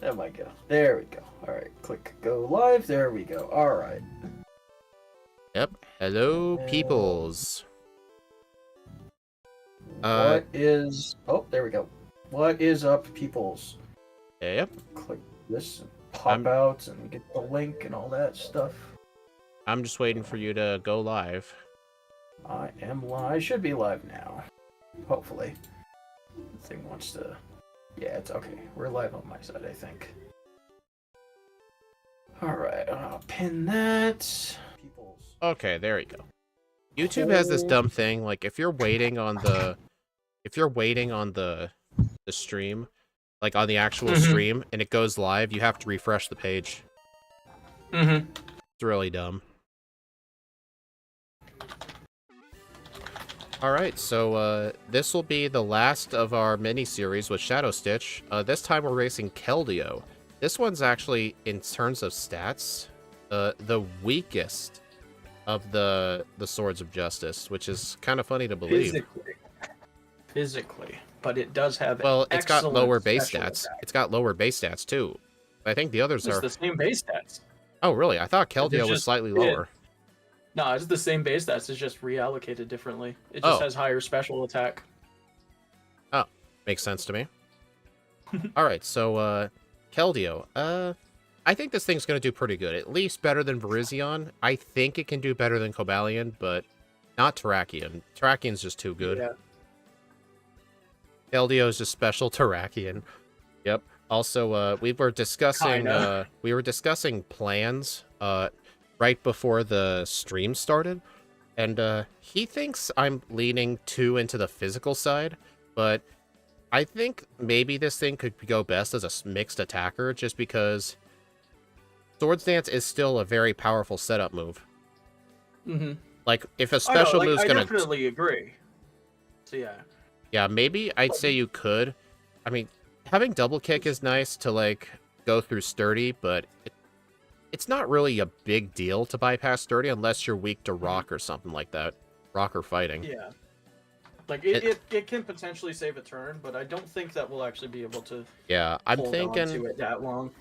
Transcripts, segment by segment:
There we go. There we go. All right, click go live. There we go. All right. Yep. Hello, peoples. What is... Oh, there we go. What is up, peoples? Yep. Click this and pop out and get the link and all that stuff. I'm just waiting for you to go live. I am live. I should be live now. Hopefully. The thing wants to... Yeah, it's okay. We're live on my side, I think. Alright, I'll pin that. Peoples. Okay, there you go. YouTube has this dumb thing, like if you're waiting on the stream, like on the actual stream, and it goes live, you have to refresh the page. It's really dumb. Alright, so this will be the last of our mini-series with Shadow Stitch. This time we're racing Keldeo. This one's actually, in terms of stats, the weakest of the Swords of Justice, which is kind of funny to believe. Physically. But it does have it's got lower base stats. It's got lower base stats, too. I think the others are... It's the same base stats. Oh, really? I thought Keldeo was slightly lower. No, it's the same base stats. It's just reallocated differently. It just has higher special attack. Oh, makes sense to me. Alright, so, Keldeo. I think this thing's going to do pretty good. At least better than Virizion. I think it can do better than Cobalion, but not Terrakion. Terrakion's just too good. Yeah. Keldeo is just special Terrakion. Yep. Also, we were discussing plans right before the stream started, and he thinks I'm leaning too into the physical side, but I think maybe this thing could go best as a mixed attacker, just because Swords Dance is still a very powerful setup move. Like, if a special move's gonna... I definitely agree. So, yeah. Yeah, maybe I'd say you could. I mean, having double kick is nice to, like, go through sturdy, but it's not really a big deal to bypass sturdy unless you're weak to rock or something like that. Rock or fighting. Yeah. Like, it can potentially save a turn, but I don't think that we'll actually be able to hold on to it that long.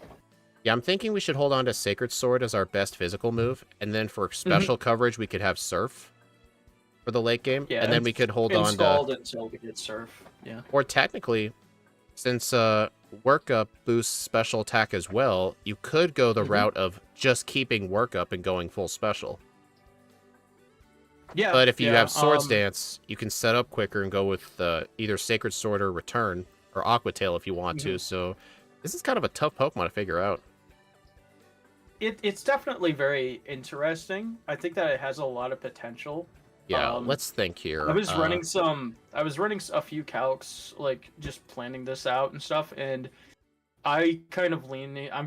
Yeah, I'm thinking we should hold on to Sacred Sword as our best physical move, and then for special coverage, we could have Surf for the late game, and then we could hold on to... until we get Surf, yeah. Or technically, since Workup boosts special attack as well, you could go the route of just keeping Workup and going full special. Yeah. But if you have Swords Dance, you can set up quicker and go with either Sacred Sword or Return, or Aqua Tail if you want to, so this is kind of a tough Pokemon to figure out. It's definitely very interesting. I think that it has a lot of potential. Yeah, let's think here. I was running a few calcs, like just planning this out and stuff, and I'm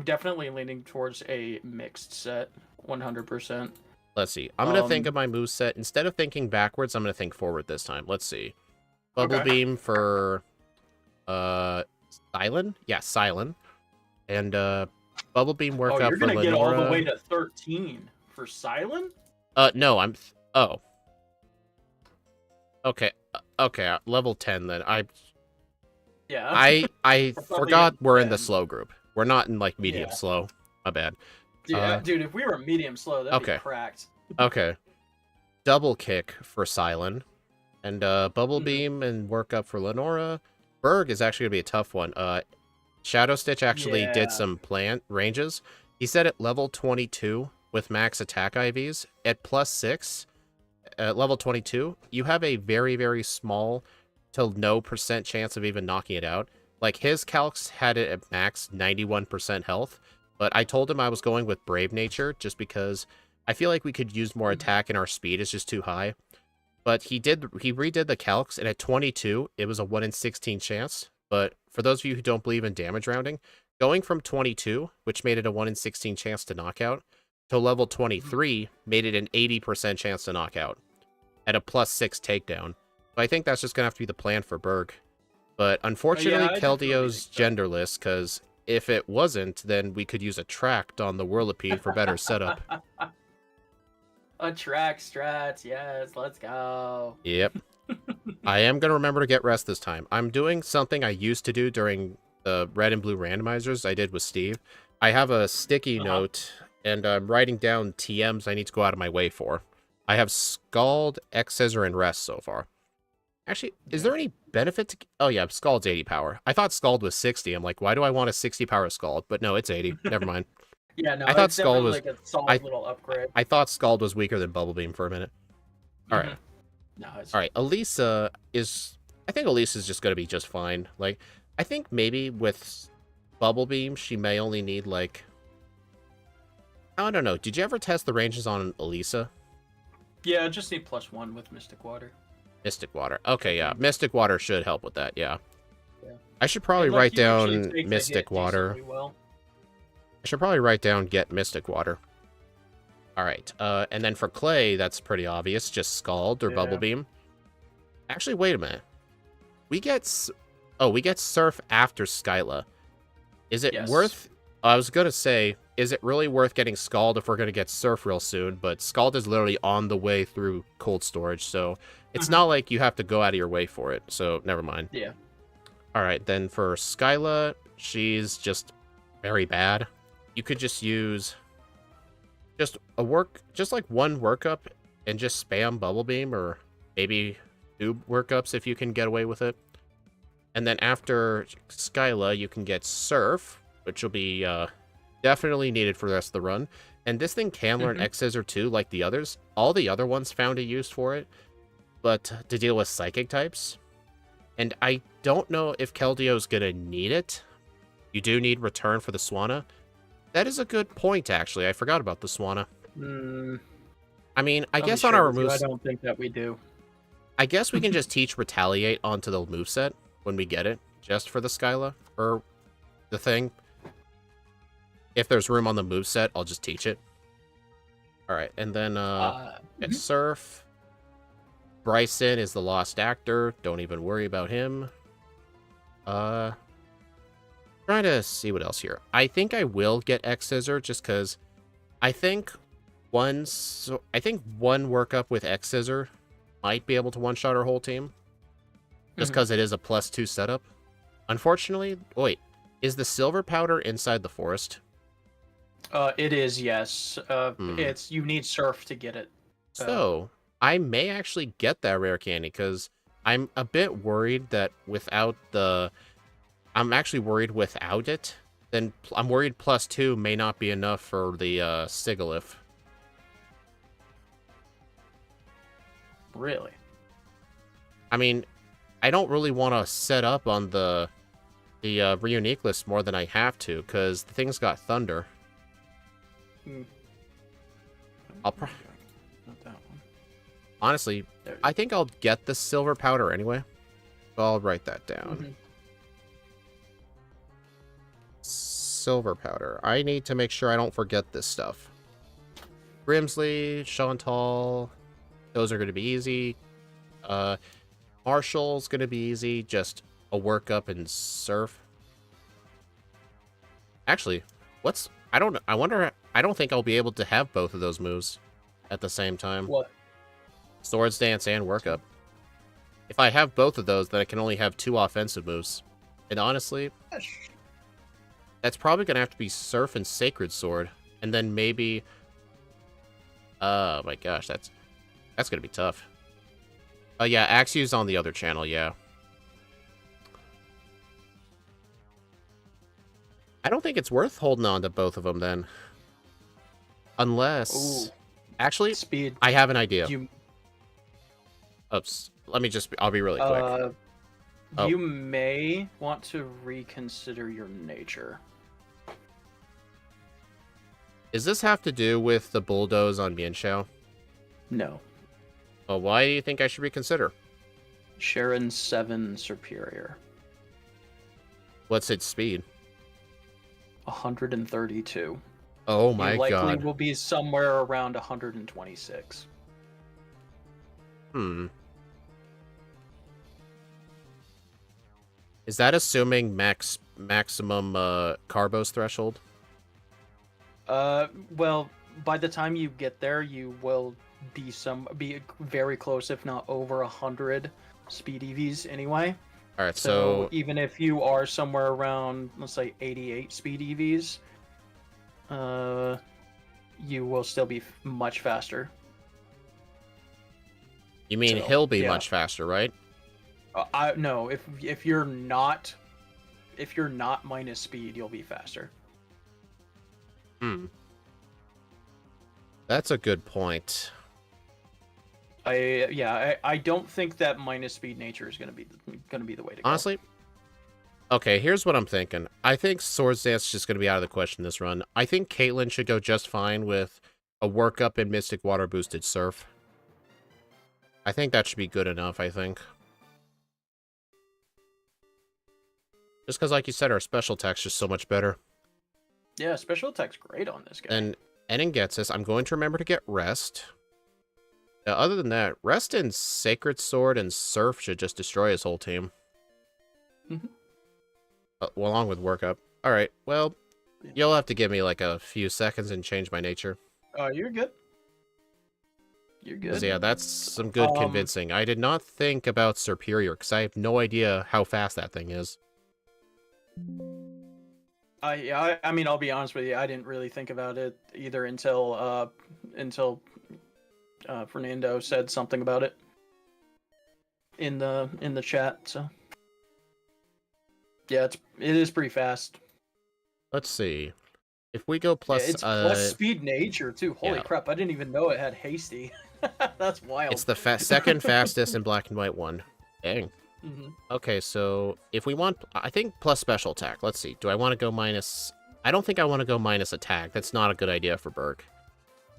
definitely leaning towards a mixed set, 100%. Let's see. I'm gonna think of my moveset. Instead of thinking backwards, I'm gonna think forward this time. Let's see. Bubble Beam for Silent? Yeah, Silent. And Bubble Beam work out for Lenora. You're gonna get all the way to 13 for Silent? No, Okay, level 10 then. I forgot we're in the slow group. We're not in, like, medium slow. My bad. Dude, if we were medium slow, that'd be cracked. Okay. Double kick for Silent. And Bubble Beam and work up for Lenora. Berg is actually going to be a tough one. Shadow Stitch actually did some plant ranges. He said at level 22 with max attack IVs, at +6, at level 22, you have a very, very small to no % chance of even knocking it out. Like, his calcs had it at max 91% health, but I told him I was going with Brave Nature just because I feel like we could use more attack and our speed is just too high. But he redid the calcs, and at 22, it was a 1 in 16 chance. But for those of you who don't believe in damage rounding, going from 22, which made it a 1 in 16 chance to knock out, to level 23 made it an 80% chance to knock out at a +6 takedown. So I think that's just going to have to be the plan for Berg. But unfortunately, Keldeo's genderless, because if it wasn't, then we could use a Tract on the Whirlipede for better setup. A Tract strats, yes, let's go. Yep. I am going to remember to get rest this time. I'm doing something I used to do during the red and blue randomizers I did with Steve, I have a sticky note, and I'm writing down TMs I need to go out of my way for. I have Scald, X Scissor, and Rest so far. Actually, is there any benefit to... Oh, yeah, Scald's 80 power. I thought Scald was 60. I'm like, why do I want a 60 power Scald? But no, it's 80. Never mind. Yeah, no, I thought it's Scald definitely was... like a solid little upgrade. I thought Scald was weaker than Bubble Beam for a minute. All right. No, it's... All right, Elisa is... I think Elisa's just going to be just fine. Like, I think maybe with Bubble Beam, she may only need, like... I don't know. Did you ever test the ranges on Elisa? Yeah, I just need +1 with Mystic Water. Mystic Water. Okay, yeah. Mystic Water should help with that, yeah. I should And, probably like, write you usually down take the Mystic hit Water. decently well. I should probably write down get Mystic Water. Alright, and then for Clay, that's pretty obvious. Just Scald or Bubble Beam. Actually, wait a minute. We get Surf after Skyla. Is it worth... I was gonna say, is it really worth getting Scald if we're gonna get Surf real soon? But Scald is literally on the way through cold storage, so it's not like you have to go out of your way for it. So never mind. Yeah. All right, then for Skyla, she's just very bad. You could just use just like one workup and just spam Bubble Beam, or maybe 2 workups if you can get away with it. And then after Skyla, you can get Surf, which will be definitely needed for the rest of the run. And this thing can learn X Scissor too, like the others. All the other ones found a use for it, but to deal with Psychic types. And I don't know if Keldeo's gonna need it. You do need Return for the Swanna. That is a good point, actually. I forgot about the Swanna. I mean, I guess on our moves... I don't think that we do. I guess we can just teach Retaliate onto the moveset when we get it, just for the Skyla, or the thing. If there's room on the moveset, I'll just teach it. Alright, and then it's Surf. Bryson is the Lost Actor. Don't even worry about him. Trying to see what else here. I think I will get X Scissor just because I think one workup with X Scissor might be able to one-shot our whole team. Just because it is a +2 setup. Unfortunately, wait, is the silver powder inside the forest? It is, yes. It's you need Surf to get it. So I may actually get that rare candy because I'm a bit worried that without the... I'm actually worried without it. Then I'm worried +2 may not be enough for the Sigilyph. Really? I mean, I don't really want to set up on the reunique list more than I have to, because the thing's got Thunder. Not that one. Honestly, I think I'll get the silver powder anyway. So I'll write that down. Silver powder. I need to make sure I don't forget this stuff. Grimsley, Chantal, those are going to be easy. Marshall's going to be easy. Just a workup and Surf. Actually, I don't think I'll be able to have both of those moves at the same time. What? Swords Dance and workup. If I have both of those, then I can only have 2 offensive moves. And honestly, that's probably going to have to be Surf and Sacred Sword. And then maybe... Oh my gosh, that's going to be tough. Oh yeah, Axiu's on the other channel, yeah. I don't think it's worth holding on to both of them then. Unless... Ooh. Actually, Speed. I have an idea. Oops. I'll be really quick. You may want to reconsider your nature. Does this have to do with the bulldoze on Mienshao? No. Well, why do you think I should reconsider? Sharon's 7 superior. What's its speed? 132. Oh my god. Likely will be somewhere around 126. Is that assuming maximum Carbos threshold? Well, by the time you get there, you will be very close, if not over 100 speed EVs anyway. All right, So so even if you are somewhere around, let's say 88 speed EVs, you will still be much faster. you mean So he'll be yeah, much faster, right? I no. If you're not minus speed, you'll be faster. Hmm. That's a good point. I don't think that minus speed nature is gonna be the way to go. Honestly, okay, here's what I'm thinking. I think Swords Dance is just going to be out of the question this run. I think Caitlyn should go just fine with a workup and Mystic Water boosted Surf. I think that should be good enough, I think. Just because, like you said, our special attack's just so much better. Yeah, special attack's great on this guy. And Enin gets this. I'm going to remember to get Rest. Other than that, Rest and Sacred Sword and Surf should just destroy his whole team. Mm-hmm. Well, along with workup. All right, well, you'll have to give me like a few seconds and change my nature. Oh, you're good. You're good. Yeah, that's some good convincing. I did not think about Superior, because I have no idea how fast that thing is. I mean, I'll be honest with you. I didn't really think about it either until Fernando said something about it in the chat. So yeah, it is pretty fast. Let's see. If we go plus... Yeah, it's plus speed nature, too. Holy crap, I didn't even know it had hasty. That's wild. It's the second fastest in Black and White 1. Dang. Mm-hmm. Okay, so if we want... I think plus special attack. Let's see. Do I want to go minus... I don't think I want to go minus attack. That's not a good idea for Berg.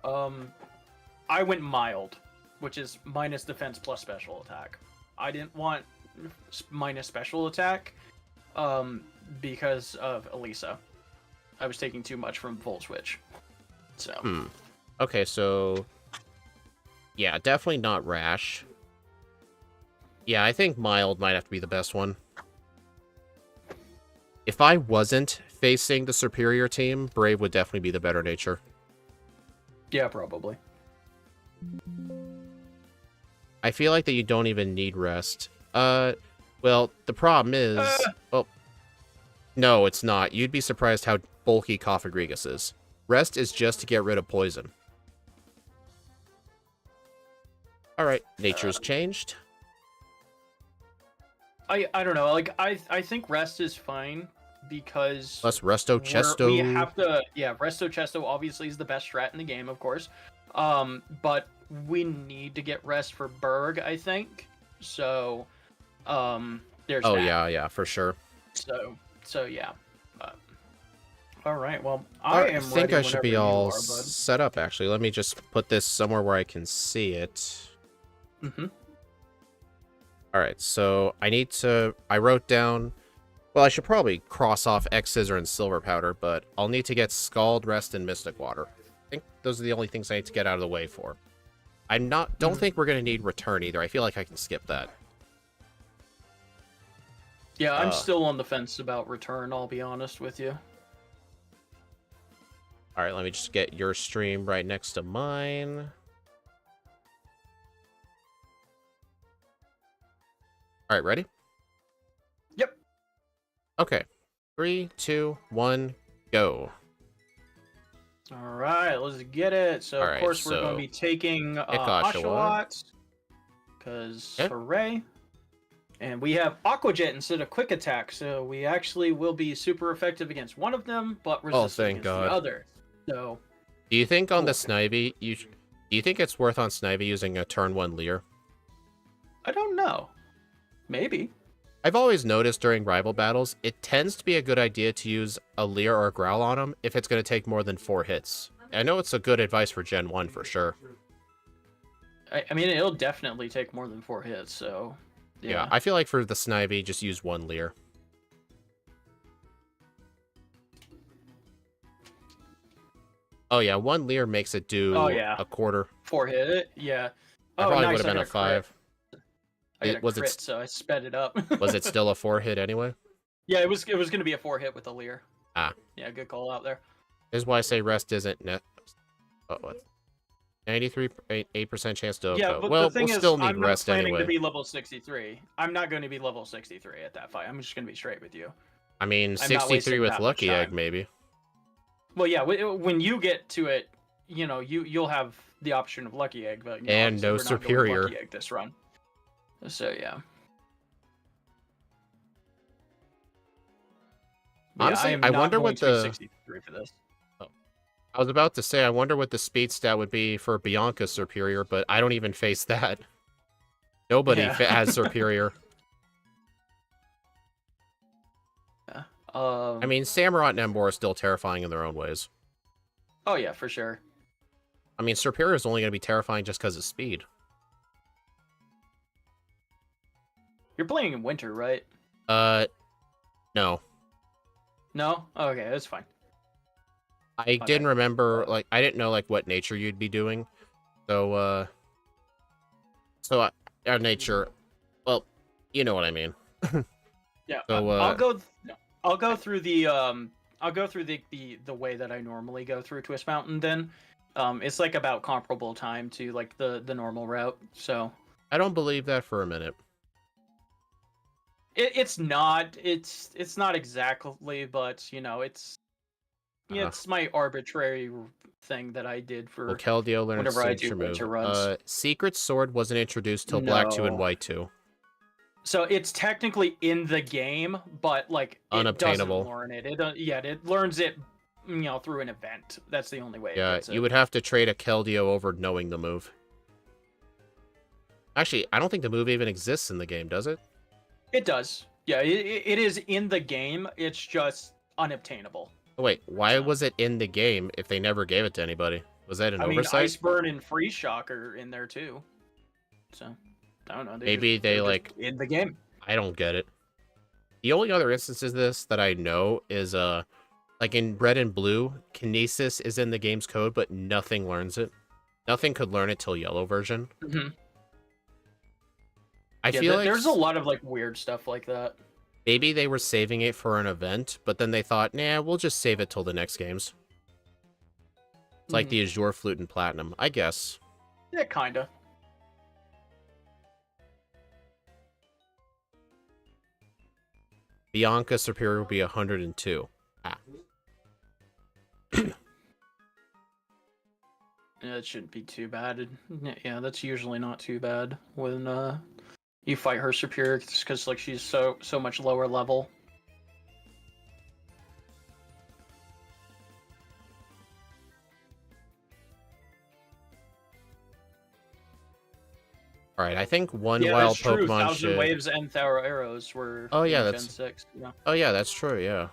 I went mild, which is minus defense plus special attack. I didn't want minus special attack because of Elisa. I was taking too much from Volt Switch. So. Okay, so... Yeah, definitely not Rash. Yeah, I think mild might have to be the best one. If I wasn't facing the superior team, Brave would definitely be the better nature. Yeah, probably. I feel like that you don't even need Rest. Well, the problem is... Oh, no, it's not. You'd be surprised how bulky Cofagrigus is. Rest is just to get rid of poison. Alright, nature's changed. I don't know. Like, I think Rest is fine because... Plus Resto Chesto. We have to... Yeah, Resto Chesto obviously is the best strat in the game, of course. But we need to get Rest for Berg, I think. So, there's Oh, that. yeah, for sure. So yeah. All right. Well, I think I should be all bud. set up. Actually, let me just put this somewhere where I can see it. Mm-hmm. All right. So I need to. I wrote down. Well, I should probably cross off X Scissor and Silver Powder, but I'll need to get Scald, Rest, and Mystic Water. I think those are the only things I need to get out of the way for. Don't think we're gonna need Return either. I feel like I can skip that. Yeah, I'm still on the fence about Return. I'll be honest with you. All right, let me just get your stream right next to mine. All right, ready? Yep. Okay. 3, 2, 1, go. All right, let's get it. So, of course, we're going to be taking Oshawott. Because, hooray. And we have Aqua Jet instead of Quick Attack, so we actually will be super effective against one of them, but resistant against the other. So, do you think on the Snivy, do you think it's worth on Snivy using a turn 1 Leer? I don't know. Maybe. I've always noticed during rival battles, it tends to be a good idea to use a Leer or a Growl on him if it's going to take more than 4 hits. I know it's a good advice for Gen 1 for sure. I mean, it'll definitely take more than 4 hits, so... Yeah, I feel like for the Snivy, just use 1 Leer. Oh yeah, 1 Leer makes it do a quarter. 4 hit, yeah. That probably would have been a 5. I got a crit, so I sped it up. Was it still a 4 hit anyway? Yeah, it was going to be a 4 hit with the Leer. Ah. Yeah, good call out there. Here's why I say Rest isn't net. Oh, what? 93.8% chance to Yeah, OHKO. but Well, the thing we'll is, still need I'm not rest planning to anyway. be level 63. I'm not going to be level 63 at that fight. I'm just going to be straight with you. I mean, I'm not 63 wasting with that much Lucky Egg, time. maybe. Well, yeah, when you get to it, you'll have the option of Lucky Egg, but And obviously no we're not going Superior. Lucky Egg this run. So yeah. But Honestly, yeah, I am I not wonder going what to be the... 63 for this. Oh. I was about to say, I wonder what the speed stat would be for Bianca Superior, but I don't even face that. Nobody Yeah. has Superior. Yeah. I mean, Samurott and Embor are still terrifying in their own ways. Oh yeah, for sure. I mean, Superior is only going to be terrifying just because of speed. You're playing in winter, right? No. No? Okay, that's fine. I didn't remember, like, I didn't know, like, what nature you'd be doing. So, our nature, well, you know what I mean. Yeah, So, I'll go through the the way that I normally go through Twist Mountain then. It's like about comparable time to like the normal route. So I don't believe that for a minute. it's not exactly, but it's my arbitrary thing that I did for Well, Keldeo learned whenever I do signature move. winter runs. Secret Sword wasn't introduced till Black 2 and No. White 2. So it's technically in the game, but like it Unobtainable. doesn't learn it. It learns it, through an event. That's the only way. Yeah, it gets you it. would have to trade a Keldeo over knowing the move. Actually, I don't think the move even exists in the game, does it? It does. Yeah, it is in the game. It's just unobtainable. Oh, wait, why was it in the game if they never gave it to anybody? Was that an oversight? Ice Burn and Freeze Shock are in there too. So I don't know. Maybe they like in the game. I don't get it. The only other instances of this that I know is like in Red and Blue, Kinesis is in the game's code, but nothing learns it. Nothing could learn it till Yellow version. Mm-hmm. I feel like there's a lot of like weird stuff like that. Maybe they were saving it for an event, but then they thought, nah, we'll just save it till the next games. It's like the Azure Flute and Platinum, I guess. Yeah, kinda. Bianca Superior will be 102. Ah. Yeah, it shouldn't be too bad. Yeah, that's usually not too bad when you fight her superior, just because like she's so much lower level. All right, I think one yeah, wild that's true. Pokemon Thousand should. Waves and Thara Arrows were. Oh yeah, in that's. Gen 6. Yeah. Oh yeah, that's true. Yeah.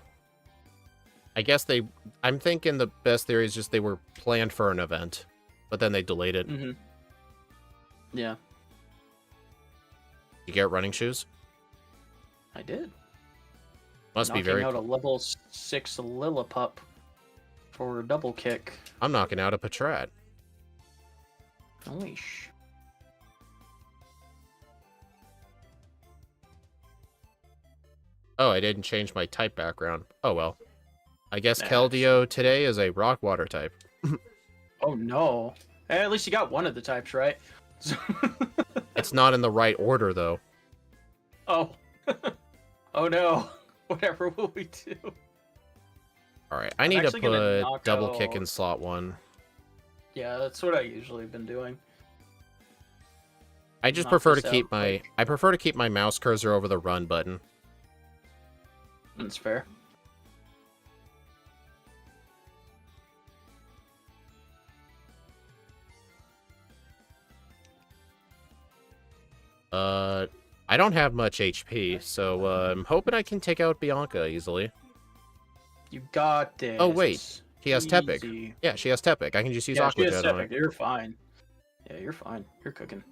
I guess they. I'm thinking the best theory is just they were planned for an event, but then they delayed it. Mm-hmm. Yeah. You get running shoes? I did. Must knocking be very. out a level 6 Lillipup for a double kick. I'm knocking out a Patrat. Oish. Oh, I didn't change my type background. Oh well. I guess Nah, Keldeo today is a rock water type. Oh no. At least you got one of the types right. It's not in the right order though. Oh. Oh no. Whatever will we do? Alright, I need to actually gonna put knock double kick out- in slot 1. Yeah, that's what I usually been doing. I just knock prefer to this keep out my quick. I prefer to keep my mouse cursor over the run button. That's fair. I don't have much HP, so I'm hoping I can take out Bianca easily. You got this. Oh, wait. She has Tepic. Easy. Yeah, she has Tepic. I can just use Yeah, Aqua she has Jet on Tepic. it. You're fine. Yeah, you're fine. You're cooking.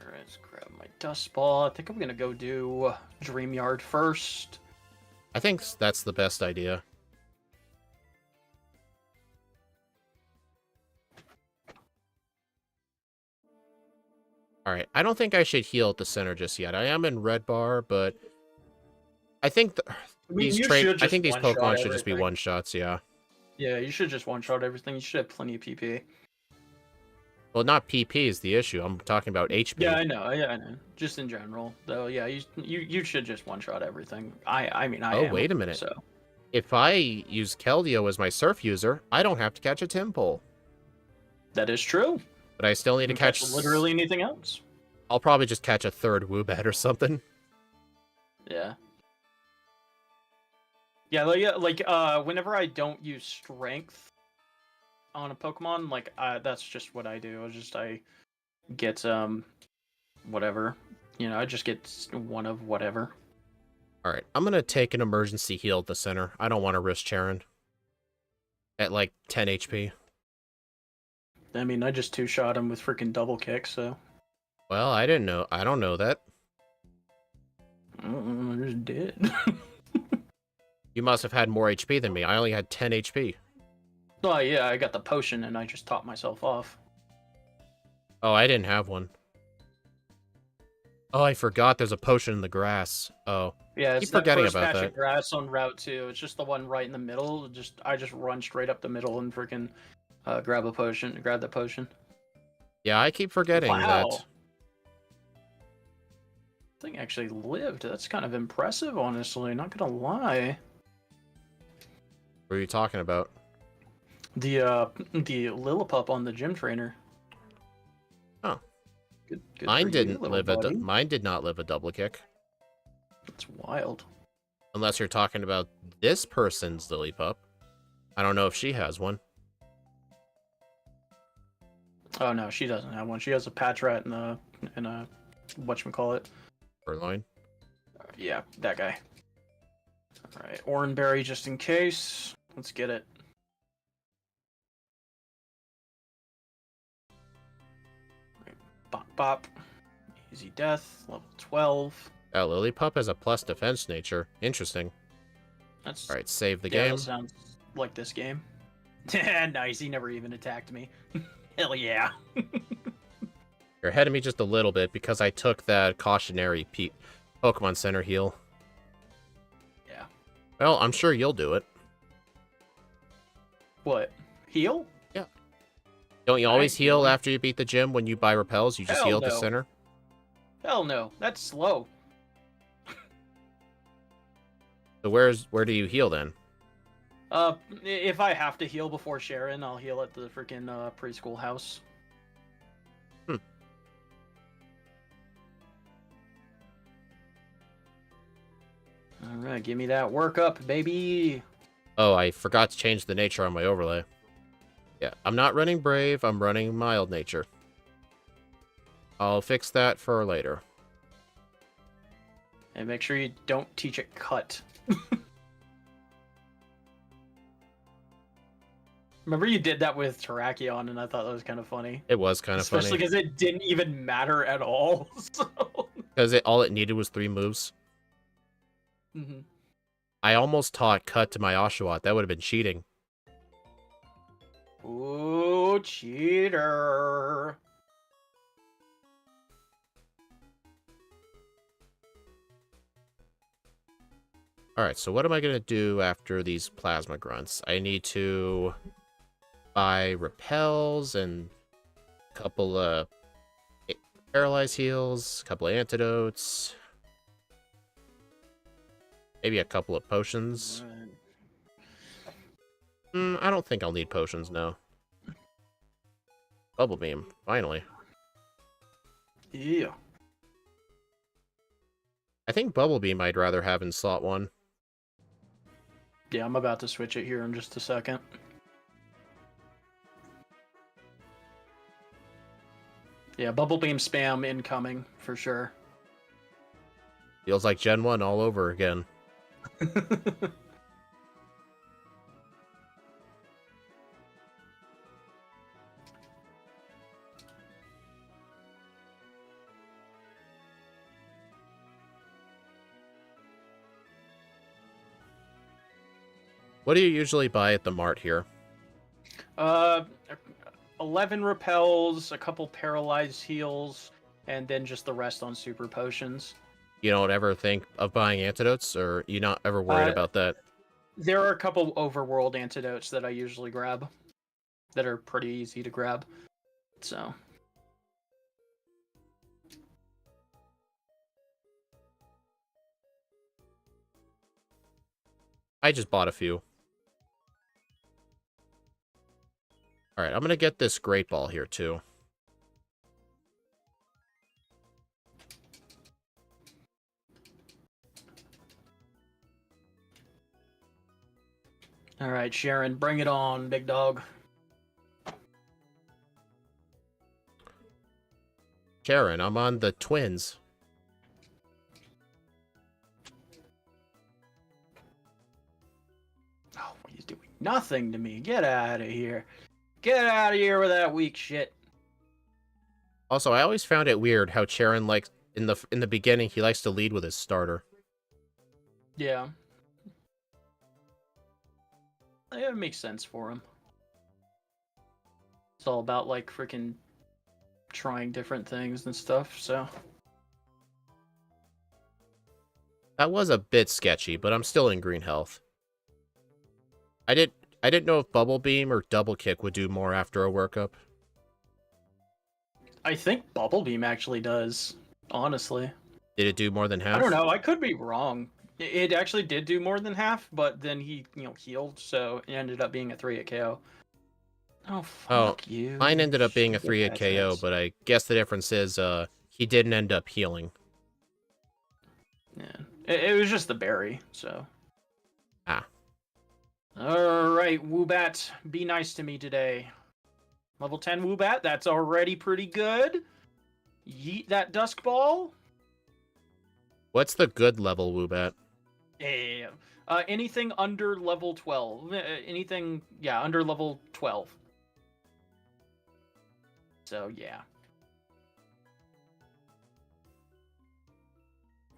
Alright, let's grab my dust ball. I think I'm gonna go do Dream Yard first. I think that's the best idea. Alright, I don't think I should heal at the center just yet. I am in red bar, but I think I mean, these you train should I think just these one-shot Pokemon should just be everything. one shots, yeah. Yeah, you should just one-shot everything. You should have plenty of PP. Well, not PP is the issue. I'm talking about HP. Yeah, I know. Yeah, I know. Just in general, though. Yeah, you should just one-shot everything. I mean, I Oh, am. wait a minute. So If I use Keldeo as my surf user, I don't have to catch a Timpole. that is true. But I still need You to can catch... literally anything else. I'll probably just catch a third Woobat or something. Yeah. Yeah, like whenever I don't use strength on a Pokemon, like that's just what I do. I get whatever. I just get one of whatever. Alright, I'm gonna take an emergency heal at the center. I don't want to risk Charon. At like 10 HP. I mean, I just two-shot him with freaking double kick, so... Well, I didn't know. I don't know that. I just did. You must have had more HP than me. I only had 10 HP. Oh, yeah, I got the potion and I just topped myself off. Oh, I didn't have one. Oh, I forgot there's a potion in the grass. Oh. Yeah, it's Keep forgetting that first about patch that. of grass on Route 2. It's just the one right in the middle. I just run straight up the middle and freaking grab the potion. Yeah, I keep forgetting Wow. that. Thing actually lived. That's kind of impressive, honestly. Not gonna lie. What are you talking about? The Lillipup on the gym trainer. Oh. Good Mine for didn't you, little live buddy. mine did not live a double kick. That's wild. Unless you're talking about this person's Lillipup. I don't know if she has one. Oh no, she doesn't have one. She has a patch rat and a whatchamacallit. Purloin. Yeah, that guy. Alright, Oranberry just in case. Let's get it. Bop bop. Easy death. Level 12. Oh, Lillipup has a plus defense nature. Interesting. That's Alright, save the yeah, game. that sounds like this game. Nice, he never even attacked me. Hell yeah. You're ahead of me just a little bit because I took that cautionary Pokemon Center heal. Yeah. Well, I'm sure you'll do it. What? Heal? Yeah. Don't you always heal heal. after you beat the gym when you buy repels? You just Hell heal at the no. center? Hell no. That's slow. So where do you heal then? If I have to heal before Sharon, I'll heal at the freaking preschool house. Alright, give me that workup, baby. Oh, I forgot to change the nature on my overlay. Yeah, I'm not running Brave, I'm running Mild Nature. I'll fix that for later. And make sure you don't teach it Cut. Remember you did that with Terrakion, and I thought that was kind of funny. It was kind of funny. Especially because it didn't even matter at all. Because all it needed was 3 moves. Mm-hmm. I almost taught Cut to my Oshawott. That would have been cheating. Ooh, cheater. Alright, so what am I going to do after these Plasma Grunts? I need to buy repels and a couple of paralyze heals, a couple of antidotes, maybe a couple of potions. I don't think I'll need potions, no. Bubble Beam, finally. Yeah. I think Bubble Beam I'd rather have in slot 1. Yeah, I'm about to switch it here in just a second. Yeah, Bubble Beam spam incoming, for sure. Feels like Gen 1 all over again. What do you usually buy at the mart here? 11 repels, a couple paralyzed heals, and then just the rest on super potions. You don't ever think of buying antidotes, or you not ever worried about that? There are a couple overworld antidotes that I usually grab that are pretty easy to grab. So. I just bought a few. Alright, I'm gonna get this Great Ball here, too. Alright, Sharon, bring it on, big dog. Sharon, I'm on the Twins. Oh, he's doing nothing to me. Get out of here. Get out of here with that weak shit. Also, I always found it weird how Charon likes in the beginning he likes to lead with his starter. Yeah. It makes sense for him. It's all about like freaking trying different things and stuff, so. That was a bit sketchy, but I'm still in green health. I didn't know if Bubble Beam or Double Kick would do more after a workup. I think Bubble Beam actually does, honestly. Did it do more than half? I don't know, I could be wrong. It actually did do more than half, but then he, healed, so it ended up being a 3-hit KO. Oh, fuck you. Mine ended up being a 3-hit KO, but I guess the difference is he didn't end up healing. Yeah. It was just the berry, so. Ah. Alright, Woobat, be nice to me today. Level 10 Woobat, that's already pretty good. Yeet that Dusk Ball. What's the good level Woobat? Yeah. Anything under level 12. Anything, yeah, under level 12. So, yeah.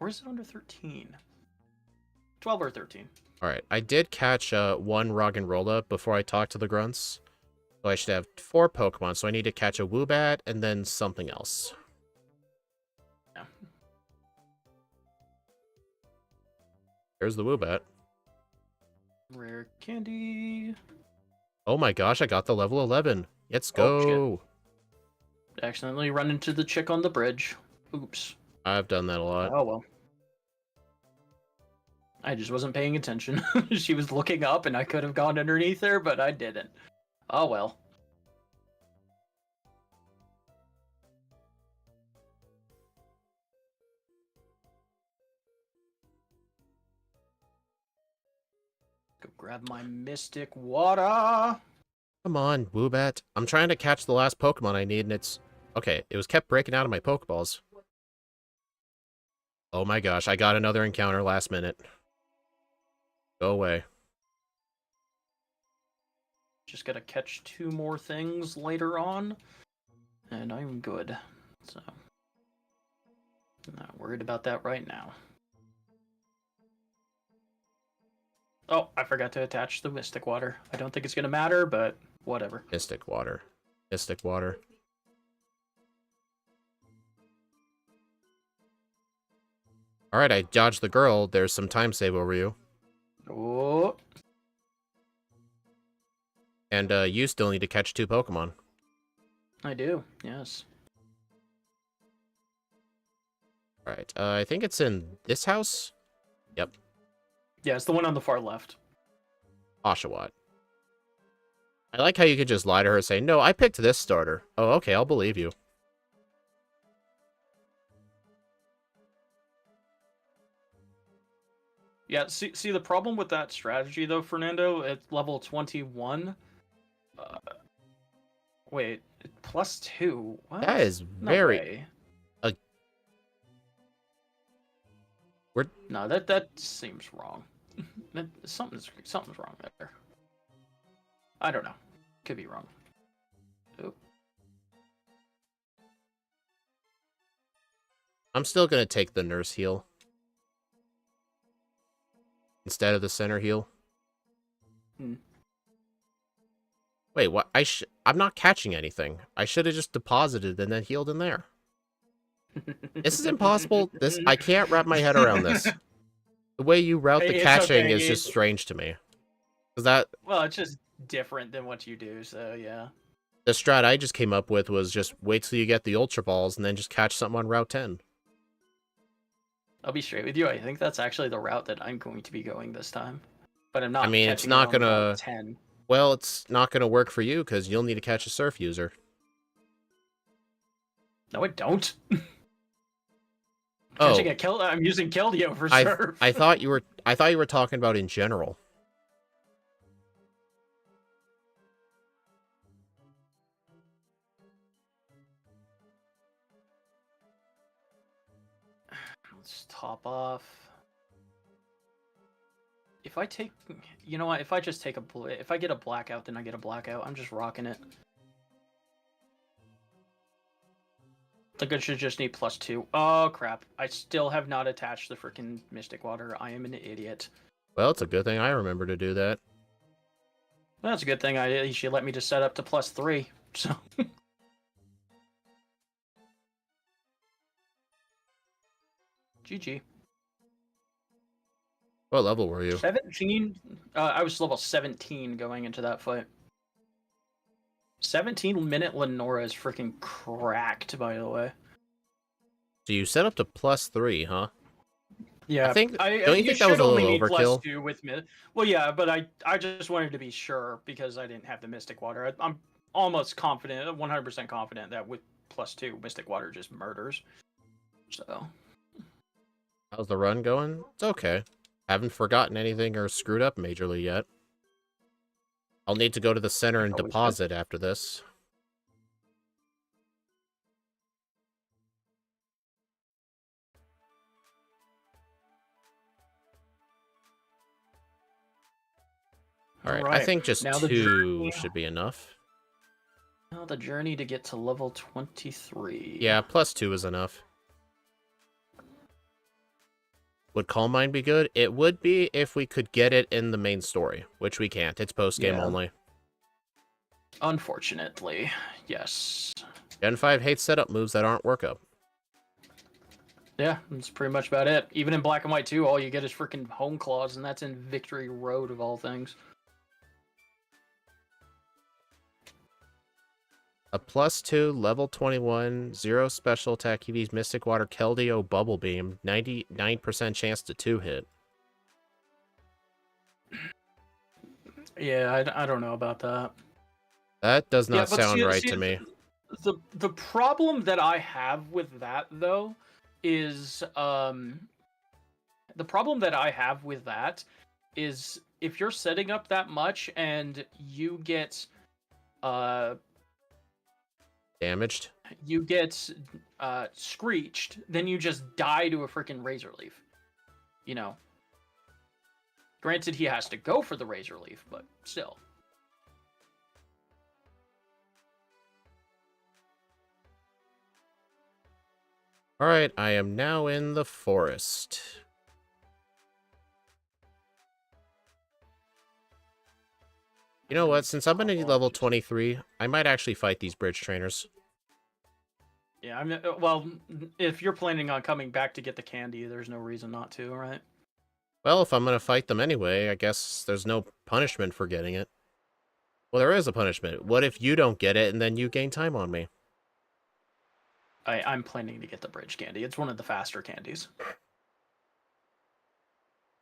Or is it under 13? 12 or 13. Alright, I did catch one Roggenrola before I talked to the Grunts. So I should have 4 Pokemon, so I need to catch a Woobat and then something else. Yeah. There's the Woobat. Rare candy. Oh my gosh, I got the level 11. Let's go. Oh, shit. Accidentally run into the chick on the bridge. Oops. I've done that a lot. Oh, well. I just wasn't paying attention. She was looking up and I could have gone underneath her, but I didn't. Oh, well. Go grab my Mystic Water. Come on, Woobat. I'm trying to catch the last Pokemon I need, and it's... Okay, it was kept breaking out of my Pokeballs. Oh my gosh, I got another encounter last minute. Go away. Just gotta catch 2 more things later on, and I'm good. So, I'm not worried about that right now. Oh, I forgot to attach the Mystic Water. I don't think it's gonna matter, but whatever. Mystic Water. Mystic Water. Alright, I dodged the girl. There's some time save over you. Oh. And you still need to catch 2 Pokemon. I do, yes. Alright, I think it's in this house? Yep. Yeah, it's the one on the far left. Oshawott. I like how you could just lie to her and say, no, I picked this starter. Oh, okay, I'll believe you. Yeah, see the problem with that strategy, though, Fernando, at level 21... wait, +2? What? That is very... No, that seems wrong. Something's wrong there. I don't know. Could be wrong. Oh. I'm still gonna take the nurse heal. Instead of the center heal. Hmm. Wait, what? I'm not catching anything. I should have just deposited and then healed in there. This is impossible. I can't wrap my head around this. The way you route the catching is just strange to me. Because that Well, it's just different than what you do, so yeah. the strat I just came up with was just wait till you get the Ultra Balls and then just catch something on Route 10. I'll be straight with you. I think that's actually the route that I'm going to be going this time. But I'm not I mean, it's catching it not on Route gonna... 10. Well, it's not gonna work for you because you'll need to catch a Surf user. No, I don't. Oh, I'm using Keldeo for I surf. I thought you were talking about in general. Let's top off. If I take, you know what? If I just take if I get a blackout, then I get a blackout. I'm just rocking it. I think I should just need +2. Oh crap! I still have not attached the freaking Mystic Water. I am an idiot. Well, it's a good thing I remember to do that. Well, that's a good thing. At least you let me just set up to +3. So. GG. What level were you? 17. I was level 17 going into that fight. 17-minute Lenora is freaking cracked, by the way. So you set up to +3, huh? Yeah, I think. Don't you you think that was should a only little need overkill? +2 with mid. Well, yeah, but I just wanted to be sure because I didn't have the Mystic Water. I'm almost confident, 100% confident that with +2, Mystic Water just murders. So. How's the run going? It's okay. Haven't forgotten anything or screwed up majorly yet. I'll need to go to the center and Always good. deposit after this. Alright, I think just Now 2 should be enough. now the journey to get to level 23. Yeah, +2 is enough. Would Calm Mind be good? It would be if we could get it in the main story, which we can't. It's post-game Yeah. only. Unfortunately, yes. Gen 5 hates setup moves that aren't workup. Yeah, that's pretty much about it. Even in Black and White 2, all you get is freaking Home Claws, and that's in Victory Road of all things. A +2, level 21, 0 special attack EV's Mystic Water Keldeo Bubble Beam, 99% chance to 2-hit. Yeah, I don't know about that. That does not but sound right to me. The problem that I have with that though is the problem that I have with that is if you're setting up that much and you get Damaged? you get screeched, then you just die to a freaking Razor Leaf. You know. Granted, he has to go for the Razor Leaf, but still. Alright, I am now in the forest. You know what? Since I'm going to need level 23, I might actually fight these bridge trainers. Yeah, I mean, well, if you're planning on coming back to get the candy, there's no reason not to, right? Well, if I'm going to fight them anyway, I guess there's no punishment for getting it. Well, there is a punishment. What if you don't get it and then you gain time on me? I'm planning to get the bridge candy. It's one of the faster candies.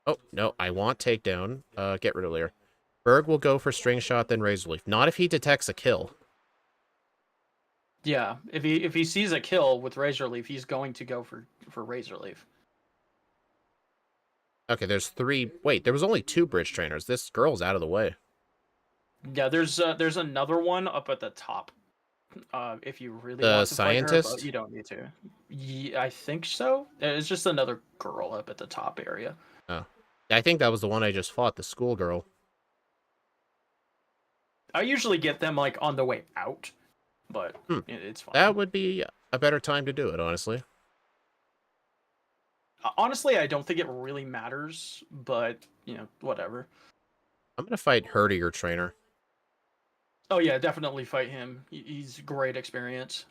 Oh, no, I want takedown. Get rid of Lear. Berg will go for string shot, then Razor Leaf. Not if he detects a kill. Yeah, if he sees a kill with Razor Leaf, he's going to go for Razor Leaf. Okay, there's 3. Wait, there was only 2 bridge trainers. This girl's out of the way. Yeah, there's another one up at the top. If you really The want to fight her, scientist? but you don't need to. Yeah, I think so. It's just another girl up at the top area. Oh. I think that was the one I just fought, the schoolgirl. I usually get them like on the way out, but it's fine. That would be a better time to do it, honestly. Honestly, I don't think it really matters, but whatever. I'm gonna fight Herdier trainer. Oh yeah, definitely fight him. He's great experience.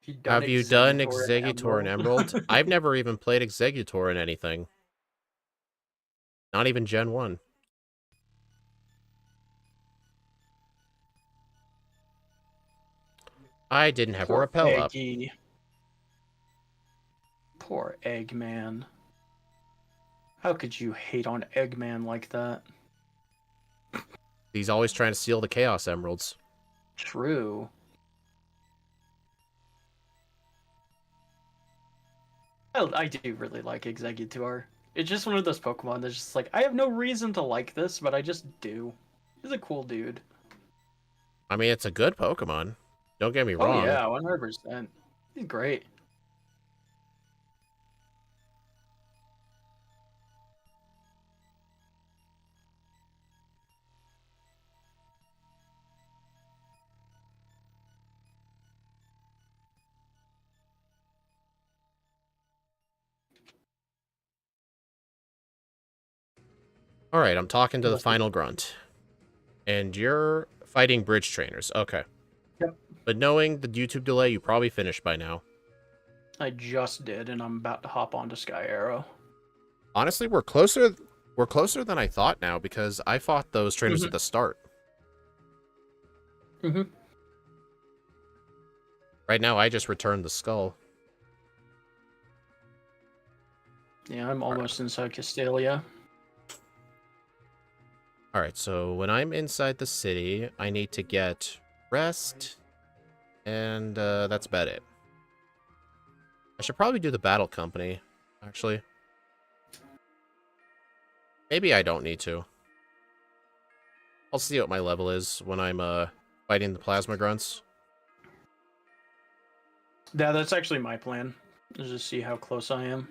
You done Have you done Exeggutor and Exeggutor and Emerald? I've never even played Exeggutor in anything. Not even Gen 1. I didn't have a Poor repel up. Eggy. Poor Eggman. How could you hate on Eggman like that? He's always trying to steal the Chaos Emeralds. True. I do really like Exeggutor. It's just one of those Pokemon that's just like, I have no reason to like this, but I just do. He's a cool dude. I mean, it's a good Pokemon. Don't get me Oh wrong. yeah, 100%. He's great. Alright, I'm talking to the final grunt. And you're fighting bridge trainers. Okay. Yep. But knowing the YouTube delay, you probably finished by now. I just did, and I'm about to hop onto Sky Arrow. Honestly, we're closer than I thought now, because I fought those trainers at the start. Right now, I just returned the skull. Yeah, I'm almost inside Castelia. Alright, so when I'm inside the city, I need to get rest, and that's about it. I should probably do the battle company, actually. Maybe I don't need to. I'll see what my level is when I'm fighting the plasma grunts. Yeah, that's actually my plan. Is just see how close I am.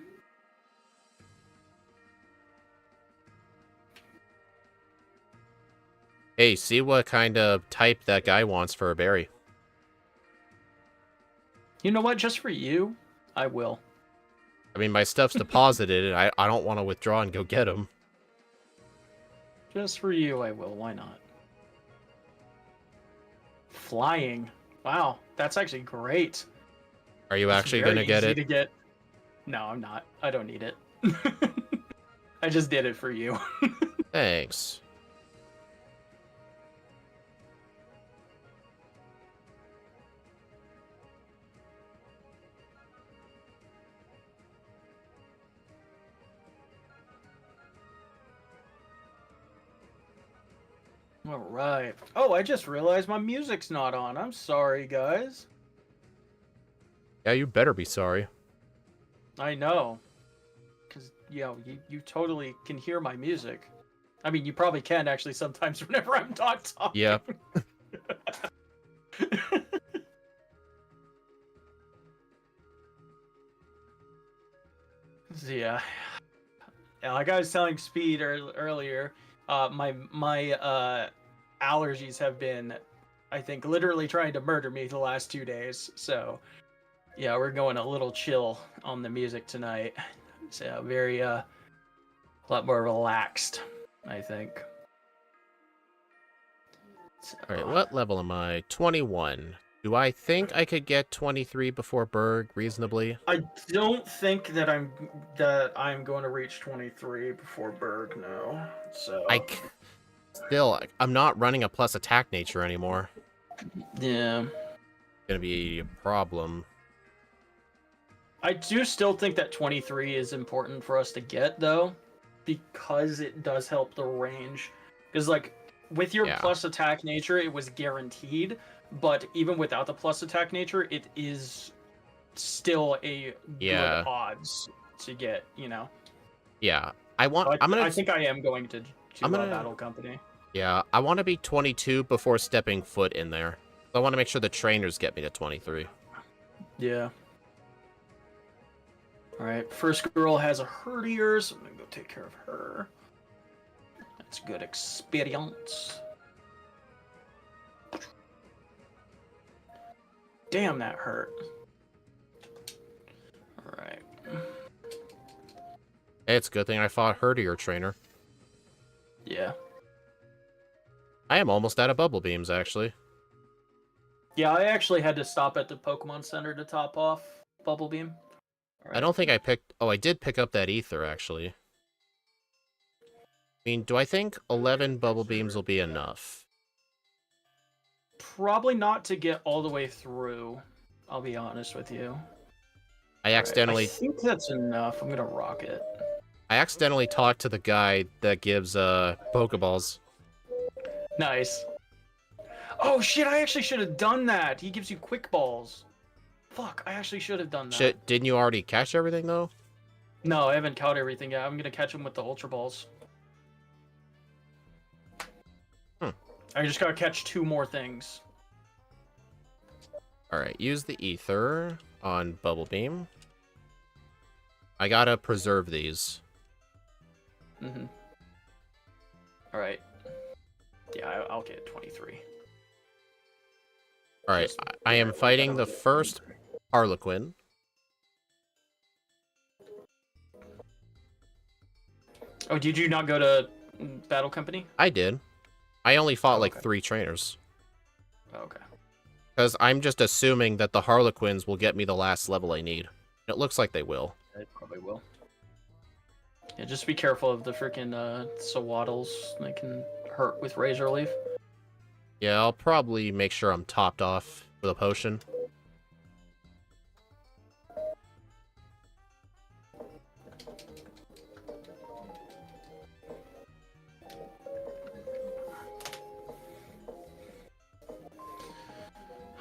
Hey, see what kind of type that guy wants for a berry. You know what? Just for you, I will. I mean, my stuff's deposited, and I don't want to withdraw and go get them. Just for you, I will. Why not? Flying. Wow, that's actually great. Are you actually going to get it? To get... No, I'm not. I don't need it. I just did it for you. Thanks. All right. Oh, I just realized my music's not on. I'm sorry, guys. Yeah, you better be sorry. I know. Because, you totally can hear my music. I mean, you probably can, actually, sometimes whenever I'm not talking. Yeah. Yeah. Yeah, like I was telling Speed earlier, my allergies have been, I think, literally trying to murder me the last 2 days. So, yeah, we're going a little chill on the music tonight. So, very, a lot more relaxed, I think. So... Alright, what level am I? 21. Do I think I could get 23 before Berg reasonably? I don't think that I'm going to reach 23 before Berg, no. So Still, I'm not running a plus attack nature anymore. yeah. Gonna be a problem. I do still think that 23 is important for us to get, though, because it does help the range. Because, like, with your plus attack nature, it was guaranteed, but even without the plus attack nature, it is still a good odds to get, you know? Yeah. I think I am going to Battle Company. Yeah, I want to be 22 before stepping foot in there. I want to make sure the trainers get me to 23. Yeah. Alright, first girl has a Herdier, so I'm gonna go take care of her. That's good experience. Damn, that hurt. Alright. Hey, it's a good thing I fought Herdier trainer. Yeah. I am almost out of bubble beams, actually. Yeah, I actually had to stop at the Pokemon Center to top off Bubble Beam. I don't think I picked... Oh, I did pick up that ether, actually. I mean, do I think 11 bubble beams will be enough? Probably not to get all the way through. I'll be honest with you. I accidentally... I think that's enough. I'm gonna rock it. I accidentally talked to the guy that gives pokeballs. Nice. Oh shit! I actually should have done that. He gives you quick balls. Fuck! I actually should have done that. Shit, didn't you already catch everything though? No, I haven't caught everything yet. I'm gonna catch him with the Ultra Balls. I just gotta catch 2 more things. Alright, use the ether on Bubble Beam. I gotta preserve these. Alright. Yeah, I'll get 23. Alright, I am fighting the first Harlequin. Oh, did you not go to Battle Company? I did. I only fought like 3 trainers. Oh, okay. Because I'm just assuming that the Harlequins will get me the last level I need. It looks like they will. They probably will. Yeah, just be careful of the freaking Sawaddles. They can hurt with Razor Leaf. Yeah, I'll probably make sure I'm topped off with a potion.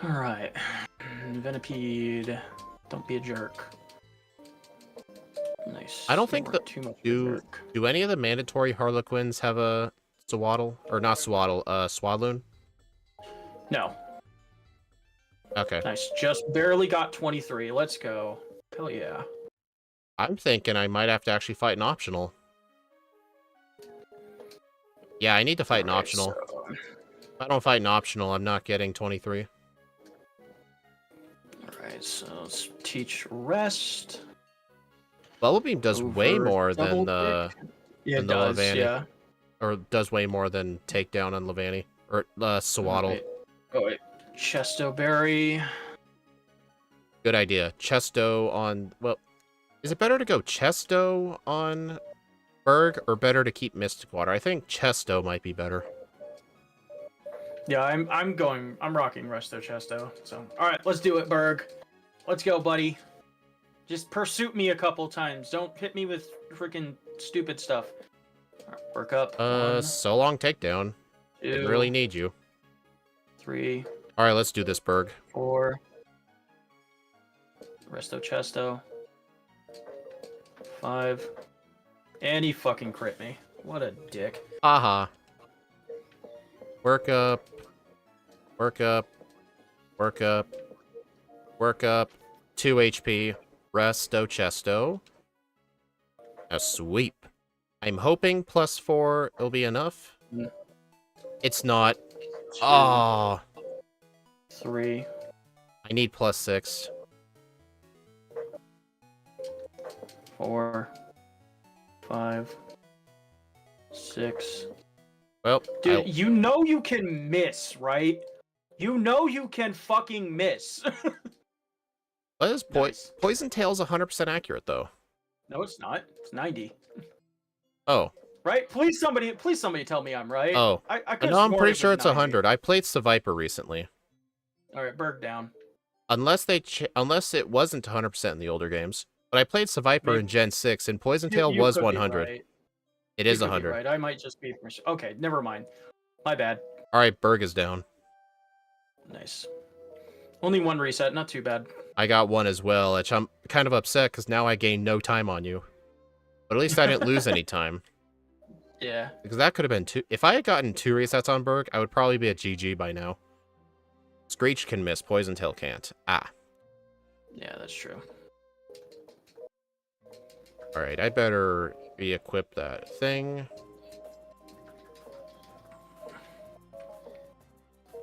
Alright. Venipede. Don't be a jerk. Nice. I don't think that too much do any of the mandatory Harlequins have a Swaddle? Or not Swaddle, Swadloon? No. Okay. Nice. Just barely got 23. Let's go. Hell yeah. I'm thinking I might have to actually fight an optional. Yeah, I need to fight an optional. So... If I don't fight an optional, I'm not getting 23. Alright, so let's teach rest. Bubble Beam does way more than the Levani. yeah. Or does way more than Takedown on Levani. Or Swaddle. Oh, wait. Chesto Berry. Good idea. Chesto on... Well, is it better to go Chesto on Berg or better to keep Mystic Water? I think Chesto might be better. Yeah, I'm rocking Resto Chesto. So, all right, let's do it, Berg. Let's go, buddy. Just pursue me a couple times. Don't hit me with freaking stupid stuff. All right, work up. 1, so long Takedown. 2, Didn't really need you. 3. All right, let's do this, Berg. 4. Resto Chesto. 5. And he fucking crit me. What a dick. Haha. Work up. Work up. Work up. Work up. 2 HP. Resto Chesto. A sweep. I'm hoping +4 will be enough. It's not. 2, Oh. 3. I need +6. 4. 5. 6. Well, dude, you know you can miss, right? You know you can fucking miss. Nice. Poison Tail's 100% accurate, though. No, it's not. It's 90. Oh. Right? Please somebody tell me I'm right. Oh. I No, I'm pretty sure it's 100. I played Seviper recently. All right, Berg down. Unless it wasn't 100% in the older games. But I played Seviper in Gen 6, and Poison Tail was 100. Right. It is 100. Right. I might just be... Okay, never mind. My bad. Alright, Berg is down. Nice. Only 1 reset, not too bad. I got 1 as well, which I'm kind of upset, because now I gained no time on you. But at least I didn't lose any time. Yeah. Because that could have been 2... If I had gotten 2 resets on Berg, I would probably be at GG by now. Screech can miss, Poison Tail can't. Ah. Yeah, that's true. Alright, I better re-equip that thing.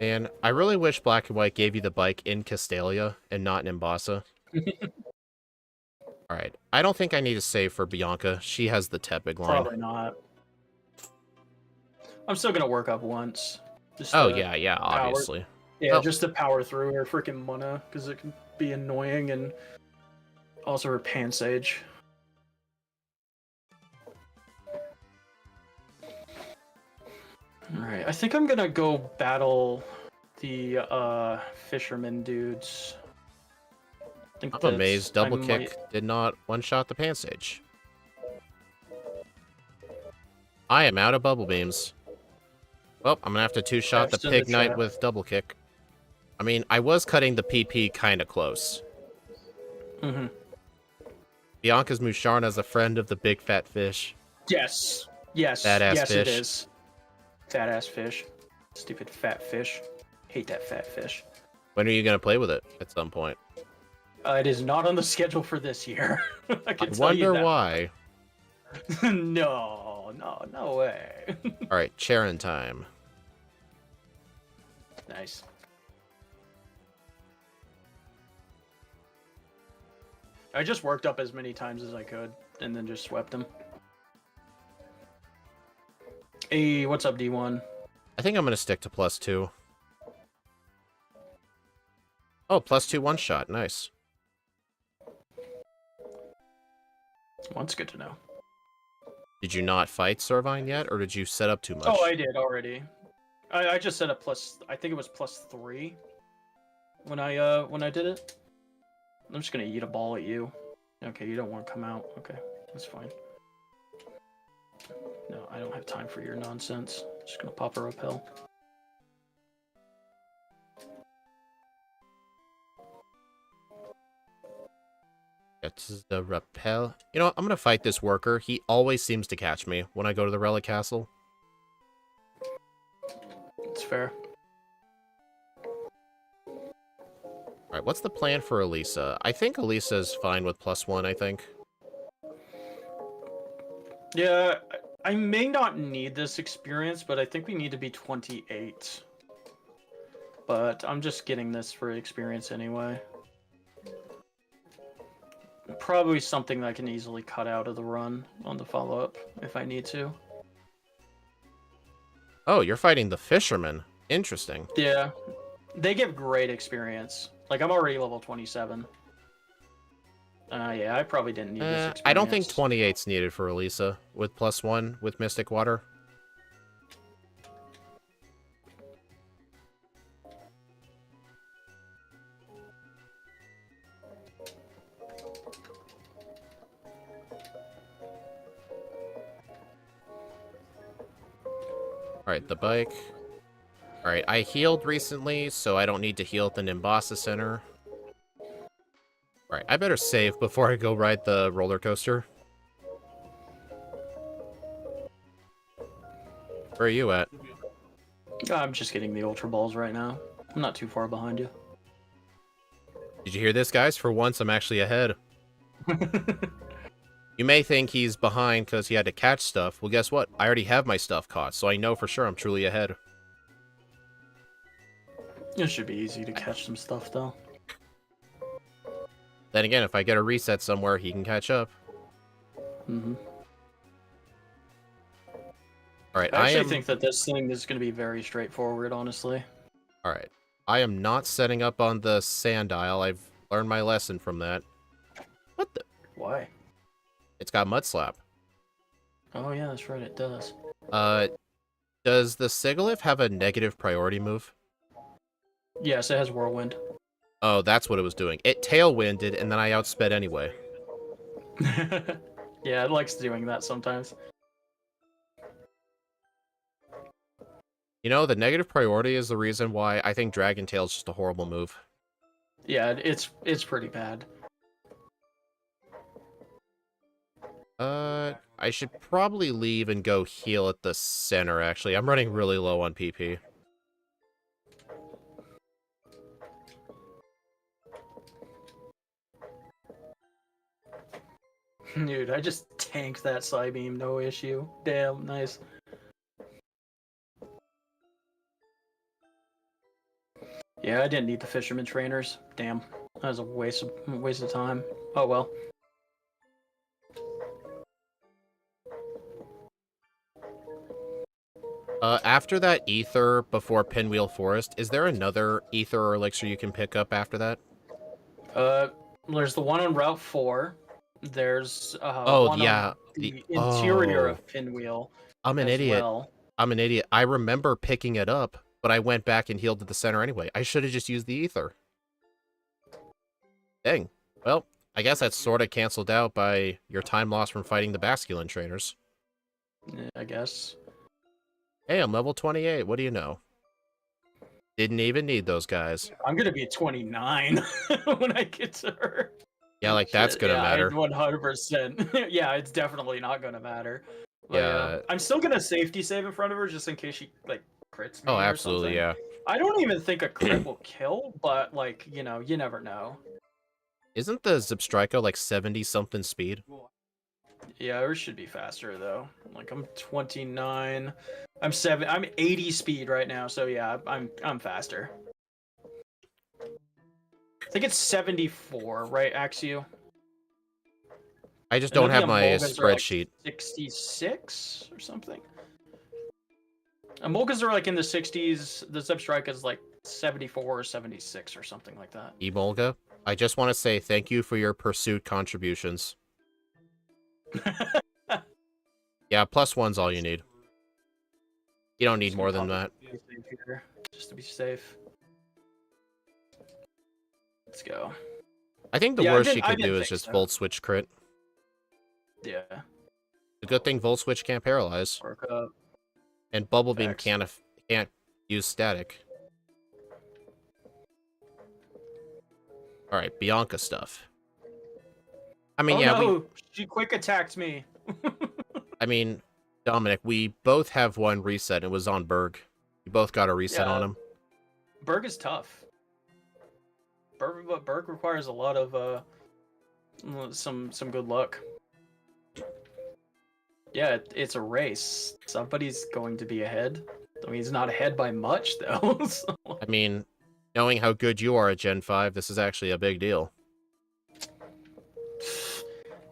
And I really wish Black and White gave you the bike in Castelia and not in Mbasa. Alright, I don't think I need to save for Bianca. She has the Tepig line. Probably not. I'm still gonna work up once. Just, yeah, obviously. Yeah, Oh. just to power through her freaking mana, because it can be annoying, and also her pan sage. Alright, I think I'm gonna go battle the fisherman dudes. I'm amazed double kick did not one-shot the pan sage. I am out of bubble beams. Well, I'm gonna have to two-shot the pig knight with double kick. I mean, I was cutting the PP kind of close. Mm-hmm. Bianca's Musharna is a friend of the big fat fish. Yes. Yes. Fat-ass yes, fish. it is. Fat ass fish. Stupid fat fish. Hate that fat fish. When are you gonna play with it? At some point. It is not on the schedule for this year. I wonder why. No way. All right, Charon time. Nice. I just worked up as many times as I could, and then just swept them. Hey, what's up, D1? I think I'm gonna stick to +2. Oh, +2 one-shot. Nice. Well, that's good to know. Did you not fight Servine yet, or did you set up too much? Oh, I did already. I just set up I think it was +3 when I did it. I'm just gonna eat a ball at you. Okay, you don't want to come out. Okay, that's fine. No, I don't have time for your nonsense. Just gonna pop a repel. It's the repel. You know what? I'm gonna fight this worker. He always seems to catch me when I go to the Relic Castle. It's fair. Alright, what's the plan for Elisa? I think Elisa's fine with +1, I think. Yeah, I may not need this experience, but I think we need to be 28. But I'm just getting this for experience anyway. Probably something that I can easily cut out of the run on the follow-up if I need to. Oh, you're fighting the fisherman. Interesting. Yeah, they give great experience. Like, I'm already level 27. Yeah, I probably didn't need this experience. I don't think 28's needed for Elisa with +1 with Mystic Water. Alright, the bike. Alright, I healed recently, so I don't need to heal at the Nimbasa Center. Alright, I better save before I go ride the roller coaster. Where are you at? I'm just getting the Ultra Balls right now. I'm not too far behind you. Did you hear this, guys? For once, I'm actually ahead. You may think he's behind because he had to catch stuff. Well, guess what? I already have my stuff caught, so I know for sure I'm truly ahead. It should be easy to catch some stuff, though. Then again, if I get a reset somewhere, he can catch up. Mm-hmm. Alright, I actually think that this thing is going to be very straightforward, honestly. Alright. I am not setting up on the sand isle. I've learned my lesson from that. What the? Why? It's got Mud Slap. Oh, yeah, that's right, it does. Does the Sigilyph have a negative priority move? Yes, it has Whirlwind. Oh, that's what it was doing. It tailwinded, and then I outsped anyway. Yeah, it likes doing that sometimes. You know, the negative priority is the reason why I think Dragon Tail's just a horrible move. Yeah, it's pretty bad. I should probably leave and go heal at the center, actually. I'm running really low on PP. Dude, I just tanked that Psybeam, no issue. Damn, nice. Yeah, I didn't need the Fisherman Trainers. Damn, that was a waste of time. Oh well. After that ether before Pinwheel Forest, is there another ether or elixir you can pick up after that? Uh, there's the one on Route 4. There's Oh, one on yeah. the interior Oh, of Pinwheel I'm an as idiot. well. I'm an idiot. I remember picking it up, but I went back and healed to the center anyway. I should have just used the ether. Dang. Well, I guess that's sort of canceled out by your time lost from fighting the Basculin trainers. Yeah, I guess. Hey, I'm level 28. What do you know? Didn't even need those guys. I'm gonna be 29 when I get to her. Yeah, like that's Shit, gonna yeah, matter. 100%. Yeah, it's definitely not gonna matter. But yeah, Yeah. I'm still gonna safety save in front of her just in case she like crits Oh, me or absolutely, something. yeah. I don't even think a crit will kill, but like, you know, you never know. Isn't the Zipstriko like 70-something speed? Yeah, ours should be faster though. Like I'm 29. I'm 80 speed right now, so yeah, I'm faster. I think it's 74, right, Axio? I just I know don't the have my Emolgas are like spreadsheet. 66 or something. Emolgas are like in the 60s. The Zipstrike is like 74 or 76 or something like that. Emolga, I just want to say thank you for your pursuit contributions. Yeah, +1's all you need. You don't need more than that. Just to be safe. Let's go. I think the Yeah, worst you I could didn't do is think just so. Volt Switch crit. Yeah. The good thing Volt Switch can't paralyze. Work up. And Bubble Beam Facts. can't use static. Alright, Bianca stuff. I mean, Oh yeah, no, she quick attacked me. I mean, Dominic, we both have one reset. It was on Berg. We both got a reset Yeah. on him. Berg is tough. Berg requires a lot of some good luck. Yeah, it's a race. Somebody's going to be ahead. I mean, he's not ahead by much though. So. I mean, knowing how good you are at Gen 5, this is actually a big deal.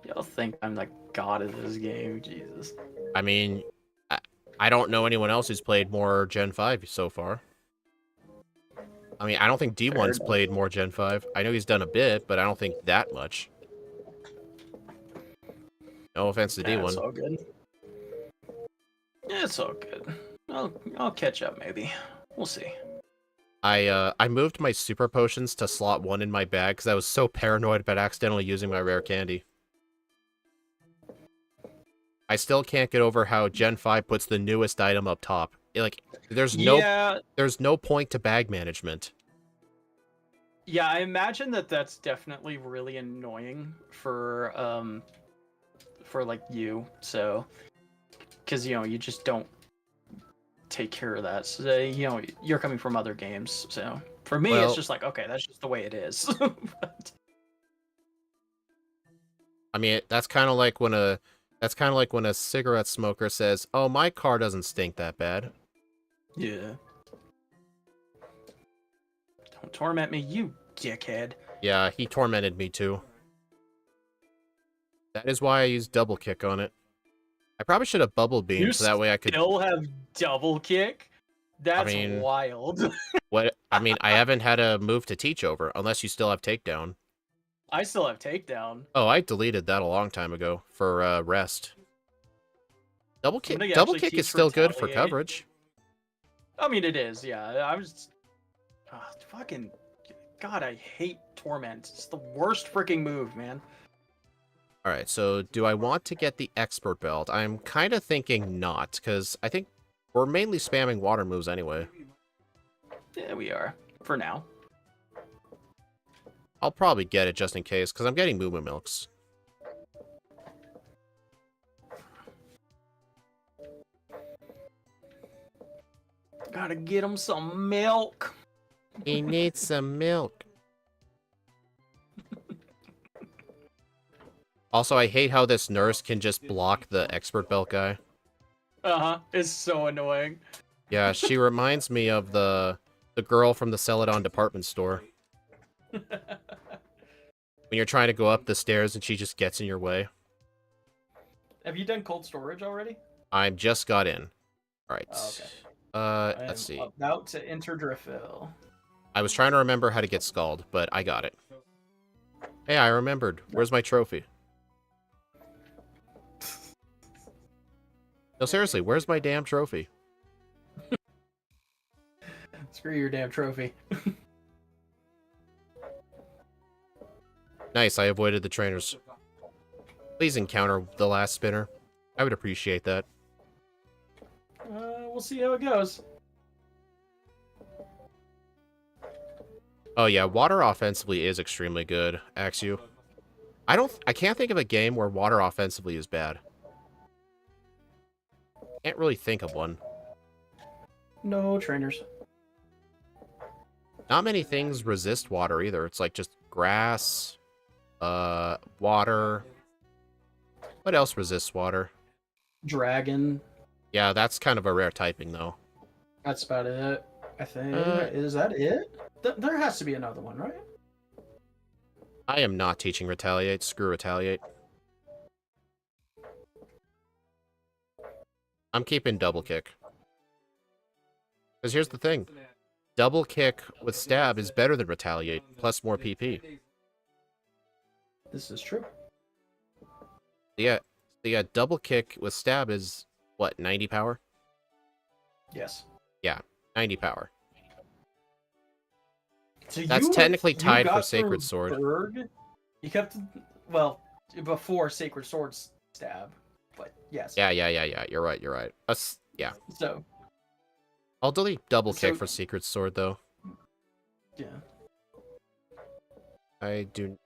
Y'all think I'm the god of this game, Jesus. I mean, I don't know anyone else who's played more Gen 5 so far. I mean, I don't think D1's played more Gen 5. I know he's done a bit, but I don't think that much. No offense to D1. It's all good. Yeah, it's all good. I'll catch up maybe. We'll see. I moved my super potions to slot 1 in my bag because I was so paranoid about accidentally using my rare candy. I still can't get over how Gen 5 puts the newest item up top. Like, there's no point to bag management. Yeah, I imagine that's definitely really annoying for like you. So, because you know you just don't take care of that. So you know you're coming from other games. So for me, it's just like okay, that's just the way it is. But... I mean, that's kind of like when a cigarette smoker says, "Oh, my car doesn't stink that bad." Yeah. Don't torment me, you dickhead. Yeah, he tormented me too. That is why I used double kick on it. I probably should have bubble beamed so that way I could still have double kick. That's mean, wild. What I mean, I haven't had a move to teach over unless you still have takedown. I still have takedown. Oh, I deleted that a long time ago for rest. Double kick is still good for coverage. I mean, it is. Yeah, I was fucking God. I hate torment. It's the worst freaking move, man. All right, so do I want to get the expert belt? I'm kind of thinking not, because I think we're mainly spamming water moves anyway. Yeah, we are for now. I'll probably get it just in case, because I'm getting Moo Moo Milks. Gotta get him some milk. He needs some milk. Also, I hate how this nurse can just block the expert belt guy. It's so annoying. Yeah, she reminds me of the girl from the Celadon department store. When you're trying to go up the stairs and she just gets in your way. Have you done cold storage already? I just got in. Alright. Oh, okay. I Let's am see. about to enter Driftville. I was trying to remember how to get Scald, but I got it. Hey, I remembered. Where's my trophy? No, seriously, where's my damn trophy? Screw your damn trophy. Nice, I avoided the trainers. Please encounter the last spinner. I would appreciate that. We'll see how it goes. Oh yeah, water offensively is extremely good, Axu. I can't think of a game where water offensively is bad. Can't really think of one. No trainers. Not many things resist water either. It's like just grass, water. What else resists water? Dragon. Yeah, that's kind of a rare typing though. That's about it. I think. Is that it? There has to be another one, right? I am not teaching Retaliate. Screw Retaliate. I'm keeping Double Kick. Because here's the thing. Double Kick with Stab is better than Retaliate, plus more PP. This is true. Yeah, Double Kick with Stab is, what, 90 power? Yes. Yeah, 90 power. So That's technically tied for Sacred through Sword. Berg. You kept, well, before Sacred Sword stab, but yes. Yeah. You're right. Yeah. So. I'll delete Double Kick for Secret Sword, though. Yeah. I do.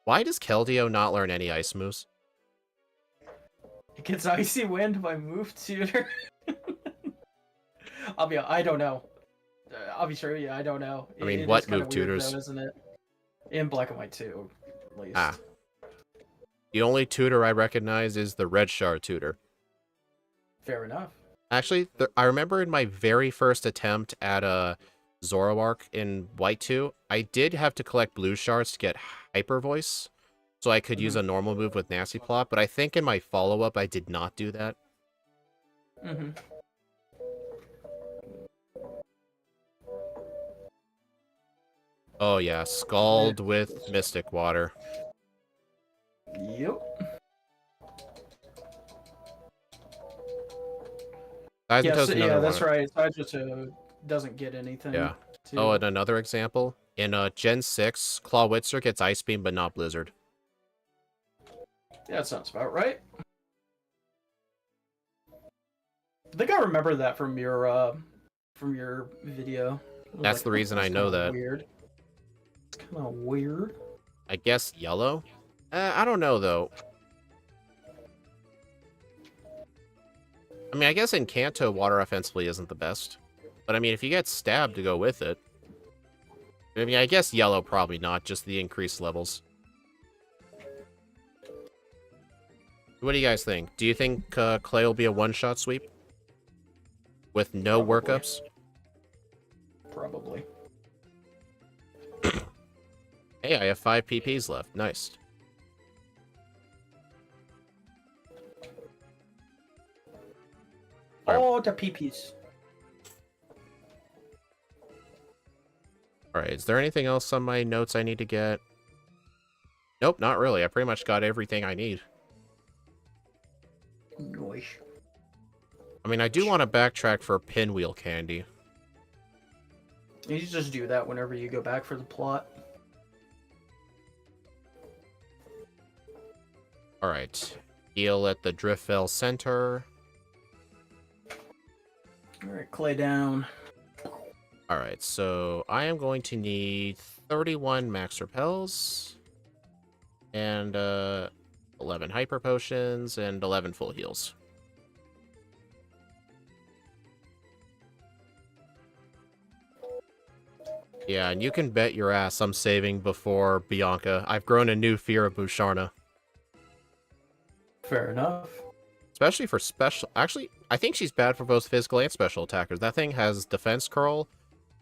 Why does Keldeo not learn any ice moves? It gets Icy Wind by Move Tutor. I don't know. I'll be sure. Yeah, I don't know. I mean, what move weird, tutors? though, isn't it? In Black and White 2, at least. Ah. The only tutor I recognize is the Red Shard tutor. Fair enough. Actually, I remember in my very first attempt at a Zoroark in White 2, I did have to collect blue shards to get Hyper Voice, so I could use a normal move with Nasty Plot, but I think in my follow-up I did not do that. Mm-hmm. Oh yeah, Scald with Mystic Water. Yep. Yeah, that's right. Seismitoad doesn't get anything. Yeah. Oh, and another example. In Gen 6, Clawitzer gets Ice Beam, but not Blizzard. Yeah, that sounds about right. I think I remember that from your video. That's the reason I know that. Weird. It's kind of weird. I guess yellow? I don't know, though. I mean, I guess in Kanto, water offensively isn't the best. But I mean, if you get stabbed to go with it... I mean, I guess yellow probably not, just the increased levels. What do you guys think? Do you think Clay will be a one-shot sweep? With no workups? Probably. Hey, I have 5 PPs left. Nice. Oh, the PPs. Alright, is there anything else on my notes I need to get? Nope, not really. I pretty much got everything I need. Nice. I mean, I do want to backtrack for Pinwheel Candy. You just do that whenever you go back for the plot. Alright. Heal at the Driftville Center. Alright, Clay down. Alright, so I am going to need 31 max repels. And 11 hyper potions and 11 full heals. Yeah, and you can bet your ass I'm saving before Bianca. I've grown a new fear of Busharna. Fair enough. Especially for special... Actually, I think she's bad for both physical and special attackers. That thing has defense curl,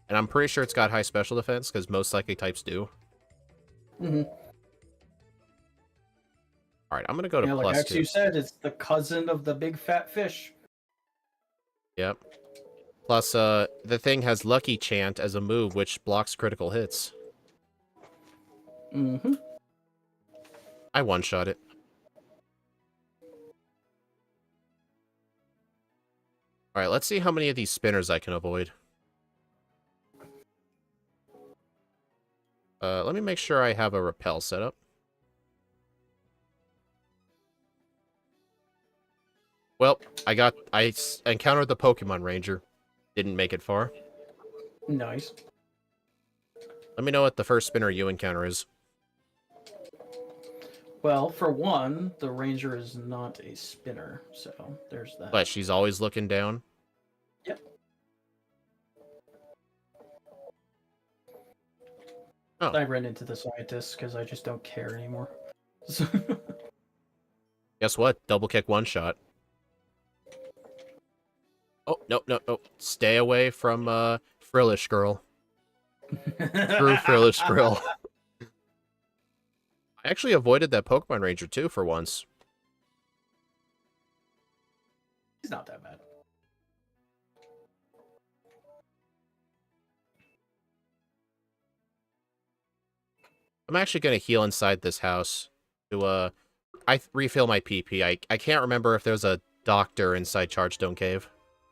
and I'm pretty sure it's got high special defense, because most psychic types do. Mm-hmm. Alright, I'm gonna go to yeah, plus like 2. you said, it's the cousin of the big fat fish. Yep. Plus, the thing has Lucky Chant as a move, which blocks critical hits. Mm-hmm. I one-shot it. Alright, let's see how many of these spinners I can avoid. Let me make sure I have a repel set up. Well, I encountered the Pokemon Ranger. Didn't make it far. Nice. Let me know what the first spinner you encounter is. Well, for one, the ranger is not a spinner, so there's that. But she's always looking down. Yep. Oh. I ran into the scientist because I just don't care anymore. Guess what? Double kick one shot. Oh, no. Stay away from, Frillish Girl. Screw Frillish Girl. I actually avoided that Pokemon Ranger, too, for once. He's not that bad. I'm actually gonna heal inside this house to, refill my PP. I can't remember if there's a doctor inside Chargestone Cave.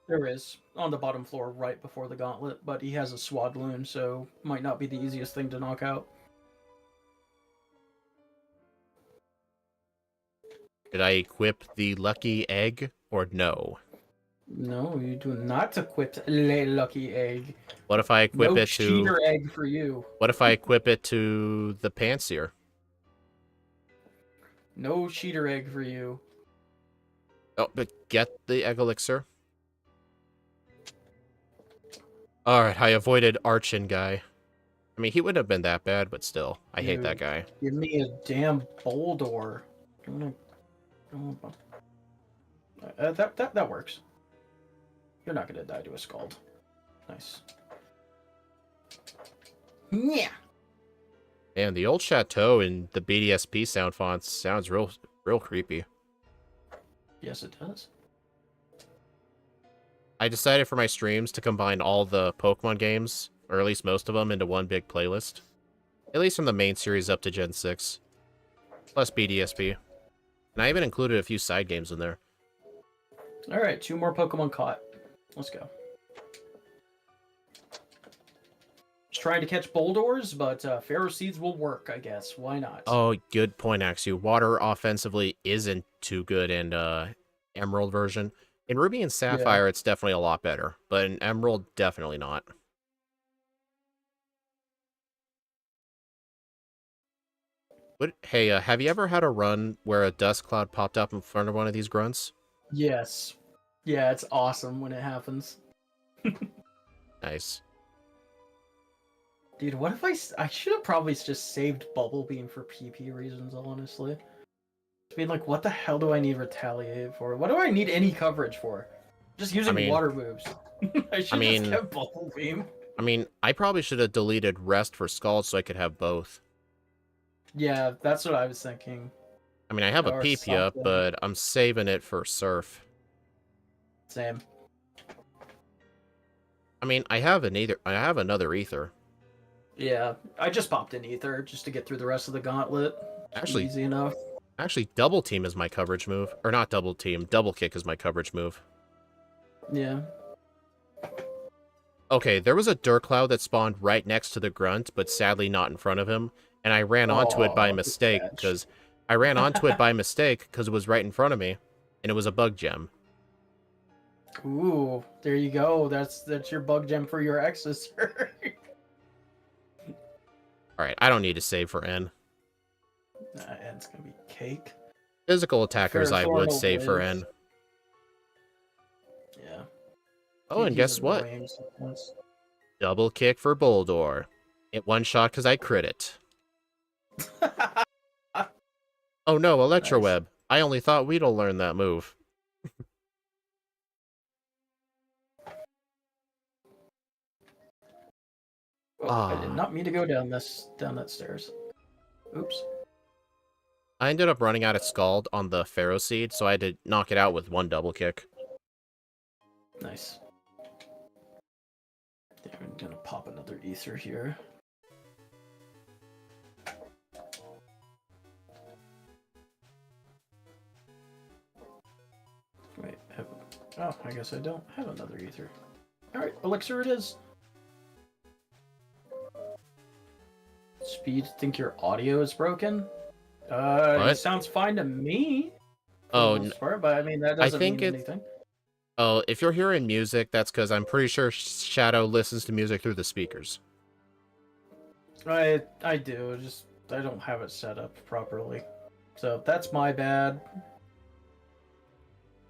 There is, on the bottom floor right before the gauntlet, but he has a Swadloon, so might not be the easiest thing to knock out. Did I equip the lucky egg, or no? No, you do not equip Le Lucky Egg. What if I equip No it to... cheater egg for you. What if I equip it to the Panseer? No cheater egg for you. Oh, but get the egg elixir. Alright, I avoided Archin guy. I mean, he wouldn't have been that bad, but still. I hate that guy. Give me a damn Boldor. That works. You're not gonna die to a Scald. Nice. Yeah. And the old chateau in the BDSP sound fonts sounds real creepy. Yes, it does. I decided for my streams to combine all the Pokemon games, or at least most of them, into one big playlist. At least from the main series up to Gen 6. Plus BDSP. And I even included a few side games in there. Alright, 2 more Pokemon caught. Let's go. Just trying to catch Boldors, but Pharaoh Seeds will work, I guess. Why not? Oh, good point, Axu. Water offensively isn't too good in Emerald version. In Ruby and Sapphire, it's definitely a lot better. But in Emerald, definitely not. Hey, have you ever had a run where a dust cloud popped up in front of one of these grunts? Yes. Yeah, it's awesome when it happens. Nice. Dude, what if I should have probably just saved Bubble Beam for PP reasons, honestly. Being like, what the hell do I need Retaliate for? What do I need any coverage for? Just using water moves. I should just kept Bubble Beam. I mean, I probably should have deleted Rest for Scald so I could have both. Yeah, that's what I was thinking. I mean, I have a PP up, but I'm saving it for Surf. Same. I mean, I have another Ether. Yeah, I just popped in Ether just to get through the rest of the gauntlet. Actually, easy enough. Actually, Double Team is my coverage move. Or not Double Team, Double Kick is my coverage move. Yeah. Okay, there was a Dirt Cloud that spawned right next to the Grunt, but sadly not in front of him. And I ran onto it by mistake because it was right in front of me, and it was a bug gem. Ooh, there you go. That's your bug gem for your X's. Alright, I don't need to save for N. N's gonna be cake. Physical attackers I would save for N. Yeah. Oh, and guess what? Double kick for Boldor. It one shot because I crit it. Oh no, Electroweb. Nice. I only thought Weedle learned that move. I did not mean to go down that stairs. Oops. I ended up running out of Scald on the Pharaoh Seed, so I had to knock it out with one double kick. Nice. Yeah, I'm gonna pop another ether here. Wait, oh, I guess I don't have another ether. Alright, elixir it is. Speed, think your audio is broken? It sounds fine to me. Oh, part, but I mean, that doesn't mean anything. Oh, if you're hearing music, that's because I'm pretty sure Shadow listens to music through the speakers. I do, just I don't have it set up properly. So that's my bad.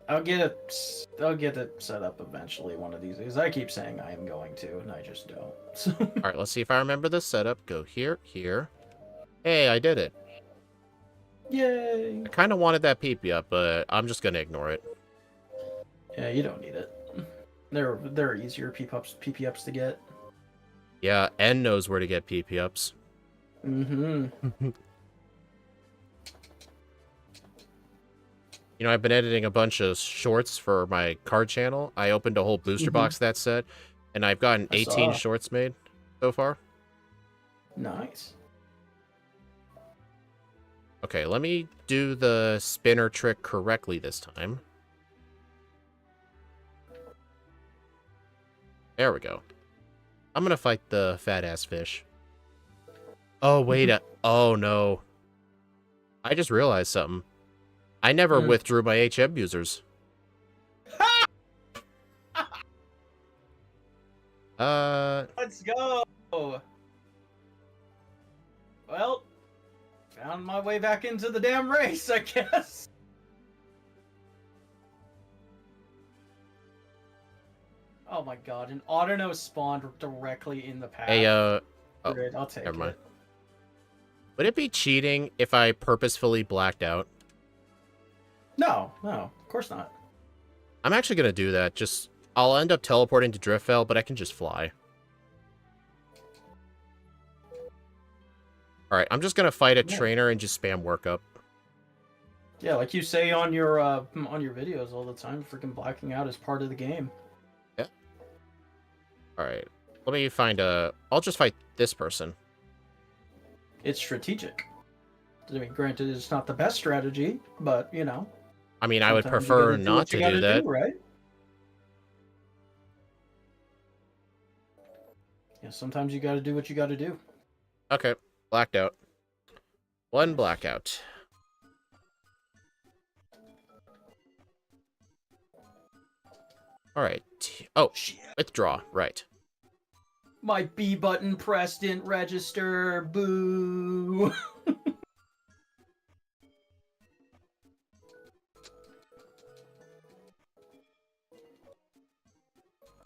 I'll get it set up eventually one of these days. I keep saying I am going to, and I just don't. Alright, let's see if I remember this setup. Go here, here. Hey, I did it. Yay! I kind of wanted that PP up, but I'm just gonna ignore it. Yeah, you don't need it. There are easier PP ups to get. Yeah, N knows where to get PP ups. Mm-hmm. You know, I've been editing a bunch of shorts for my card channel. I opened a whole booster box of that set, and I've gotten 18 shorts made so far. Nice. Okay, let me do the spinner trick correctly this time. There we go. I'm gonna fight the fat-ass fish. Oh, wait. Oh, no. I just realized something. I never withdrew my HM users. Let's go. Well, found my way back into the damn race, I guess. Oh my god, an Autono spawned directly in the path. Hey, oh, Great, I'll take never mind. it. Would it be cheating if I purposefully blacked out? No, of course not. I'm actually gonna do that. I'll end up teleporting to Driftfell, but I can just fly. Alright, I'm just gonna fight a trainer and just spam workup. Yeah, like you say on your videos all the time, freaking blacking out is part of the game. Yeah. Alright. Let me find I'll just fight this person. It's strategic. I mean, granted, it's not the best strategy, but, you know. I mean, I would prefer not to do that. Right? Yeah, sometimes you gotta do what you gotta do. Okay. Blacked out. One blackout. Alright. Oh, withdraw. Right. My B button pressed didn't register. Boo.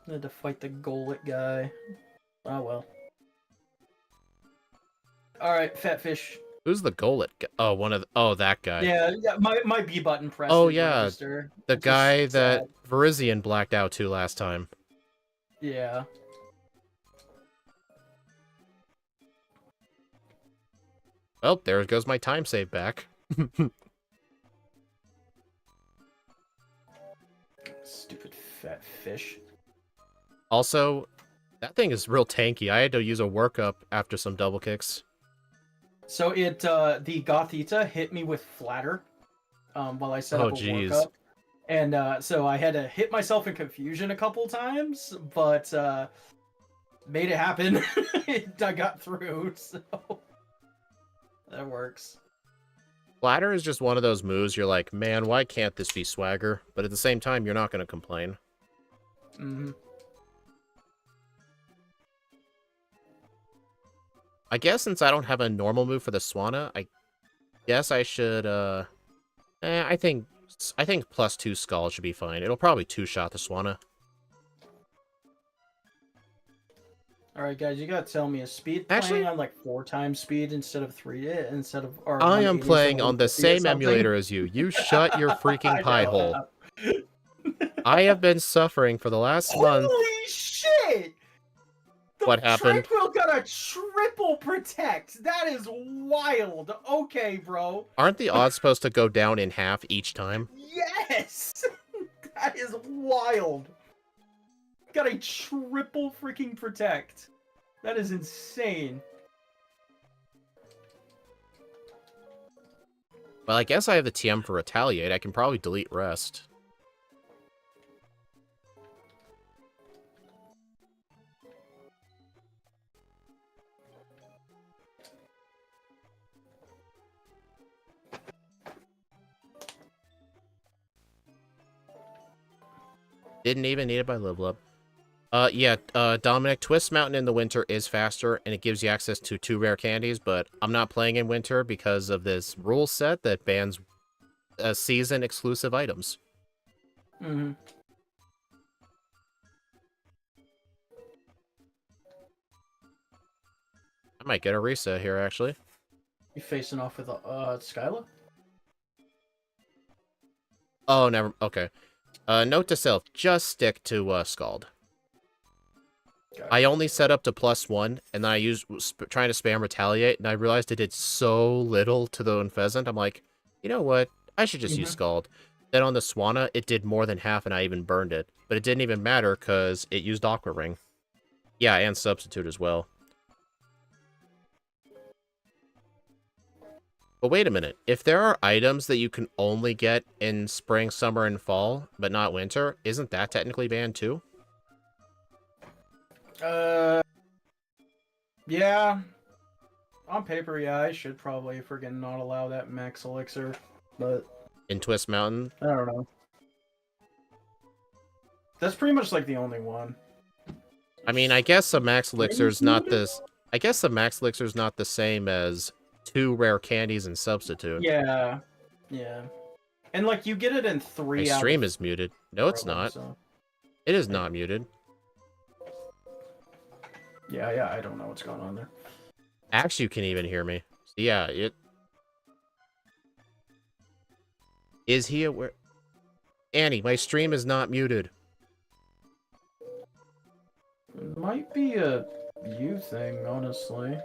I had to fight the Golet guy. Oh well. Alright, fat fish. Who's the Golet guy? Oh, that guy. Yeah, my B button pressed. Oh yeah, register. the guy that Verizian blacked out to last time. Yeah. Well, there goes my time save back. Stupid fat fish. Also, that thing is real tanky. I had to use a workup after some double kicks. So the Gothita hit me with flatter while I set up a workup. And so I had to hit myself in confusion a couple times, but made it happen. I got through, so that works. Flatter is just one of those moves you're like, man, why can't this be swagger? But at the same time, you're not going to complain. Mm-hmm. I guess since I don't have a normal move for the Swanna, I guess I should, I think +2 Skull should be fine. It'll probably two-shot the Swanna. Alright, guys, you gotta tell me, is speed playing on like 4 times speed instead of 3 or I am playing on the same emulator as you. You shut your freaking pie hole. I have been suffering for the last month. Holy shit! What happened? Tranquil got a triple protect. That is wild. Okay, bro. Aren't the odds supposed to go down in half each time? Yes! That is wild. got a triple freaking protect. That is insane. Well, I guess I have the TM for Retaliate. I can probably delete Rest. Didn't even need it by level up. Dominic, Twist Mountain in the winter is faster, and it gives you access to 2 rare candies, but I'm not playing in winter because of this rule set that bans season-exclusive items. Mm-hmm. I might get a reset here, actually. You facing off with Skyla? Oh, never. Okay. Note to self: just stick to Scald. Gotcha. I only set up to +1, and then I used trying to spam Retaliate, and I realized it did so little to the Pheasant. I'm like, you know what? I should just use Scald. Then on the Swanna, it did more than half, and I even burned it. But it didn't even matter, because it used Aqua Ring. Yeah, and Substitute as well. But wait a minute. If there are items that you can only get in spring, summer, and fall, but not winter, isn't that technically banned too? Yeah. On paper, yeah, I should probably friggin' not allow that max elixir, but... In Twist Mountain? I don't know. That's pretty much, like, the only one. I mean, I guess a max elixir's not this... I guess the max elixir's not the same as 2 rare candies and Substitute. Yeah. Yeah. And, like, you get it in 3 My stream is muted. No, it's not. So... It is not muted. Yeah, I don't know what's going on there. Actually, you can even hear me. Yeah, it... Is he aware? Annie, my stream is not muted. It might be a you thing, honestly.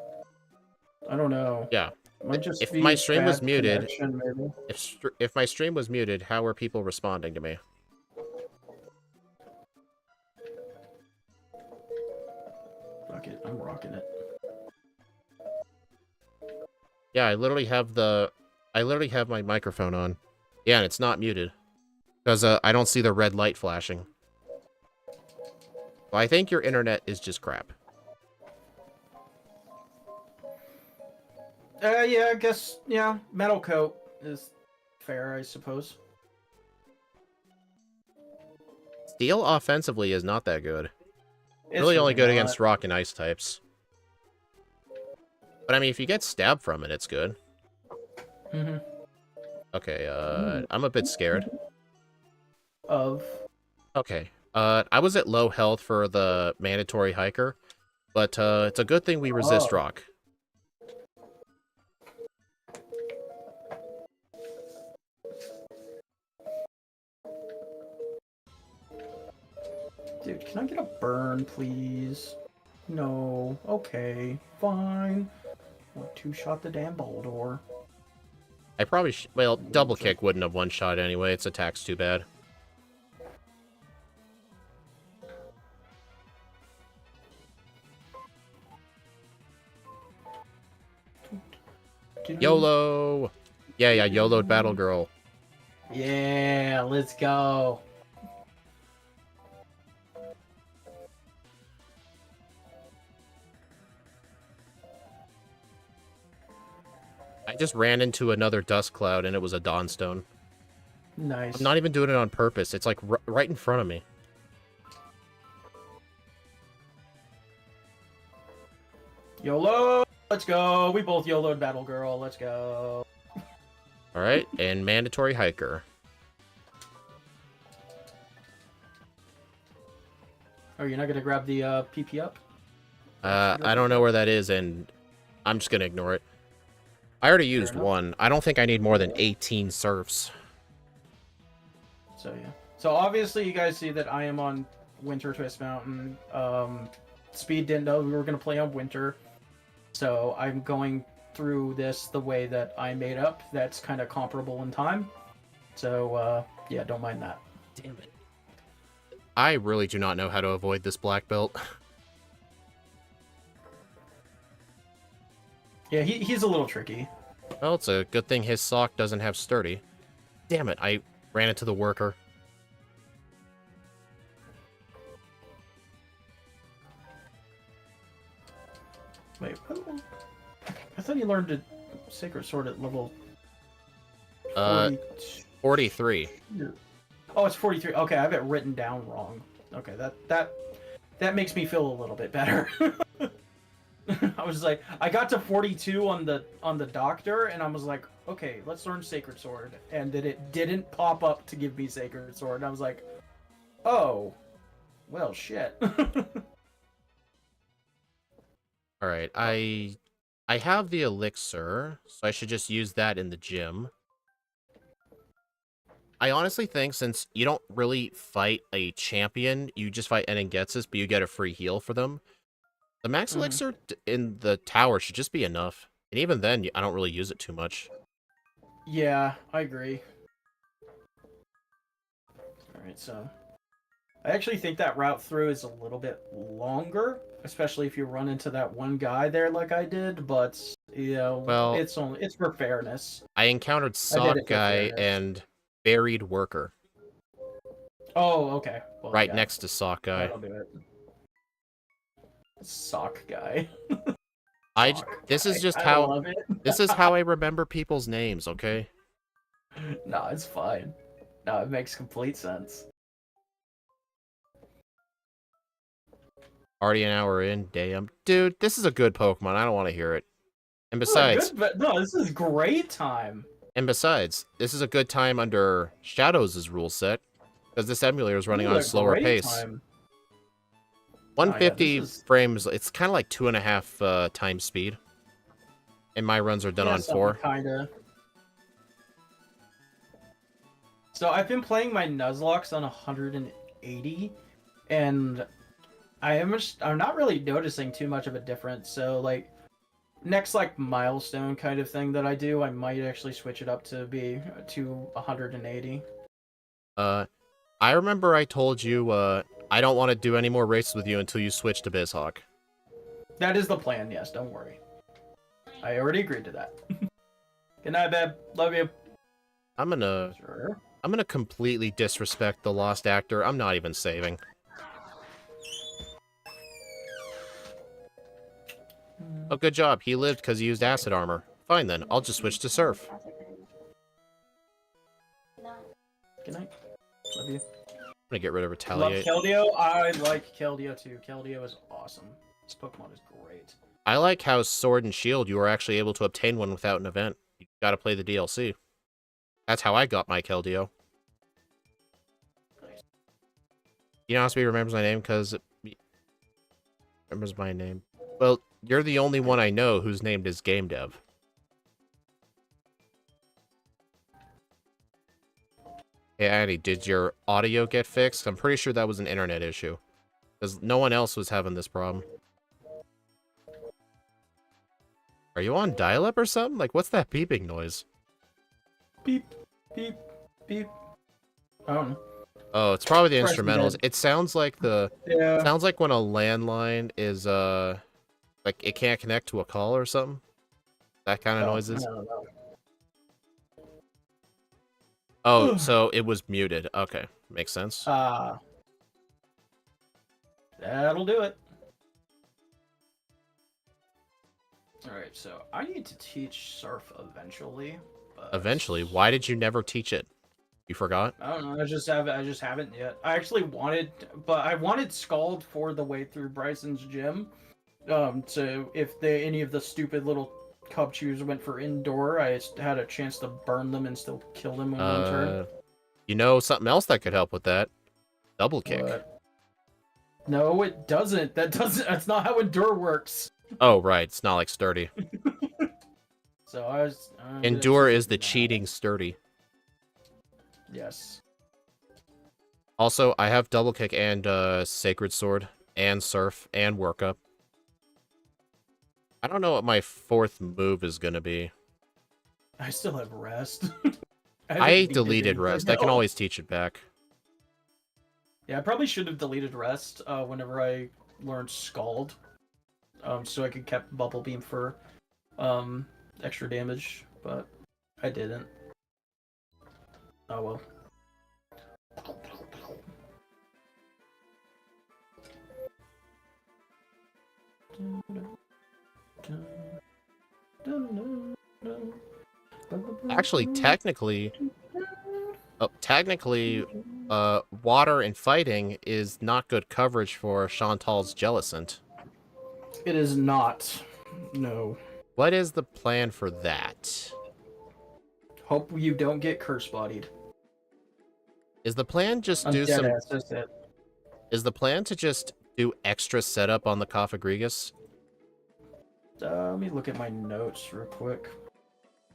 I don't know. Yeah. Might just if be my stream was bad muted, maybe. if my stream was muted, how were people responding to me? Fuck it, I'm rocking it. Yeah, I literally have my microphone on. Yeah, and it's not muted. Because I don't see the red light flashing. Well, I think your internet is just crap. Yeah, I guess, yeah, metal coat is fair, I suppose. Steel offensively is not that good. It's really only good not. against rock and ice types. But I mean, if you get stabbed from it, it's good. Mm-hmm. Okay, I'm a bit scared. Of? Okay, I was at low health for the mandatory hiker, but it's a good thing we resist rock. Dude, can I get a burn, please? No. Okay, fine. Want two-shot the damn Baldor. I probably well, double kick wouldn't have one-shot anyway. Its attack's too bad. YOLO! Yeah, YOLO'd Battle Girl. Yeah, let's go. I just ran into another dust cloud and it was a Dawnstone. Nice. I'm not even doing it on purpose. It's like right in front of me. YOLO! Let's go. We both YOLO'd Battle Girl. Let's go. Alright, and mandatory hiker. Oh, you're not gonna grab the PP up? I don't know where that is, and I'm just gonna ignore it. I already used one. I don't think I need more than 18 surfs. So, yeah. So, obviously, you guys see that I am on Winter Twist Mountain. Speed didn't know we were going to play on Winter. So, I'm going through this the way that I made up. That's kind of comparable in time. So, yeah, don't mind that. Damn it. I really do not know how to avoid this black belt. Yeah, he's a little tricky. Well, it's a good thing his sock doesn't have sturdy. Damn it, I ran into the worker. Wait, I thought you learned a Sacred Sword at level 42. 43. Oh, it's 43. Okay, I have it written down wrong. Okay, that makes me feel a little bit better. I was like, I got to 42 on the doctor, and I was like, okay, let's learn Sacred Sword, and then it didn't pop up to give me Sacred Sword, and I was like, oh, well, shit. All right, I have the elixir, so I should just use that in the gym. I honestly think since you don't really fight a champion, you just fight Enengetsus, but you get a free heal for them. The max elixir in the tower should just be enough. And even then, I don't really use it too much. Yeah, I agree. Alright, so... I actually think that route through is a little bit longer, especially if you run into that one guy there like I did, but, you know, well, it's for fairness. I encountered Sock Guy and Buried Worker. Oh, okay. Well, right yeah. next to Sock Guy. That'll do it. Sock Guy. This is just how this is how I remember people's names, okay? No, it's fine. No, it makes complete sense. Already an hour in, damn. Dude, this is a good Pokemon. I don't want to hear it. And besides... No, this is great time. And besides, this is a good time under Shadows' rule set, because this emulator is running on a slower pace. Time. 150 frames, it's kind of like 2.5 times speed. And my runs are done on 4. Kinda. So I've been playing my Nuzlocke on 180, and I'm not really noticing too much of a difference. So like next like milestone kind of thing that I do, I might actually switch it up to be to 180. I remember I told you I don't want to do any more races with you until you switch to BizHawk. That is the plan, yes, don't worry. I already agreed to that. Good night, babe. Love you. I'm gonna completely disrespect the lost actor. I'm not even saving. Oh, good job. He lived because he used acid armor. Fine then, I'll just switch to Surf. Good night. Love you. I'm gonna get rid of Retaliate. Love Keldeo. I like Keldeo too. Keldeo is awesome. This Pokemon is great. I like how Sword and Shield, you are actually able to obtain one without an event. You gotta play the DLC. That's how I got my Keldeo. Nice. You know, Osby remembers my name because remembers my name. Well, you're the only one I know whose name is Game Dev. Hey, Andy, did your audio get fixed? I'm pretty sure that was an internet issue. Because no one else was having this problem. Are you on dial-up or something? Like, what's that beeping noise? Beep, beep, beep. I don't know. Oh, it's probably the instrumentals. It sounds like the... Yeah. It sounds like when a landline is, like, it can't connect to a call or something. That kind of noises. I don't know. Oh, so it was muted. Okay, makes sense. That'll do it. Alright, so I need to teach Surf eventually. But... Eventually? Why did you never teach it? You forgot? I don't know. I just haven't yet. I actually wanted, but I wanted Scald for the way through Bryson's gym. So if any of the stupid little Cub Chews went for indoor, I had a chance to burn them and still kill them in one turn. You know something else that could help with that? Double kick. No, it doesn't. That's not how endure works. Oh, right. It's not like sturdy. So endure is the cheating sturdy. Yes. Also, I have double kick and Sacred Sword and Surf and Workup. I don't know what my 4th move is gonna be. I still have Rest. I deleted Rest. I can always teach it back. Yeah, I probably should have deleted Rest whenever I learned Scald, so I could kept Bubble Beam for extra damage, but I didn't. Oh well. Actually, technically, water and fighting is not good coverage for Chantal's Jellicent. It is not. No. What is the plan for that? Hope you don't get curse bodied. Is the plan just I'm do dead some? ass, that's it. Is the plan to just do extra setup on the Cophagrigus? Let me look at my notes real quick.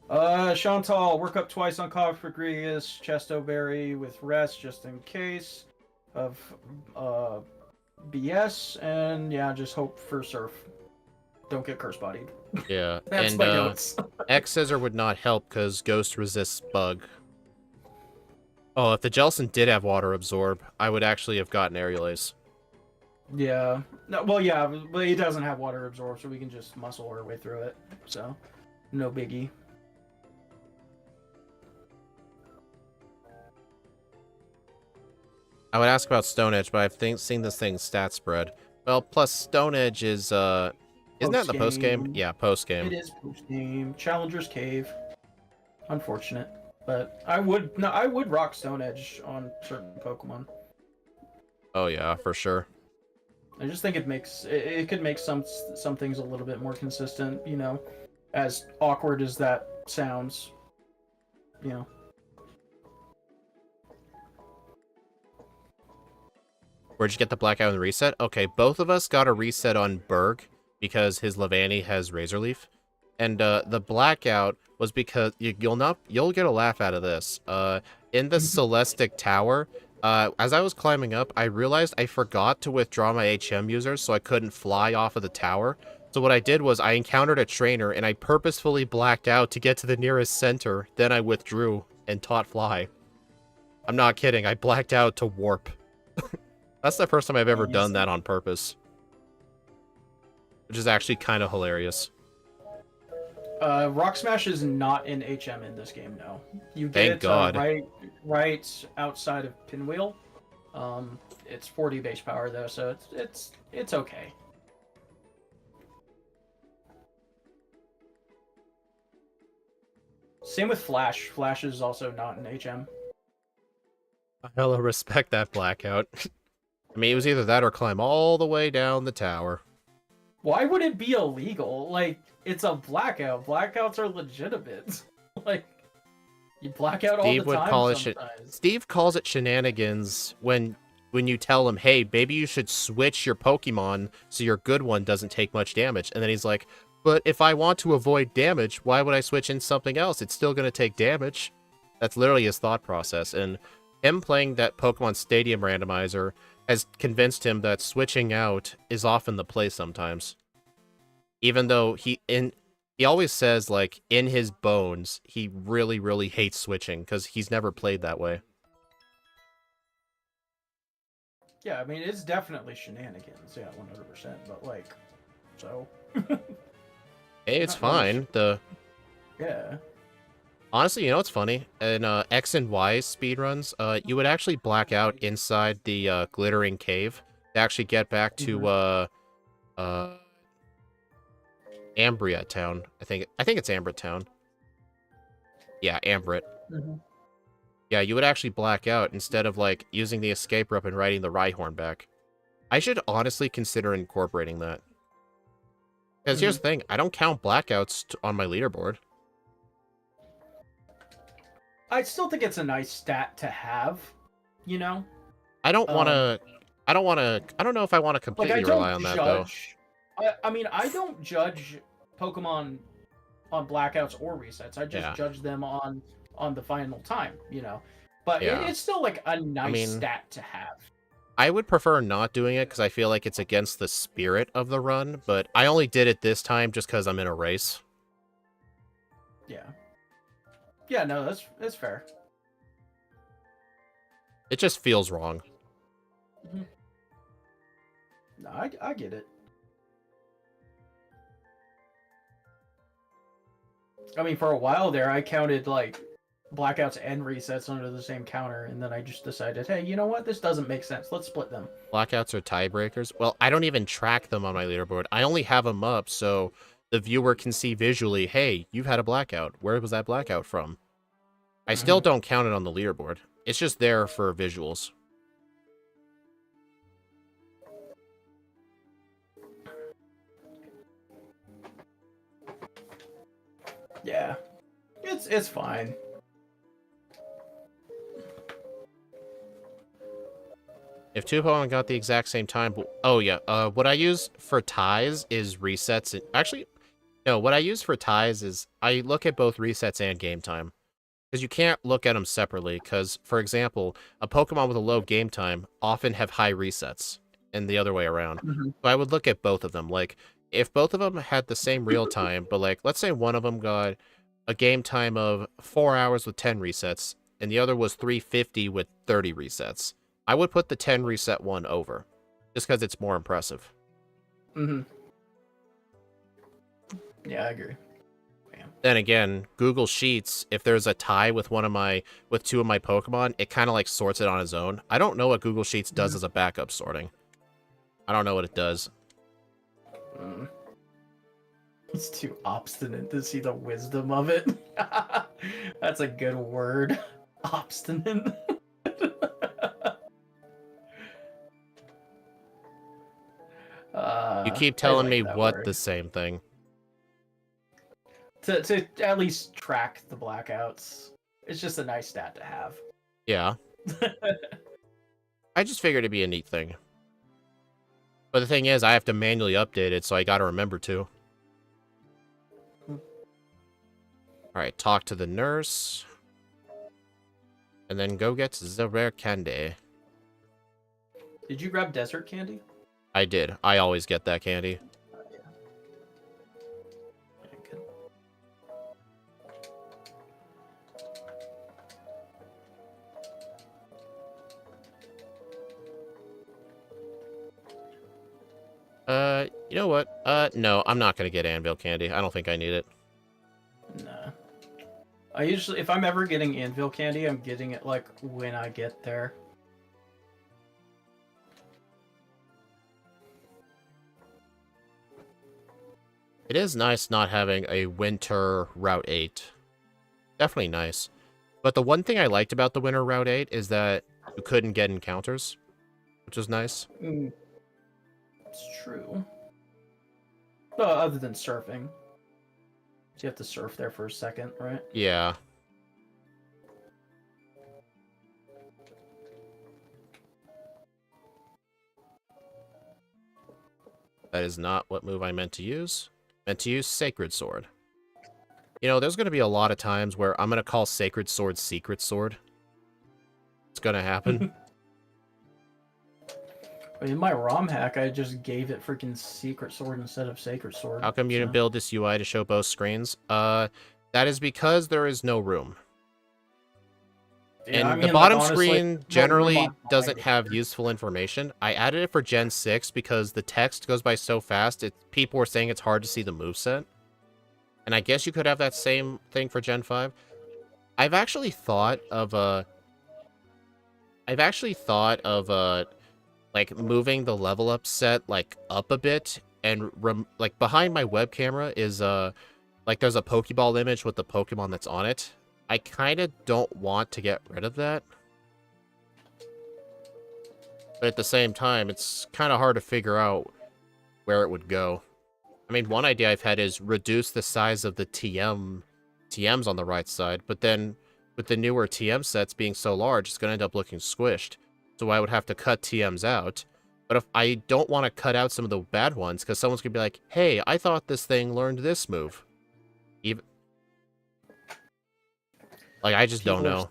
Chantal, work up twice on Cophagrigus, Chestoberry with rest just in case of BS, and yeah, just hope for Surf. Don't get curse bodied. Yeah, That's and my notes. X Scissor would not help because Ghost resists Bug. Oh, if the Jellicent did have Water Absorb, I would actually have gotten Aerial Ace. Yeah. No, well, yeah, but he doesn't have Water Absorb, so we can just muscle our way through it. So, no biggie. I would ask about Stone Edge, but I've seen this thing's stat spread. Well, plus Stone Edge is, isn't that the post-game? Yeah, post-game. It is post-game. Challenger's Cave. Unfortunate. But I would rock Stone Edge on certain Pokemon. Oh yeah, for sure. I just think it could make some things a little bit more consistent, you know, as awkward as that sounds, you know. Where'd you get the blackout and the reset? Okay, both of us got a reset on Berg because his Levani has Razor Leaf. And the blackout was because you'll get a laugh out of this. In the Celestic Tower, as I was climbing up, I realized I forgot to withdraw my HM users, so I couldn't fly off of the tower. So what I did was I encountered a trainer, and I purposefully blacked out to get to the nearest center. Then I withdrew and taught fly. I'm not kidding. I blacked out to warp. That's the first time I've ever done that on purpose. Which is actually kind of hilarious. Rock Smash is not in HM in this game, no. You get Thank it God. right outside of Pinwheel. It's 40 base power though, so it's okay. Same with Flash. Flash is also not in HM. I hella respect that blackout. I mean, it was either that or climb all the way down the tower. Why would it be illegal? Like, it's a blackout. Blackouts are legitimate. Like, you black out all the time sometimes. Steve calls it shenanigans when you tell him, hey, maybe you should switch your Pokemon so your good one doesn't take much damage. And then he's like, but if I want to avoid damage, why would I switch in something else? It's still going to take damage. That's literally his thought process. And him playing that Pokemon Stadium randomizer has convinced him that switching out is often the play sometimes. Even though he always says, like, in his bones, he really, really hates switching because he's never played that way. Yeah, I mean, it's definitely shenanigans, yeah, 100%, but, like, so... Hey, it's fine. Yeah. Honestly, you know what's funny? In X and Y speedruns, you would actually black out inside the glittering cave to actually get back to Ambria Town. I think it's Ambrit Town. Yeah, Ambrit. Yeah, you would actually black out instead of like using the escape rope and riding the Rhyhorn back. I should honestly consider incorporating that. Because here's the thing, I don't count blackouts on my leaderboard. I still think it's a nice stat to have, you know? I don't know if I want to completely rely on that, though. I mean, I don't judge Pokemon on blackouts or resets. I just judge them on the final time, you know? But it's still, like, a nice stat to have. I would prefer not doing it because I feel like it's against the spirit of the run, but I only did it this time just because I'm in a race. Yeah. Yeah, no, that's fair. It just feels wrong. Mhm. No, I get it. I mean, for a while there, I counted like blackouts and resets under the same counter, and then I just decided, hey, you know what? This doesn't make sense. Let's split them. Blackouts are tiebreakers. Well, I don't even track them on my leaderboard. I only have them up so the viewer can see visually, hey, you've had a blackout. Where was that blackout from? I still don't count it on the leaderboard. It's just there for visuals. Yeah, it's fine. If two Pokemon got the exact same time, oh yeah, what I use for ties is resets. Actually, no, what I use for ties is I look at both resets and game time. Because you can't look at them separately, because, for example, a Pokemon with a low game time often have high resets, and the other way around. Mm-hmm. So I would look at both of them. Like, if both of them had the same real time, but, like, let's say one of them got a game time of 4 hours with 10 resets, and the other was 350 with 30 resets, I would put the 10 reset one over, just because it's more impressive. Mm-hmm. Yeah, I agree. Then again, Google Sheets, if there's a tie with two of my Pokemon, it kind of like sorts it on its own. I don't know what Google Sheets does as a backup sorting. I don't know what it does. He's too obstinate to see the wisdom of it. That's a good word. Obstinate. You keep telling me what the same thing. To at least track the blackouts. It's just a nice stat to have. Yeah. I just figured it'd be a neat thing. But the thing is, I have to manually update it, so I gotta remember to. Alright, talk to the nurse. And then go get the rare candy. Did you grab desert candy? I did. I always get that candy. You know what? No, I'm not gonna get anvil candy. I don't think I need it. Nah. I usually, if I'm ever getting anvil candy, I'm getting it, like, when I get there. It is nice not having a winter Route 8. Definitely nice. But the one thing I liked about the winter Route 8 is that you couldn't get encounters, which was nice. It's true. Other than surfing. You have to surf there for a second, right? Yeah. That is not what move I meant to use. Meant to use Sacred Sword. You know, there's going to be a lot of times where I'm going to call Sacred Sword Secret Sword. It's going to happen. In my ROM hack, I just gave it freaking Secret Sword instead of Sacred Sword. How come you didn't build this UI to show both screens? That is because there is no room. Yeah, and the bottom screen generally doesn't have useful information. I added it for Gen 6 because the text goes by so fast, people were saying it's hard to see the moveset. And I guess you could have that same thing for Gen 5. I've actually thought of like moving the level up set like up a bit, and like behind my web camera is like there's a Pokeball image with the Pokemon that's on it. I kind of don't want to get rid of that. But at the same time, it's kind of hard to figure out where it would go. I mean, one idea I've had is reduce the size of the TMs on the right side, but then with the newer TM sets being so large, it's going to end up looking squished. So I would have to cut TMs out. But if I don't want to cut out some of the bad ones, because someone's going to be like, hey, I thought this thing learned this move. Like, I just don't know.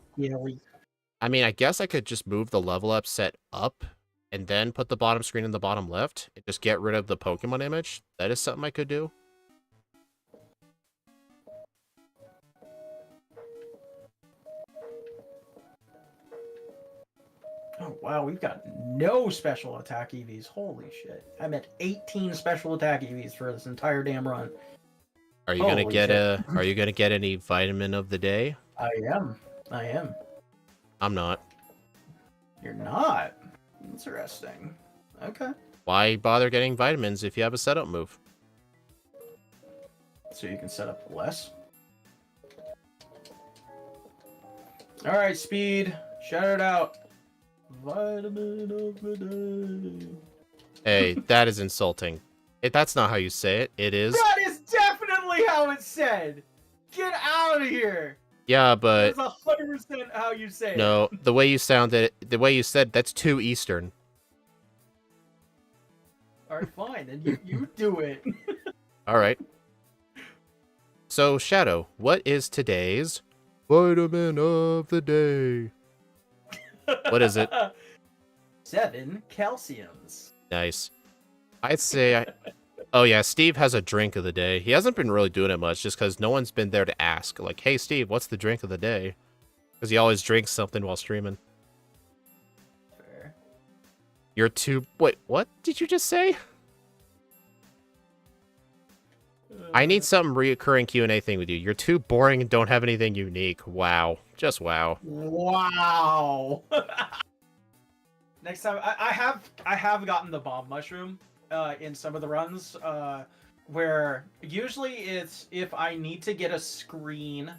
I mean, I guess I could just move the level up set up and then put the bottom screen in the bottom left and just get rid of the Pokemon image. That is something I could do. Oh, wow, we've got no special attack EVs. Holy shit. I'm at 18 special attack EVs for this entire damn run. Are you gonna get are you gonna get any vitamin of the day? I am. I am. I'm not. You're not? Interesting. Okay. Why bother getting vitamins if you have a setup move? So you can set up less. Alright, Speed. Shout it out. Vitamin of the day. Hey, that is insulting. That's not how you say it. It is. That is definitely how it's said. Get out of here. Yeah, but That's 100% how you say it. no, the way you sounded, the way you said, that's too Eastern. Alright, fine. Then you do it. Alright. So, Shadow, what is today's vitamin of the day? What is it? 7 calciums. Nice. I'd say oh yeah, Steve has a drink of the day. He hasn't been really doing it much just because no one's been there to ask. Like, hey Steve, what's the drink of the day? Because he always drinks something while streaming. Fair. You're too... Wait, what did you just say? I need some reoccurring Q&A thing with you. You're too boring and don't have anything unique. Wow. Just wow. Wow. Next time, I have gotten the bomb mushroom in some of the runs where usually it's if I need to get a screen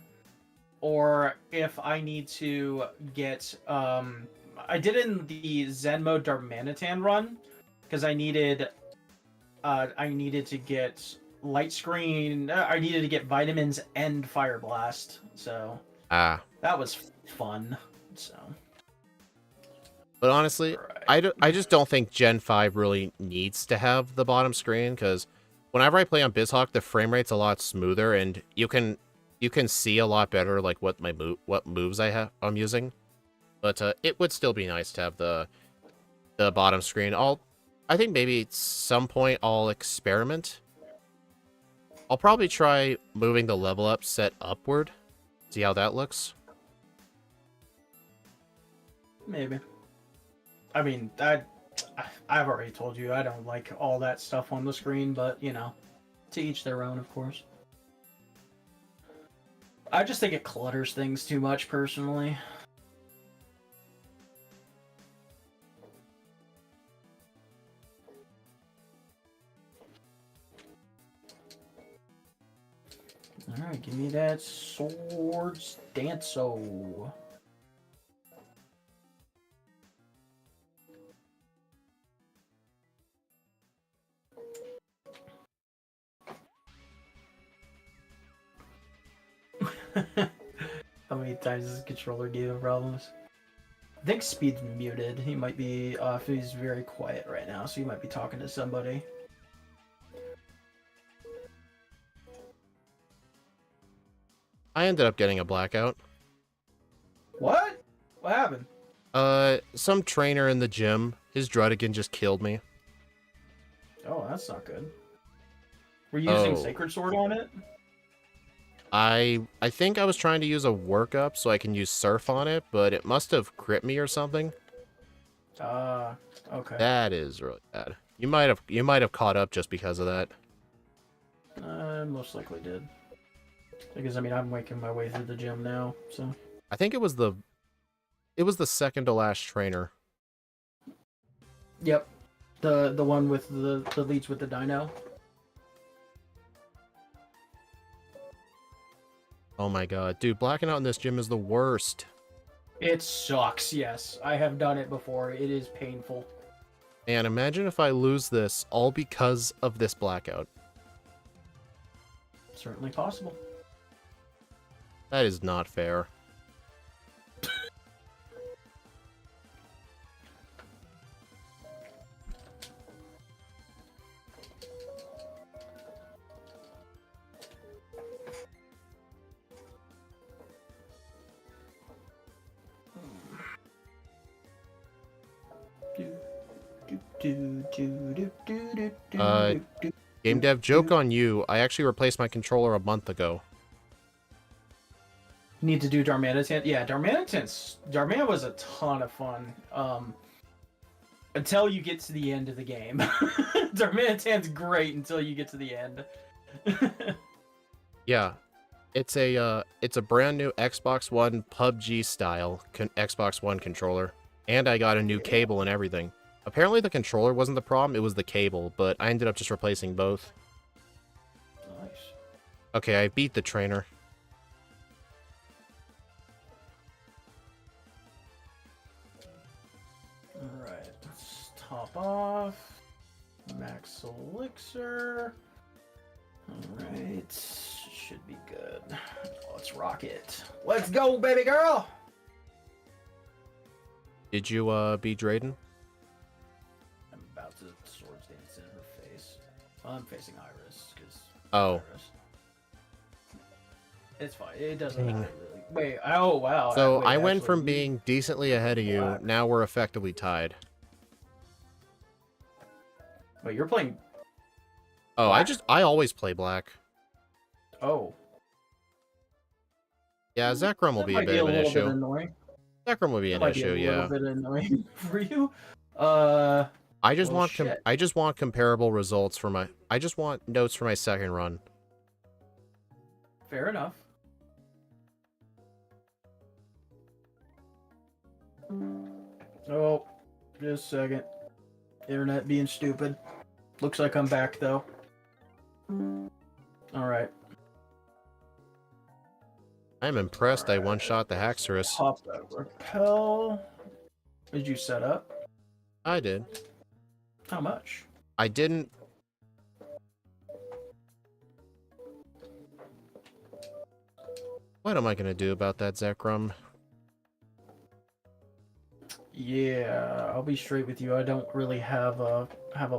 or if I need to get I did in the Zen mode Darmanitan run because I needed to get light screen. I needed to get vitamins and fire blast, so that was fun. So, but honestly, right. I just don't think Gen 5 really needs to have the bottom screen because whenever I play on BizHawk, the frame rate's a lot smoother and you can see a lot better like what moves I'm using. But it would still be nice to have the bottom screen. I think maybe at some point I'll experiment. I'll probably try moving the level up set upward. See how that looks. Maybe. I mean, I've already told you I don't like all that stuff on the screen, but you know, to each their own, of course. I just think it clutters things too much, personally. Alright, give me that swords danso. How many times does this controller give him problems? I think Speed's muted. He might be he's very quiet right now, so he might be talking to somebody. I ended up getting a blackout. What? What happened? Some trainer in the gym, his Drudigan just killed me. Oh, that's not good. Were you using Sacred Sword on it? I think I was trying to use a workup so I can use Surf on it, but it must have crit me or something. Okay. That is really bad. You might have caught up just because of that. Most likely did. Because I mean, I'm making my way through the gym now, so. I think it was the second to last trainer. Yep. The one with the leads with the dino. Oh my god, dude, blacking out in this gym is the worst. It sucks, yes. I have done it before. It is painful. And imagine if I lose this all because of this blackout. Certainly possible. That is not fair. Game dev, joke on you. I actually replaced my controller a month ago. need to do Darmanitan. Yeah, Darman was a ton of fun. Until you get to the end of the game. Darmanitan's great until you get to the end. Yeah. It's a brand new Xbox One PUBG style Xbox One controller. And I got a new cable and everything. Apparently the controller wasn't the problem, it was the cable, but I ended up just replacing both. Nice. Okay, I beat the trainer. Alright, let's top off. Max Elixir. Alright, should be good. Let's rock it. Let's go, baby girl! Did you beat Drayden? I'm about to Swords Dance in her face. Well, I'm facing Iris, because Oh. Iris. It's fine. It doesn't matter, really. Wait, oh, wow. So Wait, I went actually, from being decently ahead of you, Black. now we're effectively tied. Wait, you're playing... Oh, Black? I always play black. Oh. Yeah, Zekrom will That be a might bit of an little bit issue. annoying. Zekrom will be an That might be issue, a yeah. little bit annoying for you. I just well, want shit. I just want comparable results for my I just want notes for my second run. Fair enough. Oh, just a second. Internet being stupid. Looks like I'm back though. Alright. I'm impressed I one-shot the Haxorus. Pop that repel. Did you set up? I did. How much? I didn't... What am I gonna do about that Zekrom? Yeah, I'll be straight with you. I don't really have a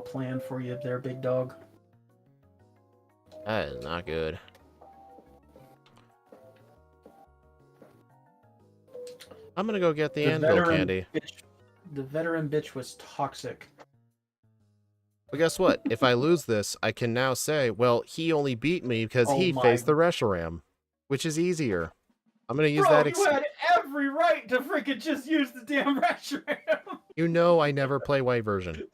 plan for you there, big dog. That is not good. I'm gonna go get the anvil candy. The veteran bitch was toxic. But guess what? If I lose this, I can now say, well, he only beat me because Oh he my- faced the Reshiram, which is easier. I'm gonna use Bro, that. you had every right to freaking just use the damn Reshiram. You know I never play white version.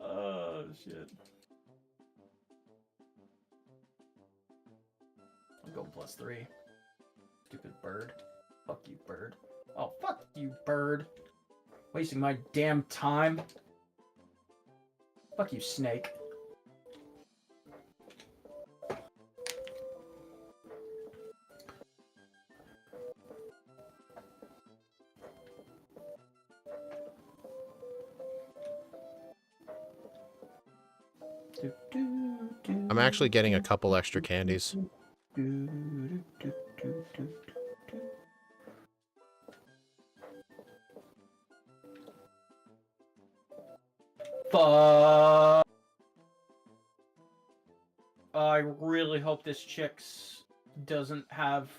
Oh shit. I'm going +3. Stupid bird. Fuck you, bird. Oh, fuck you, bird. Wasting my damn time. Fuck you, snake. I'm actually getting a couple extra candies. Fuck. I really hope this chicks doesn't have...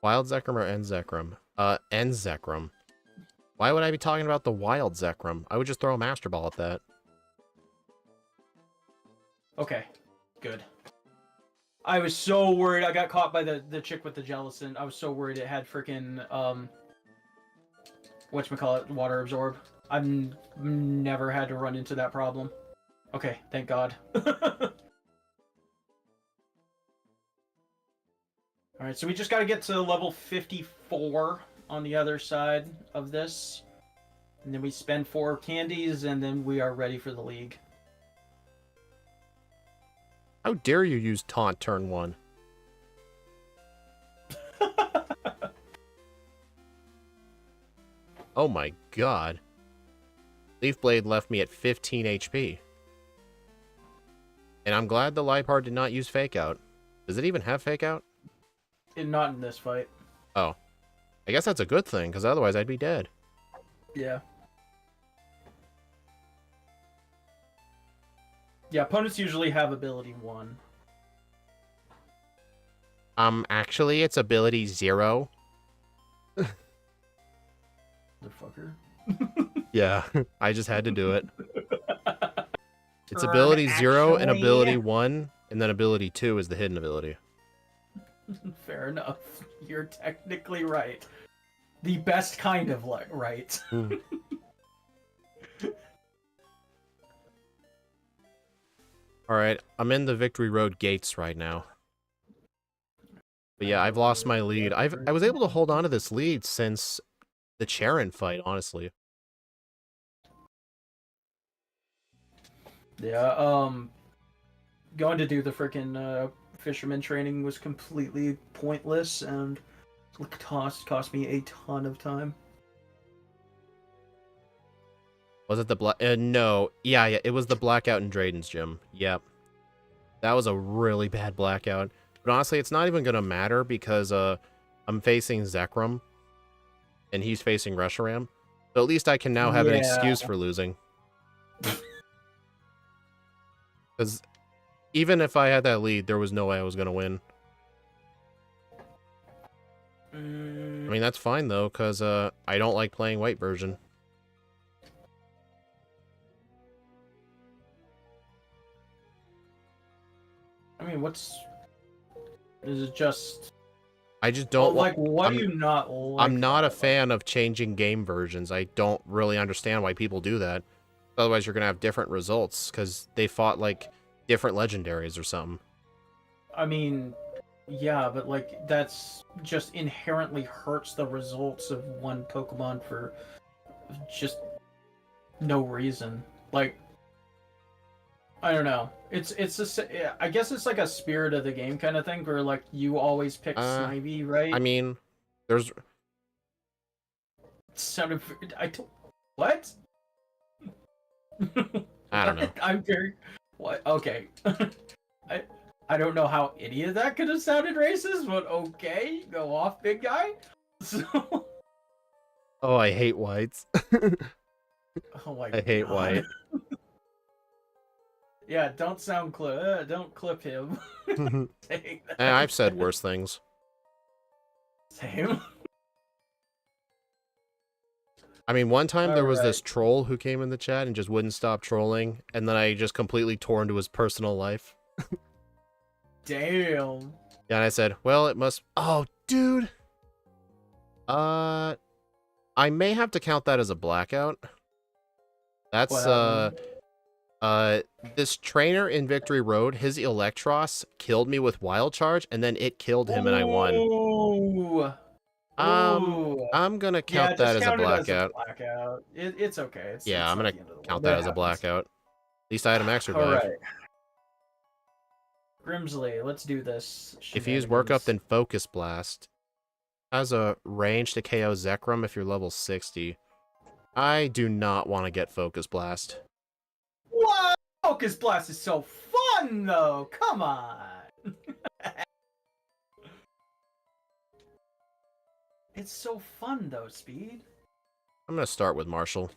Wild Zekrom or End Zekrom? End Zekrom. Why would I be talking about the Wild Zekrom? I would just throw a Master Ball at that. Okay, good. I was so worried. I got caught by the chick with the gelatin. I was so worried it had freaking whatchamacallit, water absorb. I've never had to run into that problem. Okay, thank God. Alright, so we just gotta get to level 54 on the other side of this. And then we spend 4 candies, and then we are ready for the league. How dare you use Taunt turn 1? Oh my god. Leaf Blade left me at 15 HP. And I'm glad the Liepard did not use Fake Out. Does it even have Fake Out? Not in this fight. Oh. I guess that's a good thing, because otherwise I'd be dead. Yeah. Yeah, opponents usually have ability 1. Actually, it's ability 0. The fucker. Yeah, I just had to do it. It's ability 0 and Actually. ability 1 and then ability 2 is the hidden ability. Fair enough. You're technically right. The best kind of right. Alright, I'm in the Victory Road gates right now. But yeah, I've lost my lead. I was able to hold on to this lead since the Charon fight, honestly. Yeah, going to do the freaking fisherman training was completely pointless and cost me a ton of time. Was it the black? No. Yeah, it was the blackout in Drayden's gym. Yep. That was a really bad blackout. But honestly, it's not even going to matter because I'm facing Zekrom, and he's facing Reshiram. So at least I can now have an excuse for losing. Because even if I had that lead, there was no way I was going to win. I mean, that's fine, though, because I don't like playing white version. I mean, is it just... I just don't like, what do you not like? I'm not a fan of changing game versions. I don't really understand why people do that. Otherwise, you're going to have different results, because they fought, like, different legendaries or something. I mean, yeah, but, like, that's just inherently hurts the results of one Pokemon for just no reason. Like, I don't know. I guess it's like a spirit of the game kind of thing, where, like, you always pick Snivy, right? I mean, there's... What? I don't know. I'm very... What? Okay. I don't know how any of that could have sounded racist, but okay. Go off, big guy. So... Oh, I hate whites. Oh my I hate God. white. Yeah, don't clip him. I've said worse things. Same. I mean, one time there was this troll who came in the chat and just wouldn't stop trolling, and then I just completely tore into his personal life. Damn. Yeah, and I said, well, it must... Oh, dude! I may have to count that as a blackout. That's, this trainer in Victory Road, his Electros killed me with Wild Charge, and then it killed him and I won. I'm gonna count that as a blackout. It's okay. Yeah, I'm gonna count that as a blackout. At least I had a max revive. Alright. Grimsley, let's do this. If you use Work Up, then Focus Blast. Has a range to KO Zekrom if you're level 60. I do not want to get Focus Blast. What? Focus Blast is so fun, though. Come on. It's so fun, though, Speed. I'm gonna start with Marshall.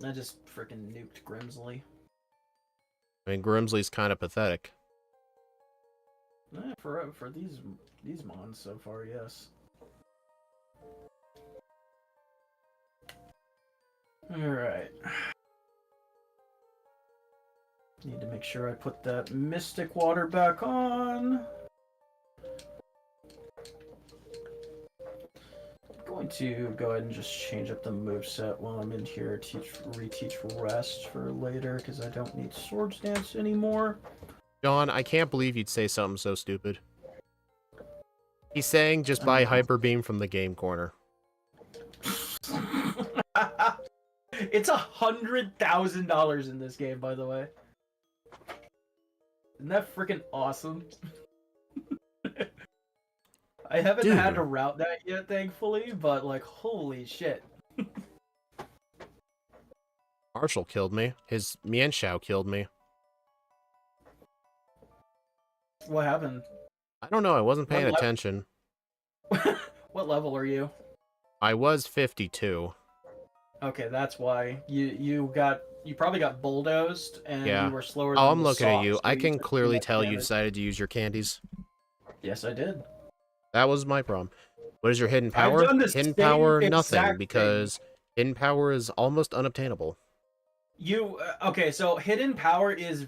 I just freaking nuked Grimsley. I mean, Grimsley's kind of pathetic. For these mons so far, yes. Alright. Need to make sure I put that Mystic Water back on. I'm going to go ahead and just change up the moveset while I'm in here. Reteach Rest for later, because I don't need Swords Dance anymore. John, I can't believe you'd say something so stupid. He's saying just buy Hyper Beam from the game corner. It's $100,000 in this game, by the way. Isn't that freaking awesome? I haven't had to route that yet, thankfully, but like, holy shit. Marshall killed me. His Mienshao killed me. What happened? I don't know, I wasn't paying attention. What level are you? I was 52. Okay, that's why. You probably got bulldozed and you were slower than I'm looking at soft, you. so I can took clearly too tell much you damage. decided to use your candies. Yes, I did. That was my problem. What is your hidden I've power? done the Hidden same power, exact nothing, thing. because hidden power is almost unobtainable. Okay, so hidden power is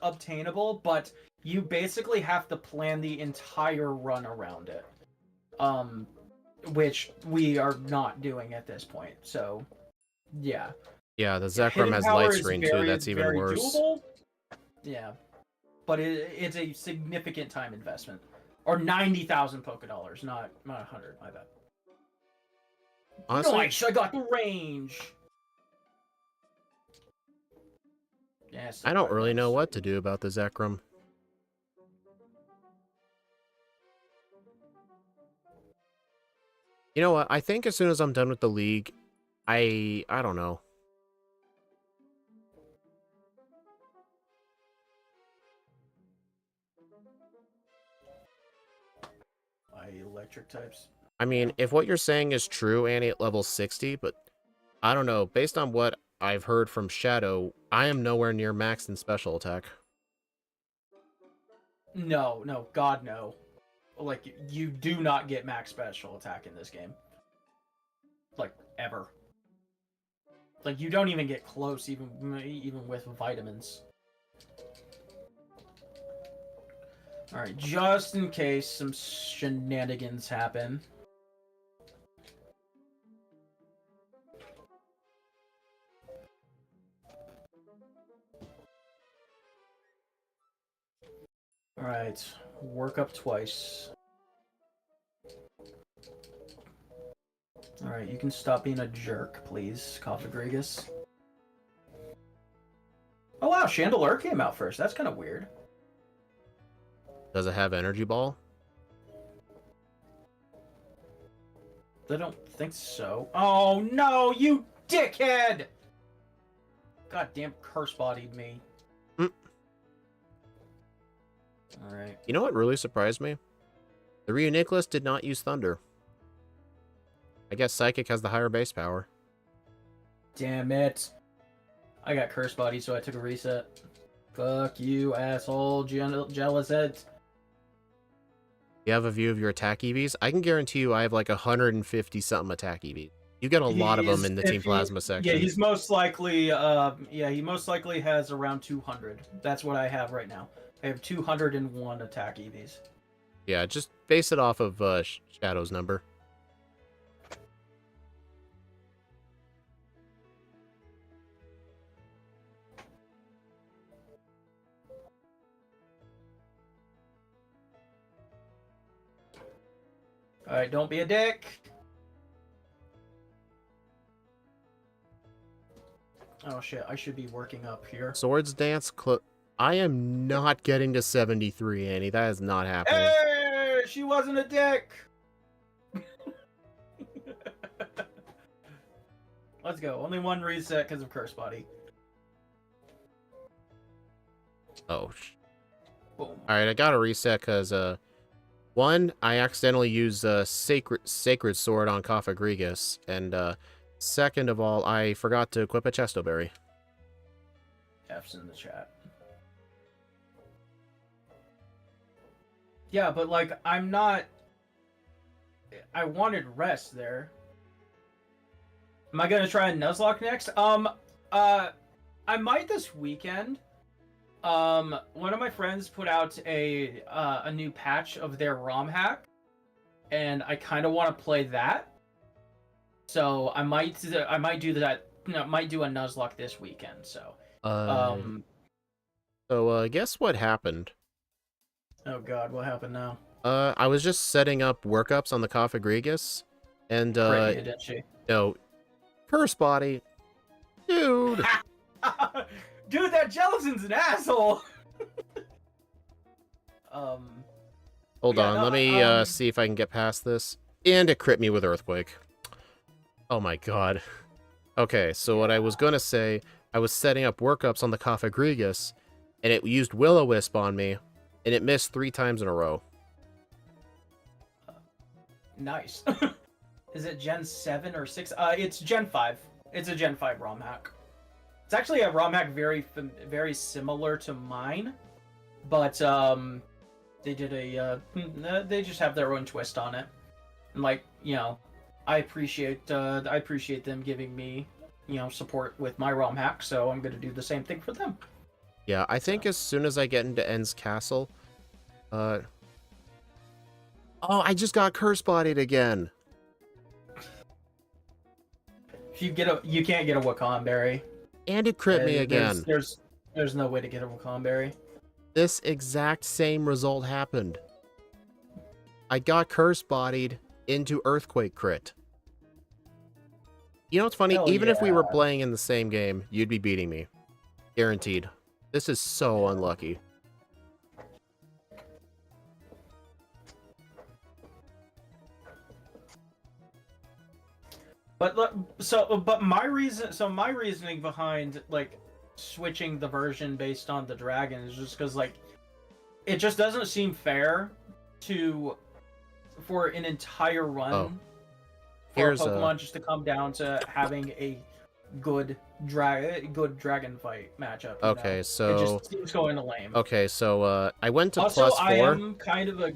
obtainable, but you basically have to plan the entire run around it. Which we are not doing at this point. So, yeah. Yeah, the Zekrom Hidden has light power is screen too. very, That's even very worse. doable. Yeah, but it's a significant time investment. Or 90,000 Pokedollars, not 100. My bad. Honestly, Nice, I got the range. Yes. I don't really know what to do about the Zekrom. You know what? I think as soon as I'm done with the league, I don't know. Electric types. I mean, if what you're saying is true, Annie, at level 60, but I don't know. Based on what I've heard from Shadow, I am nowhere near max in special attack. No, God, no. Like, you do not get max special attack in this game. Like, ever. Like, you don't even get close, even with vitamins. Alright, just in case some shenanigans happen. Alright, work up twice. Alright, you can stop being a jerk, please, Coffagrigus. Oh wow, Chandelure came out first. That's kind of weird. Does it have Energy Ball? I don't think so. Oh no, you dickhead! Goddamn curse-bodied me. Alright. You know what really surprised me? The Reuniclus did not use Thunder. I guess Psychic has the higher base power. Damn it. I got curse body, so I took a reset. Fuck you, asshole, jealous head. You have a view of your attack EVs? I can guarantee you I have like 150 something attack EVs. You get a lot of them in the Team Plasma section. Yeah, he's most likely, he most likely has around 200. That's what I have right now. I have 201 attack EVs. Yeah, just base it off of Shadow's number. Alright, don't be a dick. Oh shit, I should be working up here. Swords Dance, I am not getting to 73, Annie. That is not happening. Hey, she wasn't a dick. Let's go. Only one reset because of Curse Body. Oh. Boom. Alright, I got a reset because, one, I accidentally used Sacred Sword on Coffagrigus, and, second of all, I forgot to equip a Chesto Berry. F's in the chat. Yeah, but, like, I'm not... I wanted rest there. Am I gonna try a Nuzlocke next? I might this weekend. One of my friends put out a new patch of their ROM hack, and I kind of want to play that. So I might do that. No, might do a Nuzlocke this weekend. So. Guess what happened? Oh God, what happened now? I was just setting up workups on the Coffagrigus, and Didn't she? no, Curse Body, dude. Dude, that Jellison's an asshole. Hold on, let me see if I can get past this. And it crit me with Earthquake. Oh my god. Okay, so what I was gonna say, I was setting up workups on the Coffagrigus, and it used Will-O-Wisp on me, and it missed 3 times in a row. Nice. Is it Gen 7 or 6? It's Gen 5. It's a Gen 5 ROM hack. It's actually a ROM hack very similar to mine, but they did they just have their own twist on it. And like, you know, I appreciate them giving me support with my ROM hack, so I'm gonna do the same thing for them. Yeah, I think as soon as I get into End's Castle, oh, I just got curse bodied again. If you can't get a Wakan berry. And it crit me again. There's no way to get a Wakan berry. This exact same result happened. I got curse bodied into Earthquake crit. You know what's funny? Even if we were playing in the same game, you'd be beating me. Guaranteed. This is so unlucky. But my reasoning behind like switching the version based on the dragon is just because like it just doesn't seem fair for an entire run for a Pokemon just to come down to having a good dragon fight matchup. Okay, so it just seems going to lame. Okay, so I went to also, +4. I am kind of a.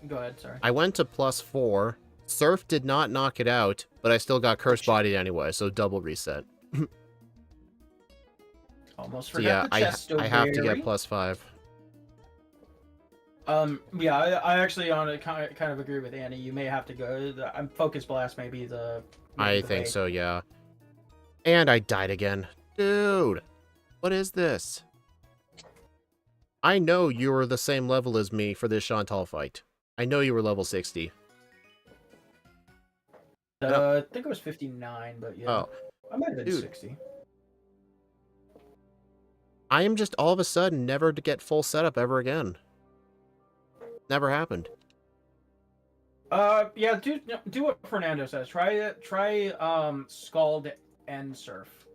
Go ahead, sorry. I went to +4. Surf did not knock it out, but I still got curse bodied anyway, so double reset. Almost forgot the Chesto I have to get +5. Yeah, I actually kind of agree with Annie. You may have to go. Focus Blast may be the. I think so, yeah. And I died again. Dude, what is this? I know you were the same level as me for this Chantal fight. I know you were level 60. I think it was 59, but yeah. Oh. I might have been 60. I am just all of a sudden never to get full setup ever again. Never happened. Yeah, do what Fernando says. Try Scald and Surf.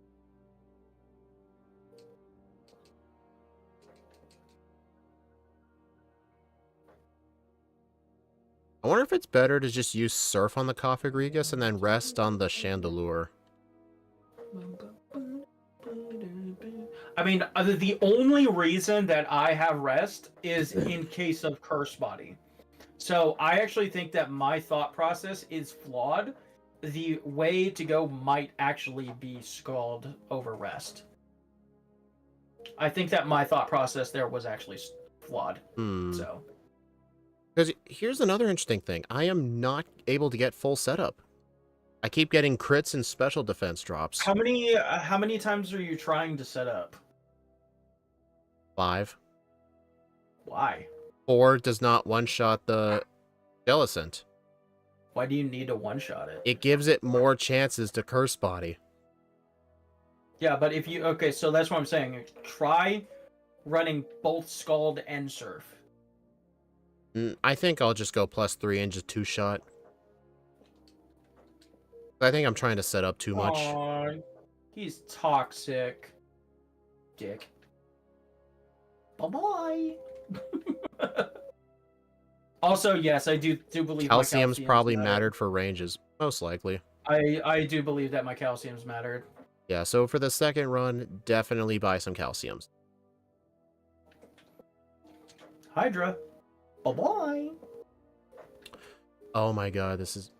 I wonder if it's better to just use Surf on the Coffagrigus and then rest on the Chandelure. I mean, the only reason that I have rest is in case of Curse Body. So I actually think that my thought process is flawed. The way to go might actually be Scald over rest. I think that my thought process there was actually flawed. So. Because here's another interesting thing. I am not able to get full setup. I keep getting crits and special defense drops. How many times are you trying to set up? 5. Why? 4 does not one-shot the Jellicent. Why do you need to one-shot it? It gives it more chances to curse body. Yeah, but if you... Okay, so that's what I'm saying. Try running both Scald and Surf. I think I'll just go +3 and just 2-shot. I think I'm trying to set up too much. Aww, he's toxic. Dick. Bye-bye. Also, yes, I do believe Calcium's probably mattered for ranges. Most likely. I do believe that my calcium's mattered. Yeah, so for the second run, definitely buy some calciums. Hydra. Bye-bye. Oh my god, this is...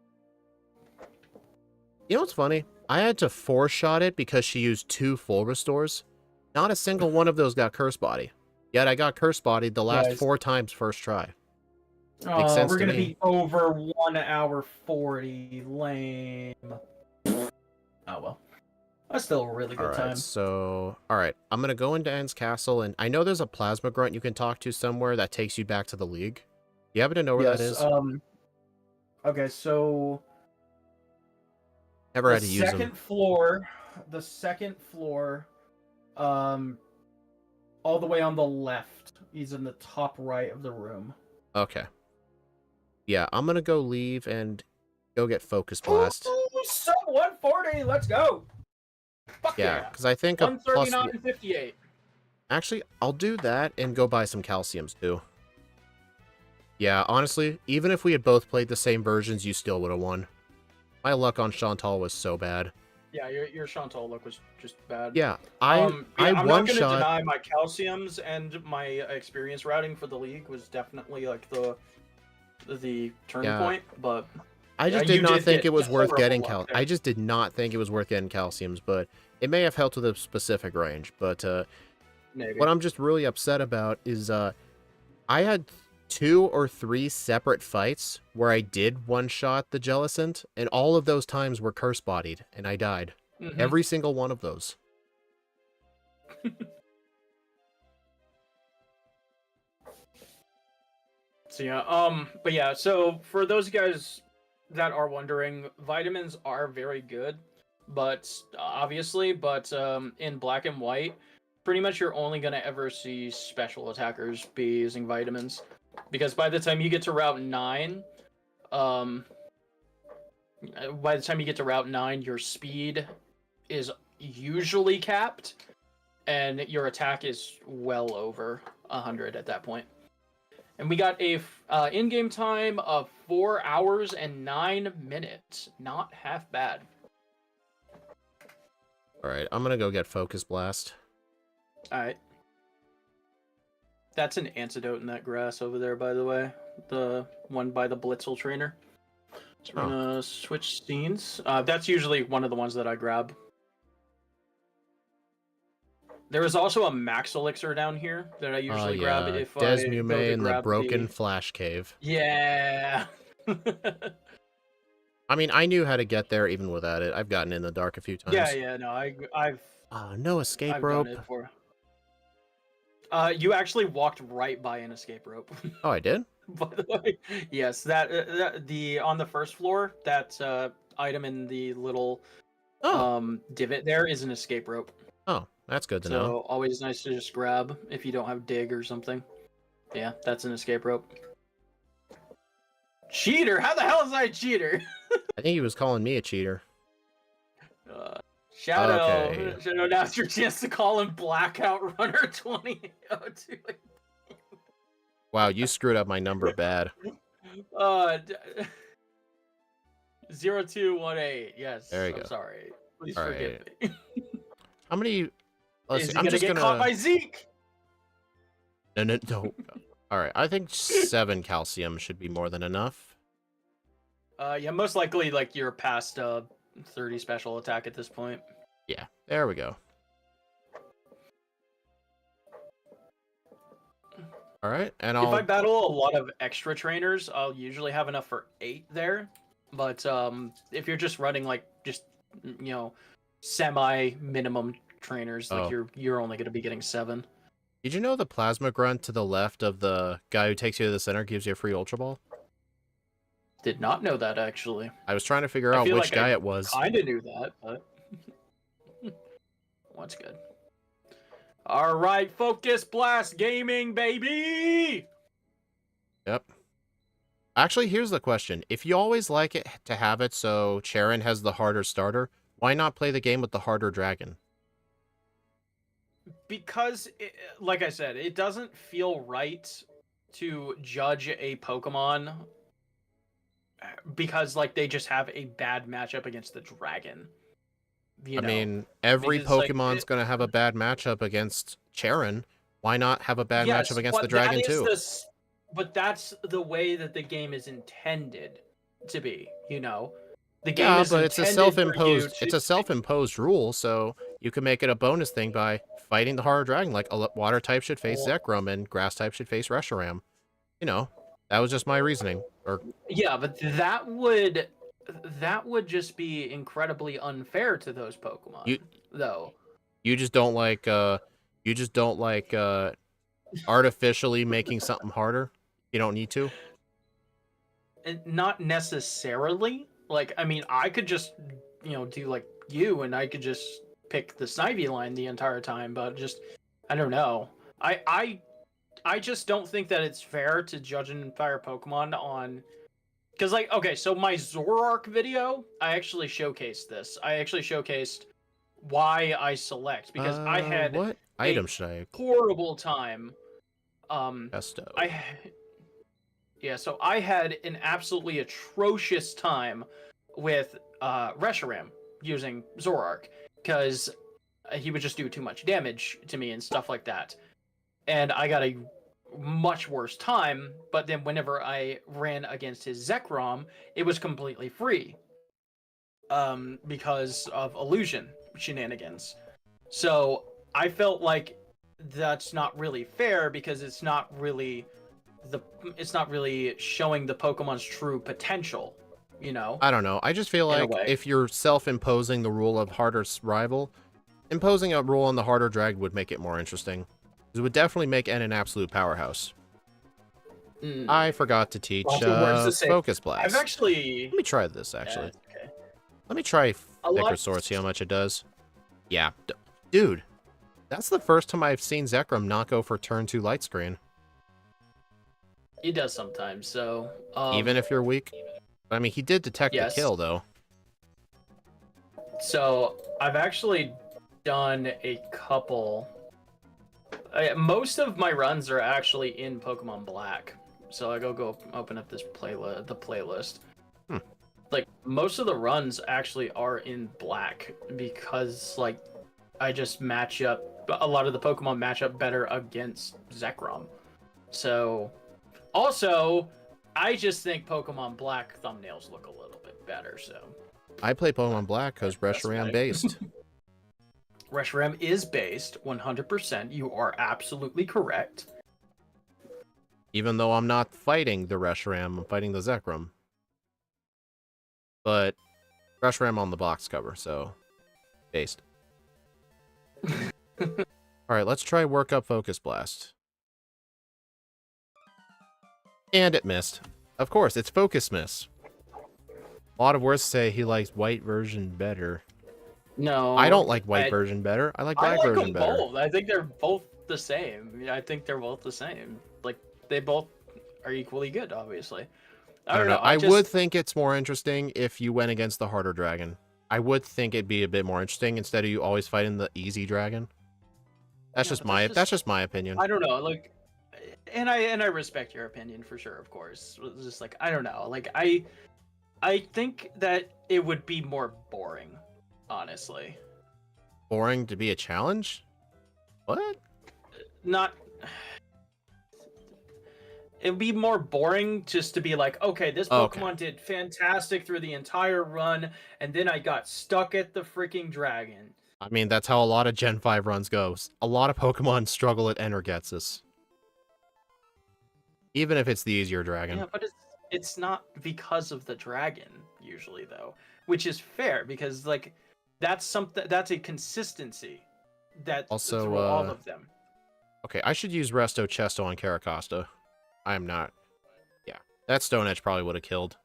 You know what's funny? I had to 4-shot it because she used 2 full restores. Not a single one of those got curse body. Yet I got curse bodied the last 4 times first try. Makes sense we're to gonna me. be over 1 hour 40. Lame. Oh well. That's still a really good time. So, alright. I'm gonna go into End's Castle, and I know there's a Plasma Grunt you can talk to somewhere that takes you back to the League. You happen to know where that is? Okay, so... Never had to use them. The second floor, all the way on the left. He's in the top right of the room. Okay. Yeah, I'm gonna go leave and go get Focus Blast. Ooh, sub 140, let's go! Fuck yeah, because I think 139.58. Actually, I'll do that and go buy some calciums too. Yeah, honestly, even if we had both played the same versions, you still would have won. My luck on Chantal was so bad. Yeah, your Chantal luck was just bad. Yeah, I'm not going to deny my calciums and my experience routing for the League was definitely like the turning point, but I Yeah, just did you not did think get it was worth horrible getting luck there. I just did not think it was worth getting calciums, but it may have helped with a specific range. But Maybe. what I'm just really upset about is I had 2 or 3 separate fights where I did one-shot the Jellicent, and all of those times were curse-bodied, and I died. Every single one of those. So yeah, but yeah, so for those guys that are wondering, vitamins are very good, but in black and white, pretty much you're only gonna ever see special attackers be using vitamins, because by the time you get to Route 9, um, your speed is usually capped, and your attack is well over 100 at that point. And we got a in-game time of 4 hours and 9 minutes. Not half bad. Alright, I'm gonna go get Focus Blast. Alright. That's an antidote in that grass over there, by the way. The one by the Blitzel trainer. So we're gonna switch scenes. That's usually one of the ones that I grab. There is also a Max Elixir down here that I usually grab if I go to and the grab Broken Flash Cave. Yeah. I mean, I knew how to get there even without it. I've gotten in the dark a few times. Yeah, no, I've no escape I've rope. done it before. You actually walked right by an escape rope. Oh, I did? By the way, yes, the on the first floor, that item in the little divot there is an escape rope. Oh, that's good to So know. always nice to just grab if you don't have dig or something. Yeah, that's an escape rope. Cheater? How the hell is I a cheater? I think he was calling me a cheater. Shadow, now's your chance to call him Blackout Runner 2002. Wow, you screwed up my number bad. 0218. Yes. There you I'm go. sorry. Please forgive me. How many? Is he gonna get caught by Zeke? No. All right, I think 7 calcium should be more than enough. Yeah, most likely, like, you're past 30 special attack at this point. Yeah, there we go. All right, and if I battle a lot of extra trainers, I'll usually have enough for 8 there. But if you're just running like semi minimum trainers, like you're only going to be getting 7. Did you know the plasma grunt to the left of the guy who takes you to the center gives you a free Ultra Ball? Did not know that, actually. I was trying to figure out which guy it was. Kind of knew that, but what's good. All right, Focus Blast Gaming, baby! Yep. Actually, here's the question. If you always like it to have it so Charon has the harder starter, why not play the game with the harder dragon? Because, like I said, it doesn't feel right to judge a Pokemon because, like, they just have a bad matchup against the dragon. I mean, every Pokemon's going to have a bad matchup against Charon. Why not have a bad matchup against the dragon, too? But that's the way that the game is intended to be, The game is but it's a self-imposed rule, so you can make it a bonus thing by fighting the harder dragon. Like, a water type should face Zekrom and grass type should face Reshiram. That was just my reasoning. Yeah, but that would just be incredibly unfair to those Pokemon, though. You just don't like artificially making something harder. You don't need to. Not necessarily. Like, I mean, I could just, do like you, and I could just pick the Snivy line the entire time. But I don't know. I just don't think that it's fair to judge an entire Pokemon on. Because, like, okay, so my Zoroark video, I actually showcased this. I actually showcased why I select, because I had what item should I horrible time. Pesto. So I had an absolutely atrocious time with Reshiram using Zoroark, because he would just do too much damage to me and stuff like that. And I got a much worse time. But then whenever I ran against his Zekrom, it was completely free. Because of illusion shenanigans. So I felt like that's not really fair because it's not really showing the Pokemon's true potential, you know, I don't know. I just feel in a like way. if you're self-imposing the rule of harder rival, imposing a rule on the harder dragon would make it more interesting. It would definitely make N an absolute powerhouse. I forgot to teach Lots of words to say. Focus Blast. I've actually... Let me try this, actually. Yeah, okay. Let me try A lot- Thicker Sword, see how much it does. Yeah. Dude, that's the first time I've seen Zekrom not go for turn 2 light screen. He does sometimes, so... Even if you're weak? I mean, he did detect the kill, though. So, I've actually done a couple... most of my runs are actually in Pokemon Black. So I go open up this playlist. Like, most of the runs actually are in Black because, like, I just match up... A lot of the Pokemon match up better against Zekrom. So... Also, I just think Pokemon Black thumbnails look a little bit better, so... I play Pokemon Black because Reshiram based. Reshiram is based, 100%. You are absolutely correct. Even though I'm not fighting the Reshiram, I'm fighting the Zekrom. But Reshiram on the box cover, so... based. Alright, let's try Work Up Focus Blast. And it missed. Of course, it's Focus Miss. A lot of words say he likes white version better. No. I don't like white version better. I like black version better. Both. I think they're both the same. I think they're both the same. Like, they both are equally good, obviously. I don't know. I would think it's more interesting if you went against the harder dragon. I would think it'd be a bit more interesting instead of you always fighting the easy dragon. That's just my opinion. I don't know. Like, and I respect your opinion for sure, of course. It's just like, I don't know. Like, I think that it would be more boring, honestly. Boring to be a challenge? What? Not... It'd be more boring just to be like, okay, this Pokemon did fantastic through the entire run, and then I got stuck at the freaking dragon. I mean, that's how a lot of Gen 5 runs goes. A lot of Pokemon struggle at Energetsus. Even if it's the easier dragon. Yeah, but it's not because of the dragon, usually, though. Which is fair, because, like, that's a consistency that also, through all of them. Okay, I should use Resto Chesto on Caracosta. I am not. Yeah, that Stone Edge probably would have killed.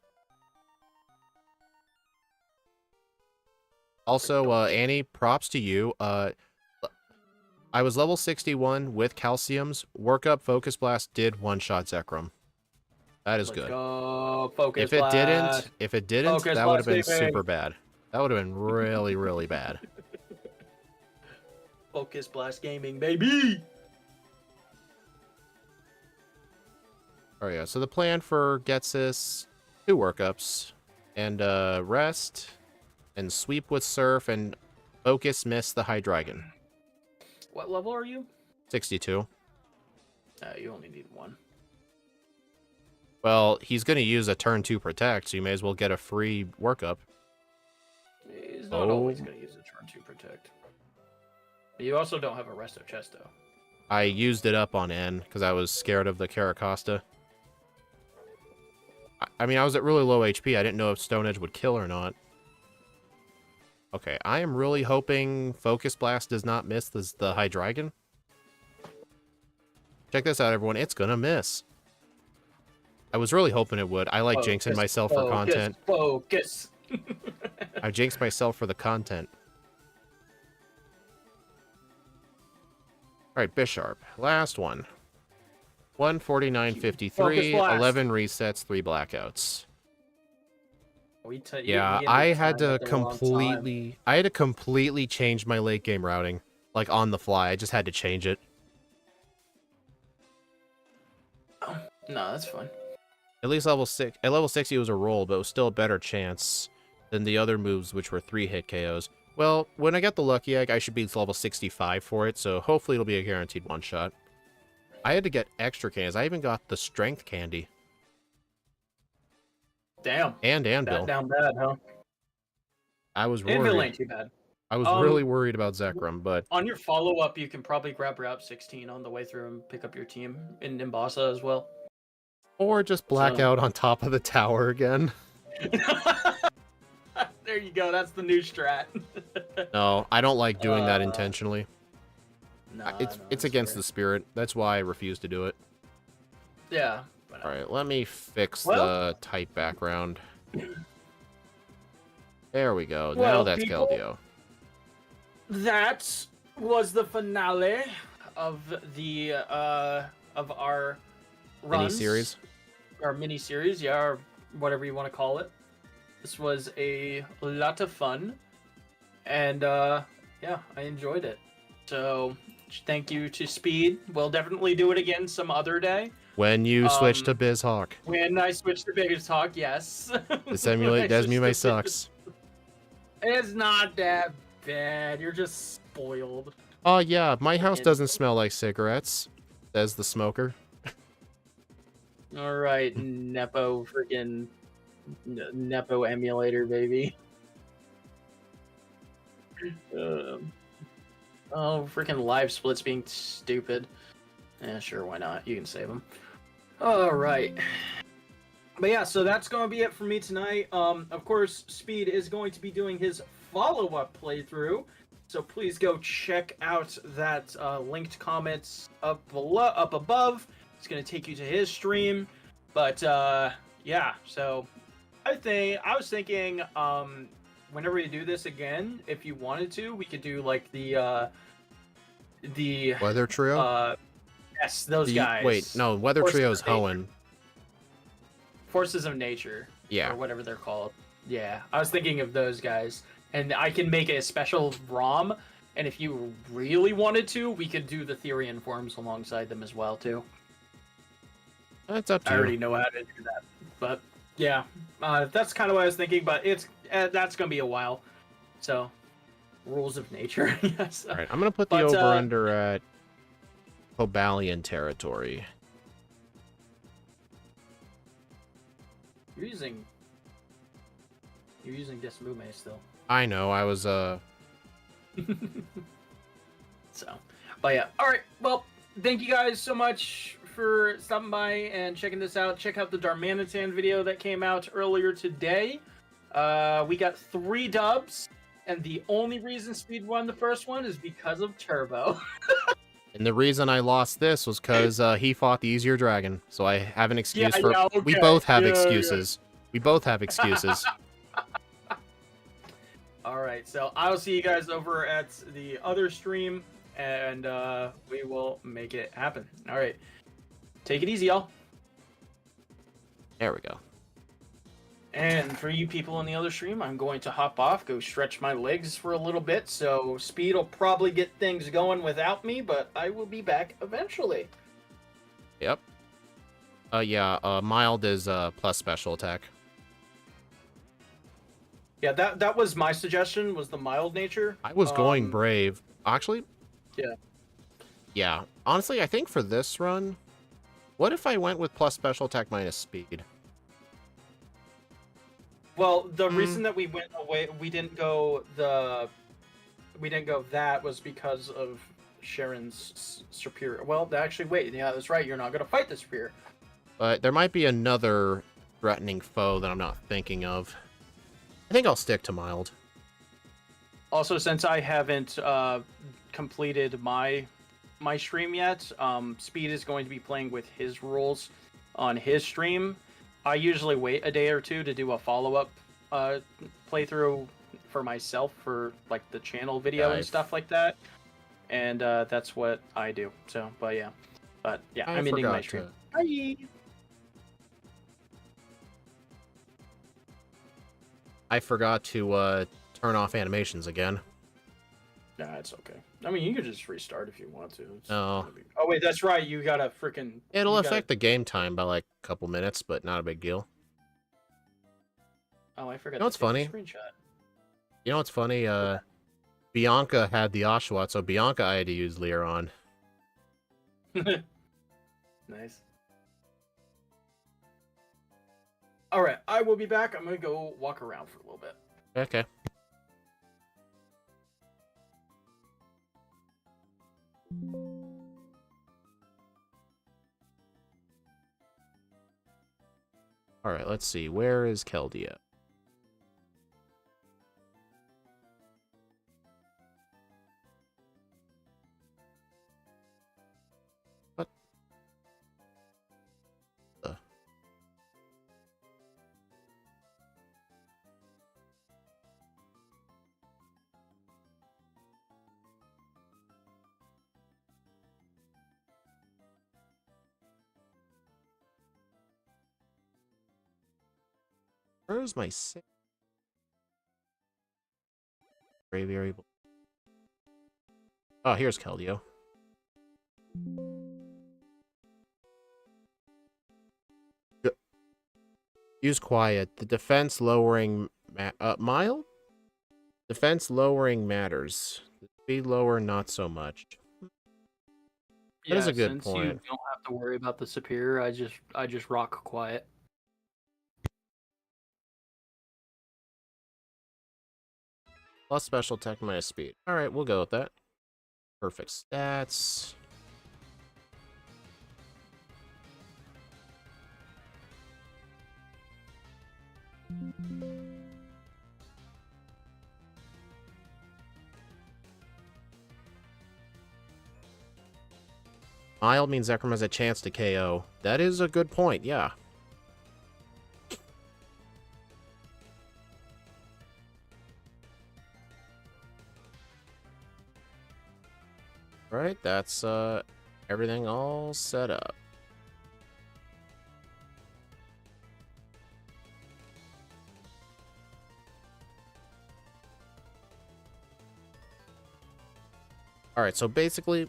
Also, Annie, props to you. I was level 61 with Calciums. Work Up Focus Blast did one-shot Zekrom. That is good. Go, Focus if it Blast. didn't, that would have been super bad. That would have been really, really bad. Focus Blast Gaming, baby! Oh yeah, so the plan for Getsus, 2 workups, and rest, and sweep with Surf, and focus miss the Hydreigon. What level are you? 62. You only need 1. Well, he's going to use a turn 2 protect, so you may as well get a free workup. He's not always going to use a turn 2 protect. But you also don't have a Resto Chesto. I used it up on N, because I was scared of the Caracosta. I mean, I was at really low HP. I didn't know if Stone Edge would kill or not. Okay, I am really hoping Focus Blast does not miss the Hydreigon. Check this out, everyone. It's gonna miss. I was really hoping it would. I like jinxing myself for content. Focus! I jinxed myself for the content. Alright, Bisharp. Last one. 149.53, 11 resets, 3 blackouts. Yeah, I had to completely change my late game routing, like on the fly. I just had to change it. Oh, no, that's fine. At least level 6. At level 60 it was a roll, but it was still a better chance than the other moves, which were 3-hit KOs. Well, when I get the Lucky Egg, I should be level 65 for it, so hopefully it'll be a guaranteed one-shot. I had to get extra candies. I even got the strength candy. Damn. And That anvil. down bad, huh? I was Anvil worried. ain't too bad. I was really worried about Zekrom, but on your follow-up, you can probably grab Route 16 on the way through and pick up your team in Nimbasa as well. or just black out on top of the tower again. There you go. That's the new strat. No, I don't like doing that intentionally. Nah, It's against the spirit. That's why I refuse to do it. Yeah. All right, let me fix the type background. There we go. Now that's Keldeo. That was the finale of the of our runs, mini-series. Our mini-series, yeah, or whatever you want to call it. This was a lot of fun, and yeah, I enjoyed it. So thank you to Speed. We'll definitely do it again some other day. When you switch to BizHawk. When I switch to BizHawk, yes. This emulate Desmume sucks. It's not that bad. You're just spoiled. Oh yeah, my house doesn't smell like cigarettes, says the smoker. All right, Nepo freaking Nepo emulator, baby. Oh, freaking live splits being stupid. Yeah, sure, why not? You can save them. All right. But yeah, so that's going to be it for me tonight. Of course, Speed is going to be doing his follow-up playthrough. So please go check out that linked comments up above. It's going to take you to his stream. But yeah, so I was thinking whenever we do this again, if you wanted to, we could do like the Weather Trio? Yes, those guys. Wait, no, Weather Trio's Hoenn. Forces of Nature. Yeah. Or whatever they're called. Yeah, I was thinking of those guys. And I can make a special ROM, and if you really wanted to, we could do the Therian forms alongside them as well, too. That's up to you. I already know how to do that. But, yeah, that's kind of what I was thinking, but it's that's going to be a while. So, rules of nature, yes. All right, I'm going to put the over-under at Cobalion territory. You're using Desmume still. I know, I was, So, but yeah. Alright, well, thank you guys so much for stopping by and checking this out. Check out the Darmanitan video that came out earlier today. We got 3 dubs, and the only reason Speed won the first one is because of Turbo. And the reason I lost this was because he fought the easier dragon, so I have an excuse for... Yeah, okay. We both have excuses. Yeah. We both have excuses. Alright, so I'll see you guys over at the other stream, and we will make it happen. Alright, take it easy, y'all. There we go. And for you people on the other stream, I'm going to hop off, go stretch my legs for a little bit, so Speed will probably get things going without me, but I will be back eventually. Yep. Yeah, mild is plus special attack. Yeah, that was my suggestion, was the mild nature. I was going brave. Actually? Yeah. Yeah. Honestly, I think for this run, what if I went with plus special attack minus speed? Well, the reason that we went away, we didn't go that was because of Sharon's superior. Well, actually, wait, yeah, that's right. You're not going to fight the superior. But there might be another threatening foe that I'm not thinking of. I think I'll stick to mild. Also, since I haven't completed my stream yet, Speed is going to be playing with his rules on his stream. I usually wait a day or two to do a follow-up playthrough for myself for like the channel video and stuff like that, and that's what I do. So, but yeah, I'm ending my stream. Bye. I forgot to turn off animations again. Nah, it's okay. I mean, you could just restart if you want to. No. Oh wait, that's right. You gotta freaking. It'll affect the game time by like a couple minutes, but not a big deal. Oh, I forgot. You know what's funny? Screenshot. You know what's funny? Bianca had the Oshawott, so Bianca I had to use Lear on. Nice. All right, I will be back. I'm gonna go walk around for a little bit. Okay. All right, let's see. Where is Keldeo? What? Where's my variable? Oh, here's Keldeo. Use quiet. The defense lowering mild? Defense lowering matters. The speed lower, not so much. That is a good since point. you don't have to worry about the superior, I just rock quiet. Plus special attack minus speed. Alright, we'll go with that. Perfect stats. Mild means Zekrom has a chance to KO. That is a good point, yeah. Alright, that's everything all set up. Alright, so basically,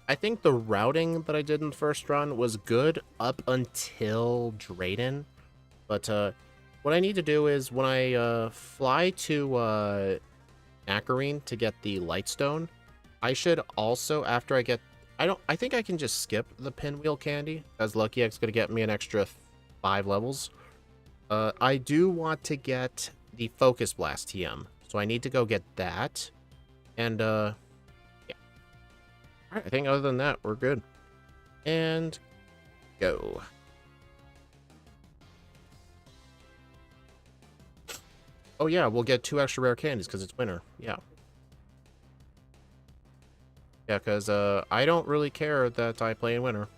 I think the routing that I did in the first run was good up until Drayden. But what I need to do is when I fly to Acarine to get the Lightstone, I should also, after I get... I think I can just skip the Pinwheel Candy, as Lucky Egg's going to get me an extra 5 levels. I do want to get the Focus Blast TM, so I need to go get that. And, yeah. Alright, I think other than that, we're good. And go. Oh yeah, we'll get 2 extra rare candies because it's winter. Yeah. Yeah, because I don't really care that I play in winter.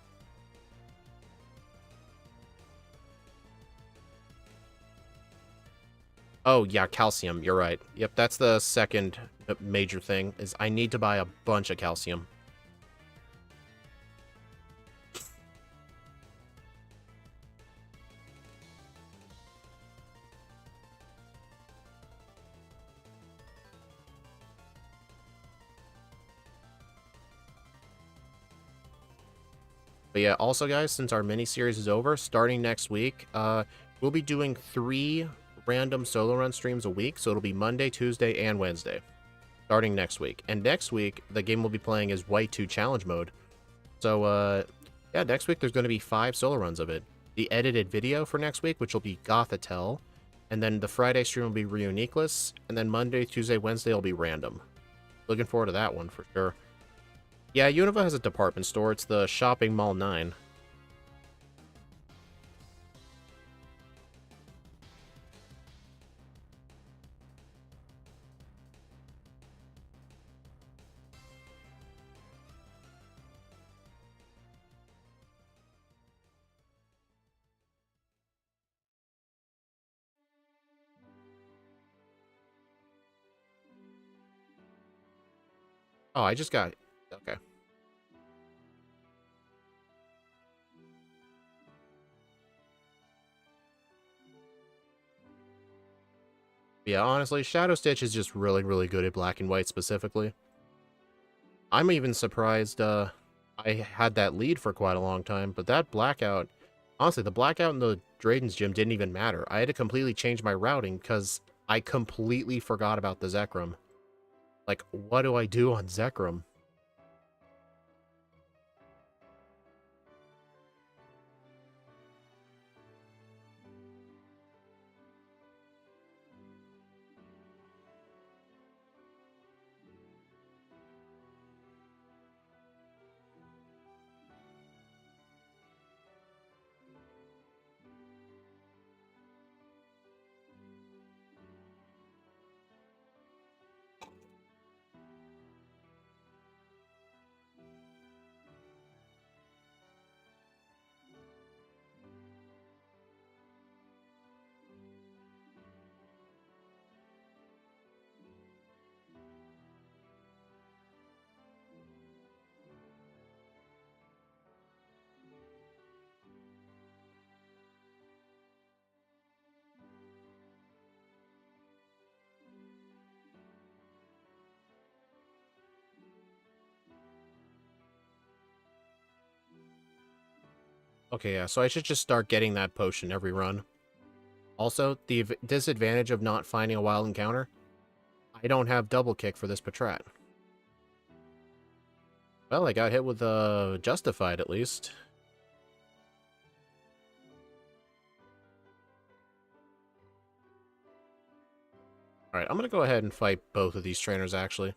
Oh yeah, calcium, you're right. Yep, that's the second major thing, is I need to buy a bunch of calcium. But yeah, also guys, since our mini-series is over, starting next week, we'll be doing 3 random solo run streams a week, so it'll be Monday, Tuesday, and Wednesday, starting next week. And next week, the game we'll be playing is White 2 Challenge Mode. So, yeah, next week there's going to be 5 solo runs of it. The edited video for next week, which will be Gothitelle, and then the Friday stream will be Reuniqueless, and then Monday, Tuesday, Wednesday will be random. Looking forward to that one for sure. Yeah, Unova has a department store. It's the Shopping Mall 9. Oh, I just got... Okay. Yeah, honestly, Shadow Stitch is just really, really good at black and white specifically. I'm even surprised I had that lead for quite a long time, but that blackout... Honestly, the blackout in the Drayden's gym didn't even matter. I had to completely change my routing because I completely forgot about the Zekrom. Like, what do I do on Zekrom? Okay, yeah, so I should just start getting that potion every run. Also, the disadvantage of not finding a wild encounter, I don't have double kick for this Patrat. Well, I got hit with Justified at least. Alright, I'm gonna go ahead and fight both of these trainers, actually.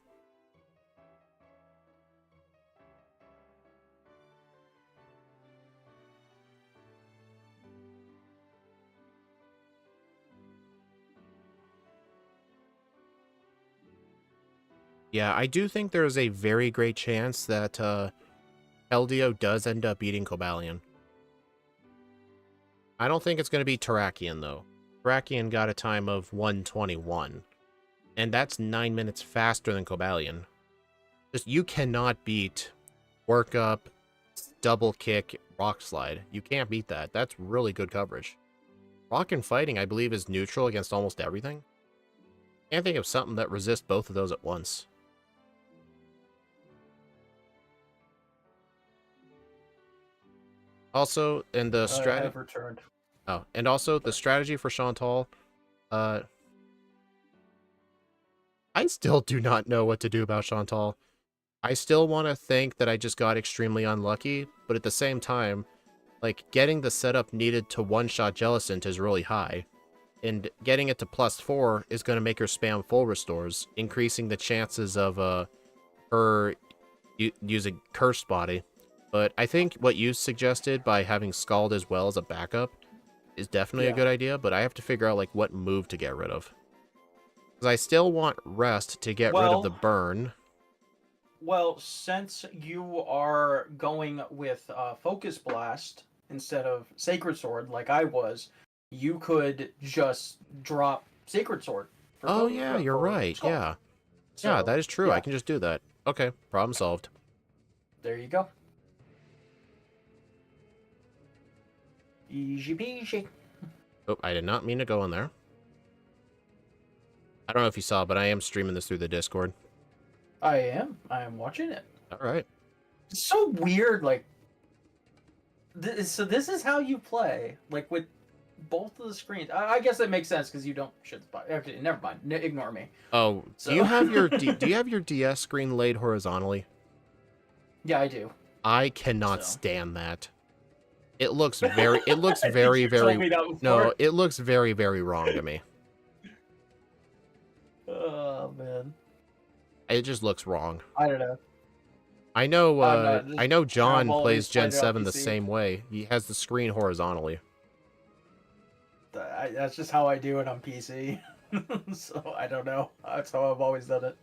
Yeah, I do think there is a very great chance that Keldeo does end up beating Cobalion. I don't think it's going to be Terrakion, though. Terrakion got a time of 1:21, and that's 9 minutes faster than Cobalion. Just, you cannot beat Work Up, Double Kick, Rock Slide. You can't beat that. That's really good coverage. Rock and Fighting, I believe, is neutral against almost everything. Can't think of something that resists both of those at once. Also, in the strategy... I have returned. Oh, and also the strategy for Chantal, I still do not know what to do about Chantal. I still want to think that I just got extremely unlucky, but at the same time, like, getting the setup needed to one-shot Jellicent is really high, and getting it to +4 is going to make her spam full restores, increasing the chances of her using Cursed Body. But I think what you suggested by having Scald as well as a backup is definitely a good idea, but I have to figure out, like, what move to get rid of. Because I still want Rest to get rid of the burn. Well, since you are going with Focus Blast instead of Sacred Sword, like I was, you could just drop Sacred Sword. Oh, yeah, you're right. Skull. Yeah. So, yeah, that is true. Yeah. I can just do that. Okay, problem solved. There you go. Easy peasy. Oh, I did not mean to go in there. I don't know if you saw, but I am streaming this through the Discord. I am watching it. All right. It's so weird, like... So this is how you play, like, with both of the screens. I guess that makes sense, because you don't shit the spot. Okay, never mind. Ignore me. Oh, so. Do you have your do you have your DS screen laid horizontally? Yeah, I do. I cannot stand that. It looks very it looks very no, it looks very wrong to me. Oh man. It just looks wrong. I don't know. I know John plays Gen 7 the same way. He has the screen horizontally. That's just how I do it on PC. So I don't know. That's how I've always done it.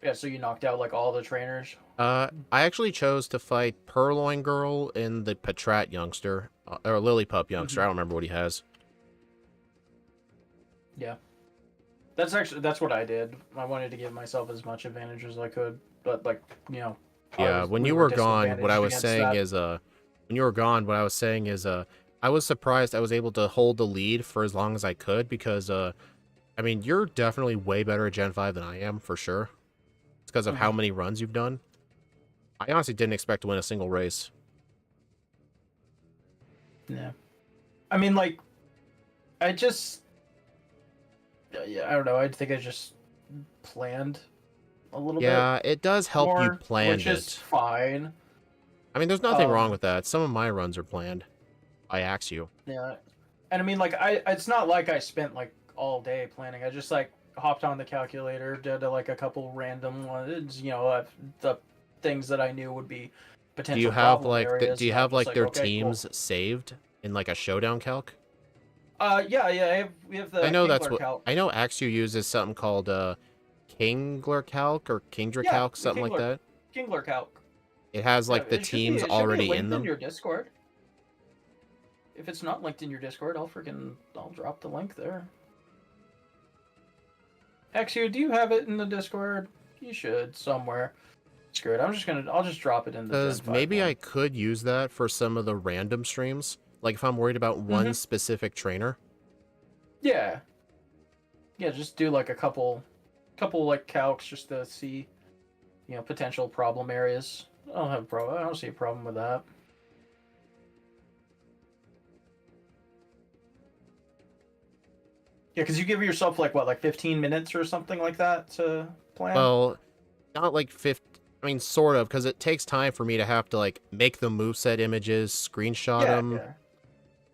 Yeah, so you knocked out, like, all the trainers? I actually chose to fight Purloin Girl and the Patrat youngster, or Lillipup youngster. I don't remember what he has. Yeah. That's what I did. I wanted to give myself as much advantage as I could, but, like, you know... Yeah, when you were gone, what I was saying is, I was surprised I was able to hold the lead for as long as I could, because, I mean, you're definitely way better at Gen 5 than I am, for sure. It's because of how many runs you've done. I honestly didn't expect to win a single race. Yeah. I mean, like, I just... Yeah, I don't know. I think I just planned a little bit. Yeah, it does help more, you plan which is fine. I mean, there's nothing wrong with that. Some of my runs are planned. I ask you. Yeah. And I mean, like, it's not like I spent, like, all day planning. I just, like, hopped on the calculator, did, like, a couple random ones, you know, the things that I knew would be potential. Do you have, like, their teams saved in, like, a showdown calc? Yeah, we have the Kingler calc. I know Axu uses something called Kingler calc or Kingdra calc, something like that. Kingler calc. It has, like, the teams already in them. In your Discord. If it's not linked in your Discord, I'll drop the link there. Axu, do you have it in the Discord? You should somewhere. Screw it. I'll just drop it in the. Because maybe I could use that for some of the random streams. Like, if I'm worried about one specific trainer. Yeah. Yeah, just do like a couple like calcs just to see, potential problem areas. I don't have a problem. I don't see a problem with that. Yeah, because you give yourself like what, like 15 minutes or something like that to plan. Well, not like 50. I mean, sort of, because it takes time for me to have to like make the moveset images, screenshot Yeah, them. yeah.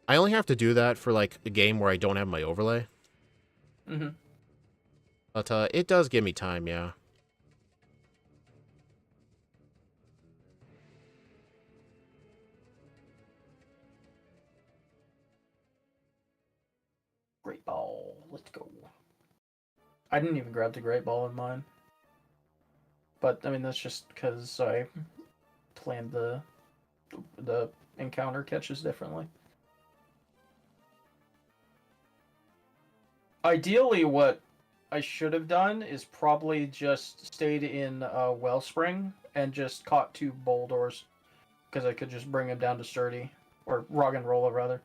I only have to do that for like a game where I don't have my overlay. Mhm. But it does give me time, yeah. Great ball. Let's go. I didn't even grab the great ball in mine, but I mean that's just because I planned the encounter catches differently. Ideally, what I should have done is probably just stayed in Wellspring and just caught two Boldors, because I could just bring him down to Sturdy, or Rog and Rolla rather.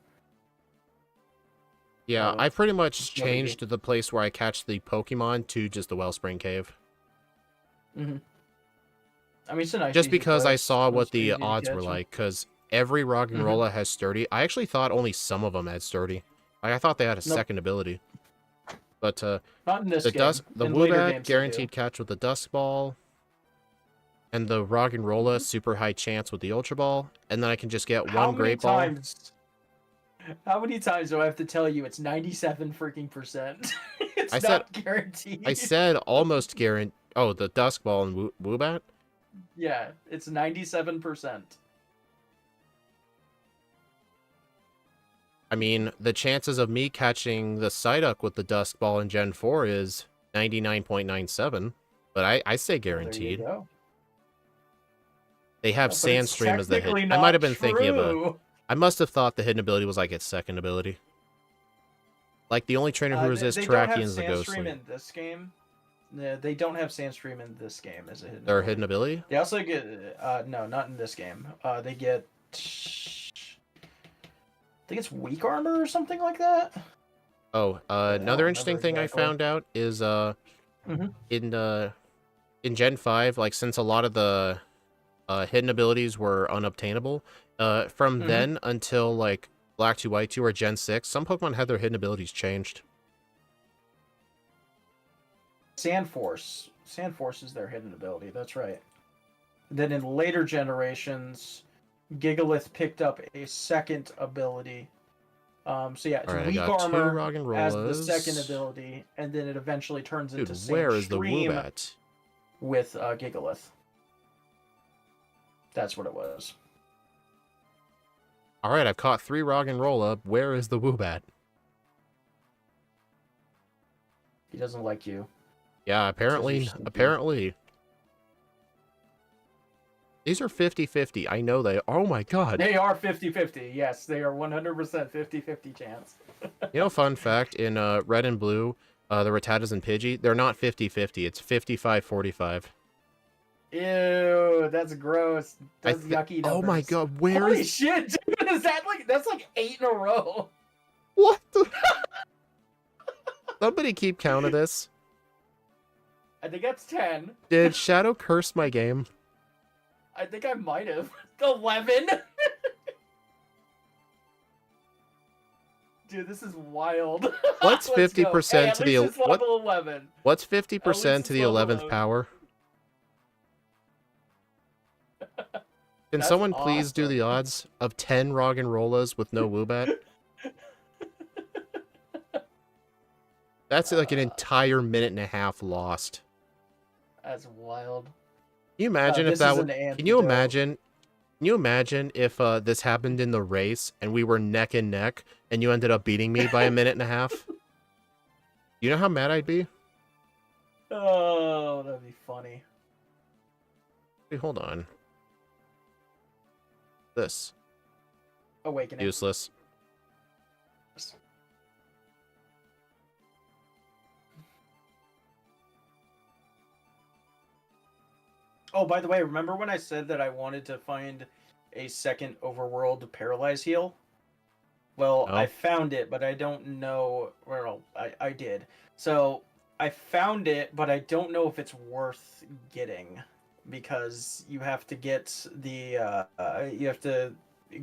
Yeah, I pretty much No biggie. changed the place where I catch the Pokemon to just the Wellspring Cave. Mm-hmm. I mean, it's a nice Just easy because I place. saw what It's the easy to odds were catch him. like, because every Mm-hmm. Roggenrola has Sturdy. I actually thought only some of them had Sturdy. Like, I thought they had a Nope, second ability. But not in this game. the In later Woobat, games, they do. guaranteed catch with the Dusk Ball, and the Roggenrola, Mm-hmm. super high chance with the Ultra Ball, and then I can just get How one many Great Ball. times? How many times do I have to tell you it's 97 freaking percent? I It's said, not guaranteed. almost guaranteed. Oh, the Dusk Ball and Woobat? Yeah, it's 97%. I mean, the chances of me catching the Psyduck with the Dusk Ball in Gen 4 is 99.97, but I say Well, there you guaranteed. go. They have But it's Sandstream as the hit. technically I might not have been thinking of true. I must have thought the hidden ability was like its second ability. Like, the only trainer who resists They don't Terrakion have is the Sandstream Ghostly. in this game. They don't have Sandstream in this game as a hidden Their hidden ability. ability? They also get no, not in this game. They get I think it's weak armor or something like that. Oh, I don't another remember interesting thing I exactly. found out is Mm-hmm. in Gen 5, like, since a lot of the hidden abilities were unobtainable, from Mm-hmm. then until like Black 2 White 2 or Gen 6, some Pokemon had their hidden abilities changed. Sandforce. Sandforce is their hidden ability. That's right. Then in later generations, Gigalith picked up a second ability. So yeah, it's Alright, I weak got two armor as the second Roggenrolas. ability, and then it eventually turns into Dude, where is the Sandstream Woobat? with Gigalith. That's what it was. Alright, I've caught 3 Roggenrola. Where is the Woobat? He doesn't like you. Yeah, apparently. These are 50-50. I know they. Oh my god. They are 50-50. Yes, they are 100% 50-50 chance. You know, fun fact, in Red and Blue, the Rattatas and Pidgey, they're not 50-50. It's 55-45. Ew, that's gross. That's yucky numbers. Oh my god, where Holy is... shit, dude, is that like, that's like 8 in a row. What the... Somebody keep count of this. I think that's 10. Did Shadow curse my game? I think I might have. 11? Dude, this is wild. What's 50% to the... It's level 11. What's 50% to the 11th power? Can someone please do the odds of 10 Roggenrolas with no Woobat? That's like an entire minute and a half lost. That's wild. Can you imagine if that would... Can you imagine if this happened in the race and we were neck and neck and you ended up beating me by a minute and a half? You know how mad I'd be? Oh, that'd be funny. Wait, hold on. This. Awakening. Useless. Oh, by the way, remember when I said that I wanted to find a second overworld paralyze heal? Well, I Oh, found it, but I don't know. Well, I did. So I found it, but I don't know if it's worth getting because you have to get the you have to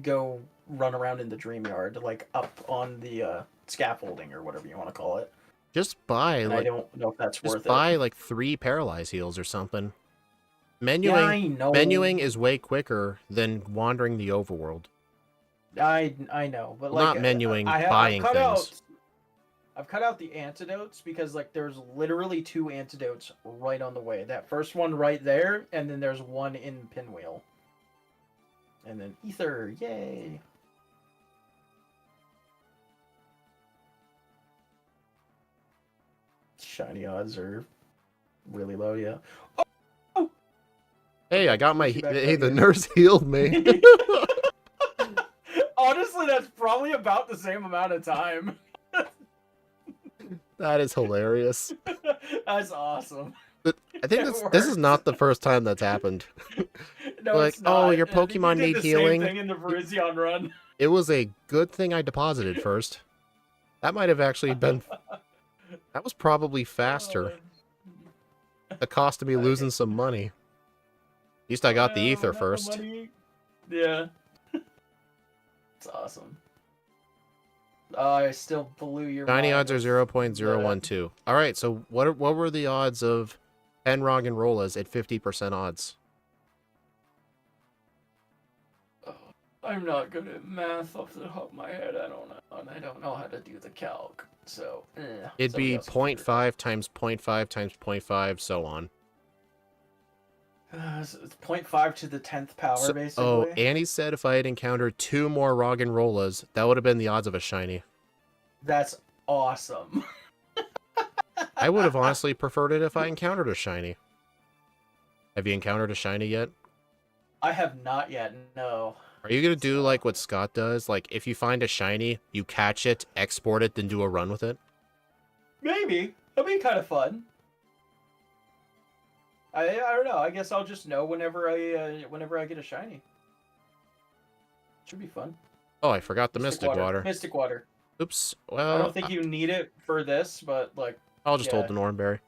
go run around in the dream yard, like up on the scaffolding or whatever you want to call it. just buy And I like don't know if that's just worth it. buy like 3 paralyze heals or something. Yeah, Menuing I know. menuing is way quicker than wandering the overworld. I know, but Well, like not menuing, I've buying cut things. out the antidotes because like there's literally 2 antidotes right on the way. That first one right there, and then there's one in Pinwheel. And then Ether, yay. Shiny odds are really low, yeah. Oh! Hey, I Okay, got my push you back hey, down the here. nurse healed me. Honestly, that's probably about the same amount of time. That is hilarious. That's awesome. But I think It this is worked. not the first time that's happened. No, Like, it's oh, not. your I think you Pokemon did need the same healing. thing in the Virizion run. It was a good thing I deposited first. That might have actually been. That was probably faster. Oh, The cost of me losing some money. At least I got the ether not the first. money. Yeah, it's awesome. I still blew your Shiny mind odds are with 0.012. All right, so what were the odds of 10 Roggenrollas at 50% odds? I'm not good at math off the top of my head. I don't know, and I don't know how to do the calc. So, It'd somebody be else can figure it out. 0.5 times 0.5 times 0.5, so on. So it's 0.5 to the 10th power, Oh, basically. Annie said if I had encountered 2 more Roggenrollas, that would have been the odds of a shiny. That's awesome. I would have honestly preferred it if I encountered a shiny. Have you encountered a shiny yet? I have not yet. No. Are you gonna do So, like what Scott does? Like, if you find a shiny, you catch it, export it, then do a run with it? maybe it'll be kind of fun. I don't know. I guess I'll just know whenever I get a shiny. Should be fun. Oh, I forgot the Mystic Water. Mystic Water. Oops. I don't Well, think you need it for this, but like, I'll just hold yeah, the Nornberry.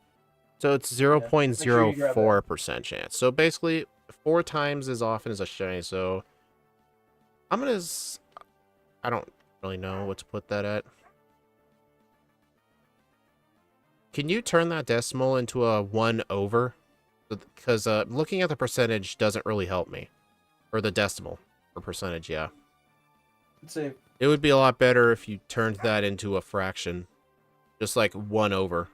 So it's yeah. Make sure you grab it. 0.04% chance. So basically, 4 times as often as a shiny. So I'm gonna. I don't really know what to put that at. Can you turn that decimal into a 1 over? Because looking at the percentage doesn't really help me. Or the decimal for percentage, yeah. Let's see. It would be a lot better if you turned that into a fraction. Just like 1 over.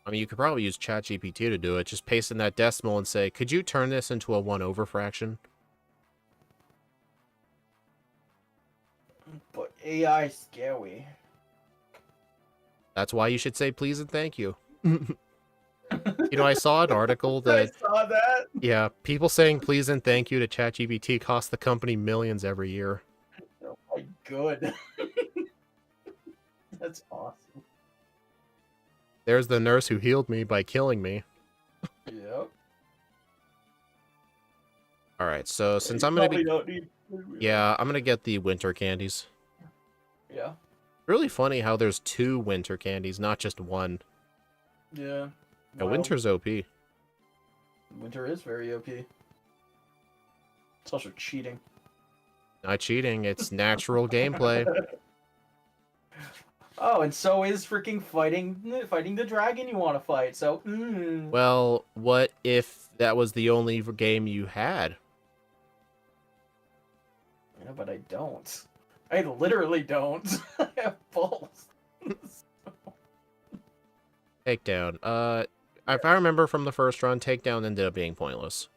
I mean, you could probably use ChatGPT to do it. Just paste in that decimal and say, could you turn this into a 1 over fraction? But AI is scary. That's why you should say please and thank you. You know, I saw an article that... I saw that. Yeah, people saying please and thank you to ChatGPT cost the company millions every year. Oh my god. That's awesome. There's the nurse who healed me by killing me. Yep. Alright, so since I'm going to be... Yeah, I'm going to get the winter candies. Yeah. Really funny how there's 2 winter candies, not just 1. Yeah. Yeah, winter's OP. Winter is very OP. It's also cheating. Not cheating, it's natural gameplay. Oh, and so is freaking fighting the dragon you want to fight. So, Well, what if that was the only game you had? Yeah, but I don't. I literally don't. I have both. Takedown. If I remember from the first run, Takedown ended up being pointless.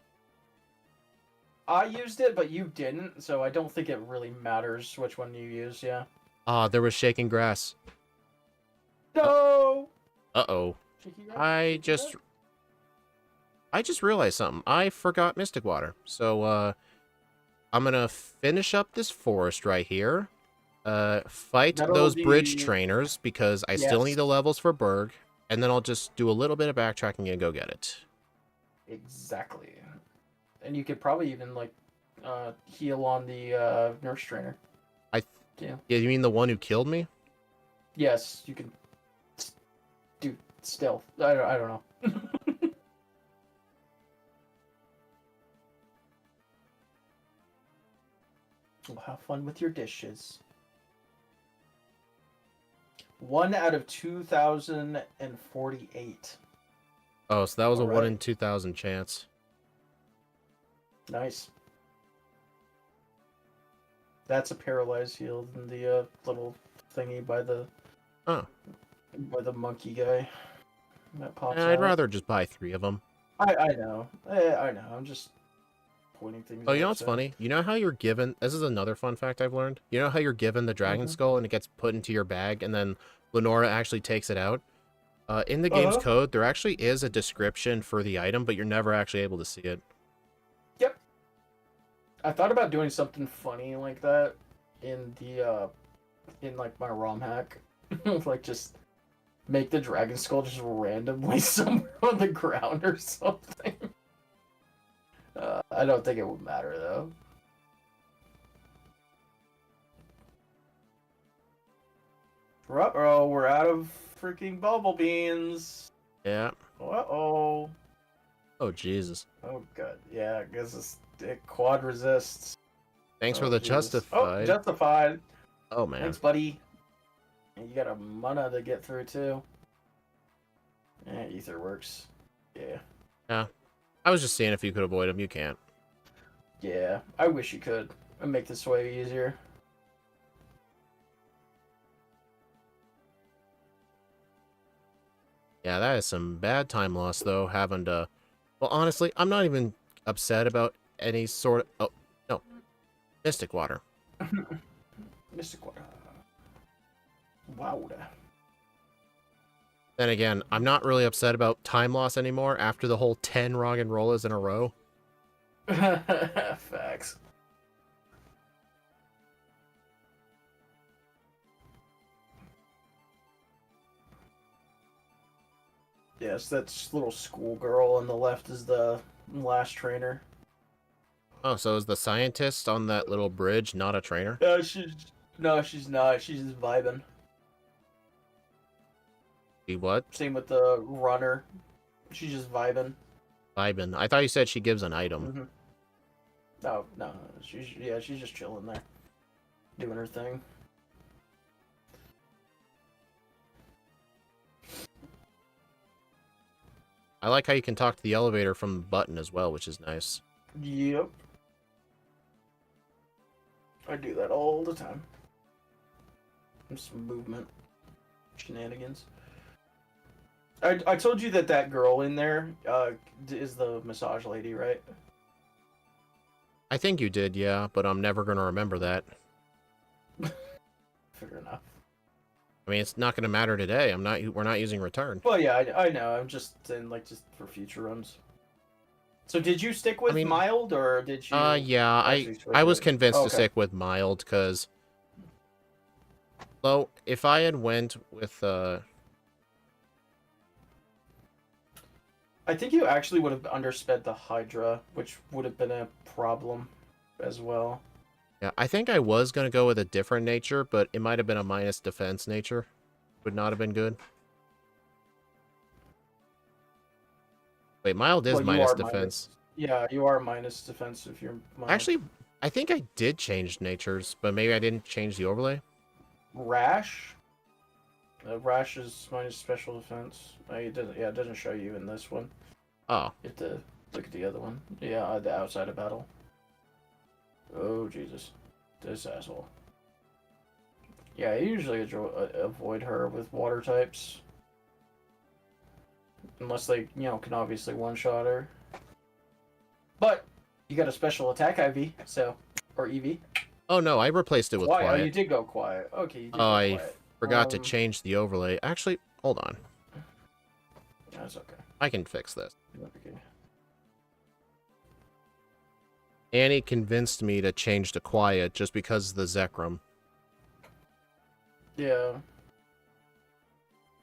I used it, but you didn't, so I don't think it really matters which one you use, yeah. Ah, there was shaking grass. No! Uh-oh. I just realized something. I forgot Mystic Water. So, I'm gonna finish up this forest right here. Fight That'll those be- bridge trainers, because I still need Yes. the levels for Berg. and then I'll just do a little bit of backtracking and go get it. Exactly. And you could probably even like heal on the nurse trainer. Yeah, you mean the one who killed me? Yes, you can do stealth. I don't know. Well, have fun with your dishes. 1 out of 2,048. Oh, so that was All a 1 right. in 2,000 chance. Nice. That's a paralyzed heal in the little thingy by the monkey guy that pops out. I'd rather just buy 3 of them. I know. I know. I'm just pointing things Oh, you out, know what's funny? You know how you're given... This is another fun fact I've learned. You know how you're given the dragon skull and it gets put into your bag and then Lenora actually takes it out? In the game's code, there actually is a description for the item, but you're never actually able to see it. Yep. I thought about doing something funny like that in the in like my ROM hack. Like just make the dragon skull just randomly somewhere on the ground or something. I don't think it would matter though. Uh-oh, we're out of freaking bubble beans. Yeah. Uh-oh. Oh, Jesus. Oh, God. Yeah, I guess it quad resists. Thanks for the Jesus. justified. Oh, justified. Oh, man. Thanks, buddy. And you got a mana to get through, too. Yeah, ether works. Yeah. Yeah. I was just seeing if you could avoid them. You can't. Yeah, I wish you could. It'd make this way easier. Yeah, that is some bad time loss, though, having to... Well, honestly, I'm not even upset about any sort of... Oh, no. Mystic Water. Mystic Water. Wow. Then again, I'm not really upset about time loss anymore after the whole 10 rock and rollers in a row. Facts. Yes, that's little schoolgirl on the left is the last trainer. Oh, so is the scientist on that little bridge not a trainer? No, she's not. She's just vibing. She what? Same with the runner. She's just vibing. Vibin. I thought you said she gives an item. No. She's just chilling there, doing her thing. I like how you can talk to the elevator from the button as well, which is nice. Yep. I do that all the time. Some movement shenanigans. I told you that girl in there is the massage lady, right? I think you did, yeah, but I'm never going to remember that. Fair enough. I mean, it's not going to matter today. We're not using return. Well, yeah, I know. I'm just saying, like, just for future runs. So did you stick with mild, or did you... Yeah, I was convinced to stick with mild, because... Well, if I had went with, I think you actually would have undersped the Hydra, which would have been a problem as well. Yeah, I think I was going to go with a different nature, but it might have been a minus defense nature. Would not have been good. Wait, mild is minus defense. Yeah, you are minus defense if you're mild. Actually, I think I did change natures, but maybe I didn't change the overlay. Rash? Rash is minus special defense. It doesn't show you in this one. Oh. You have to look at the other one. Yeah, the outside of battle. Oh, Jesus. This asshole. Yeah, I usually avoid her with water types. Unless they, can obviously one-shot her. But, you got a special attack IV, so... Or EV. Oh, no, I replaced it with quiet. Oh, you did go quiet. Okay, you did go quiet. I forgot to change the overlay. Actually, hold on. That's okay. I can fix this. Okay. Annie convinced me to change to quiet just because of the Zekrom. Yeah.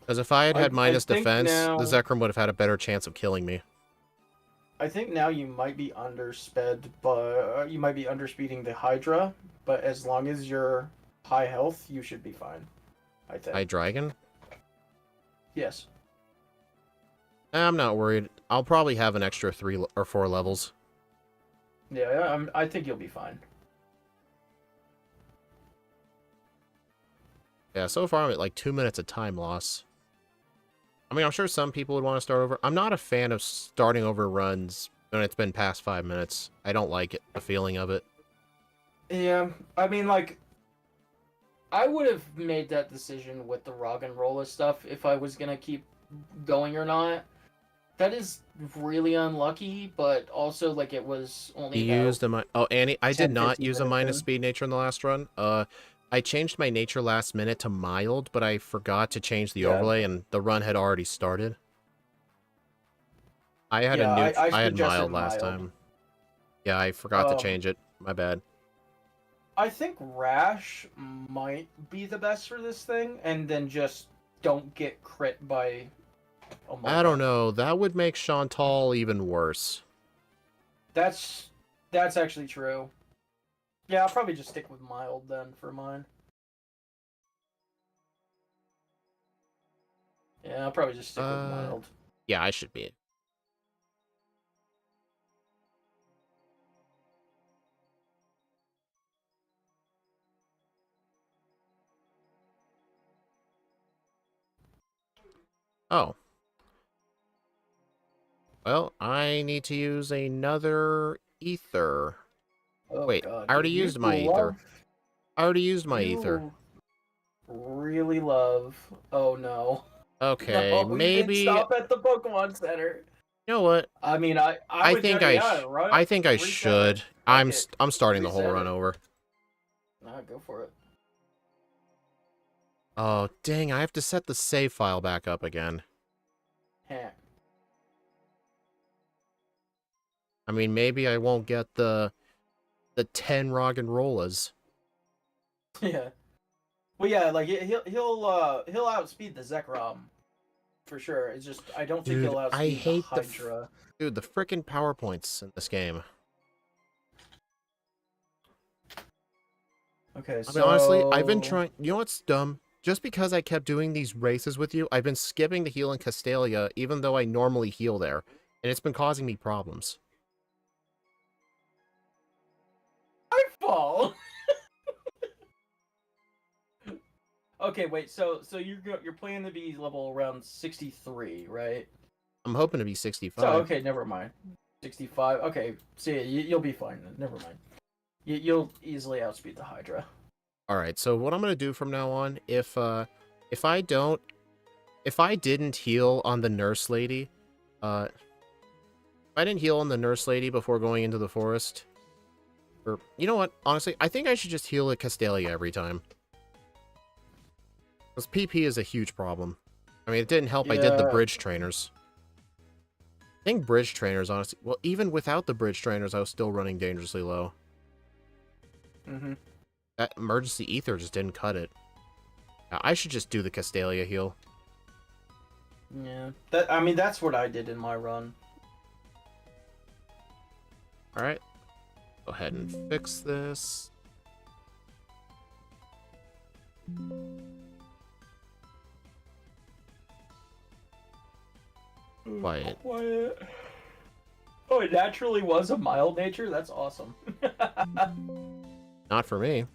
Because if I had had I minus think defense, the now Zekrom would have had a better chance of killing me. I think now you might be undersped, but you might be underspeeding the Hydra. But as long as you're high health, you should be fine. I High think. Dragon? Yes. I'm not worried. I'll probably have an extra 3 or 4 levels. Yeah, I think you'll be fine. Yeah, so far I'm at like 2 minutes of time loss. I mean, I'm sure some people would want to start over. I'm not a fan of starting over runs when it's been past 5 minutes. I don't like it, the feeling of it. Yeah, I mean, like, I would have made that decision with the rock and roller stuff if I was gonna keep going or not. That is really unlucky, but also like it was only You about used a oh, Annie, I did 10, not 15 use a minutes minus in. speed nature in the last run. I changed my nature last minute to mild, but I forgot to change the Yeah, overlay, and the run had already started. I had yeah, I I had suggested mild last mild. time. Yeah, I forgot to Um, change it. My bad. I think Rash might be the best for this thing, and then just don't get crit by a I don't Molten. know. That would make Chantal even worse. That's that's actually true. Yeah, I'll probably just stick with mild then for mine. Yeah, I'll probably just stick with mild. Yeah, I should be. Oh. Well, I need to use another ether. Oh Wait, god, I already you used my ether. love I already used my ether. you really love. Oh no. Okay, No, you didn't maybe... stop at the Pokemon Center. You know what? I mean, I would tell you, yeah, I think I reset it. should. Fuck it. I'm starting the whole Reset run it. over. Nah, go for it. Oh, dang, I have to set the save file back up again. Heh. I mean, maybe I won't get the 10 rock and rollas. Yeah. Well, yeah, like he'll outspeed the Zekrom for sure. It's just I don't think he'll Dude, I outspeed the hate Hydra. dude, the frickin' PowerPoints in this game. Okay, I mean, honestly, I've been so trying... You know what's dumb? Just because I kept doing these races with you, I've been skipping to heal in Castalia, even though I normally heal there. And it's been causing me problems. I fall. Okay, wait. So you're planning to be level around 63, right? I'm hoping to be So 65. okay, never mind. 65. Okay, so yeah, you'll be fine. Then. Never mind. You'll easily outspeed the Hydra. Alright, so what I'm gonna do from now on, if I don't... If I didn't heal on the nurse lady, if I didn't heal on the nurse lady before going into the forest, or, you know what, honestly, I think I should just heal at Castalia every time. Because PP is a huge problem. I mean, it didn't help I did the Yeah. bridge trainers. I think bridge trainers, honestly, well, even without the bridge trainers, I was still running dangerously low. Mhm. That emergency ether just didn't cut it. I should just do the Castalia heal. Yeah. That I mean that's what I did in my run. Alright. Go ahead and fix this. Quiet. Quiet. Oh, it naturally was a mild nature? That's awesome. Not for me.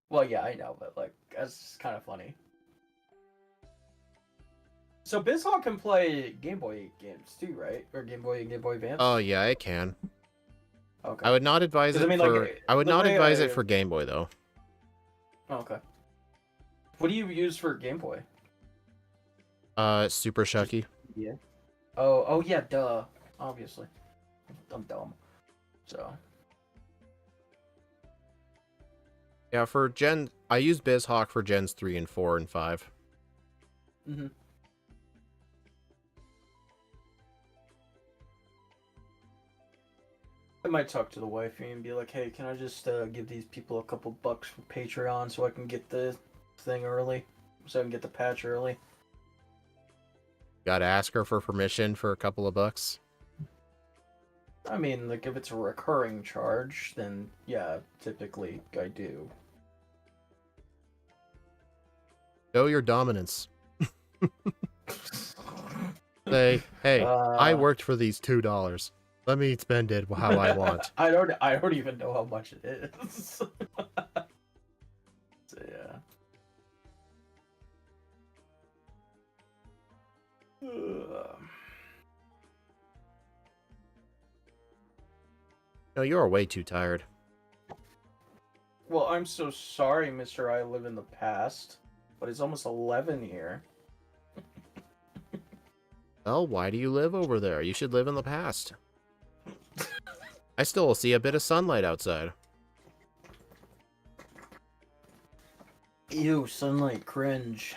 Well, yeah, I know, but like, that's kind of funny. So BizHawk can play Game Boy games too, right? Or Game Boy and Game Boy Advance? Oh yeah, it can. Okay. I would not advise 'Cause, it I mean, for... like, I would the not way advise it for Game Boy, though. Oh, okay. What do you use for Game Boy? Super Shucky. Yeah. Oh yeah, duh. Obviously. I'm dumb. So. Yeah, for Gen... I use BizHawk for Gens 3 and 4 and 5. Mhm. I might talk to the wifey and be like, hey, can I just give these people a couple bucks for Patreon so I can get the thing early? so I can get the patch early. Gotta ask her for permission for a couple of bucks. I mean, like, if it's a recurring charge, then yeah, typically I do. Show your dominance. Say, hey, I worked for these $2. Let me spend it how I want. I don't even know how much it is. So yeah. No, you are way too tired. Well, I'm so sorry, Mr. I live in the past, but it's almost 11 here. Well, why do you live over there? You should live in the past. I still see a bit of sunlight outside. Ew, sunlight, cringe.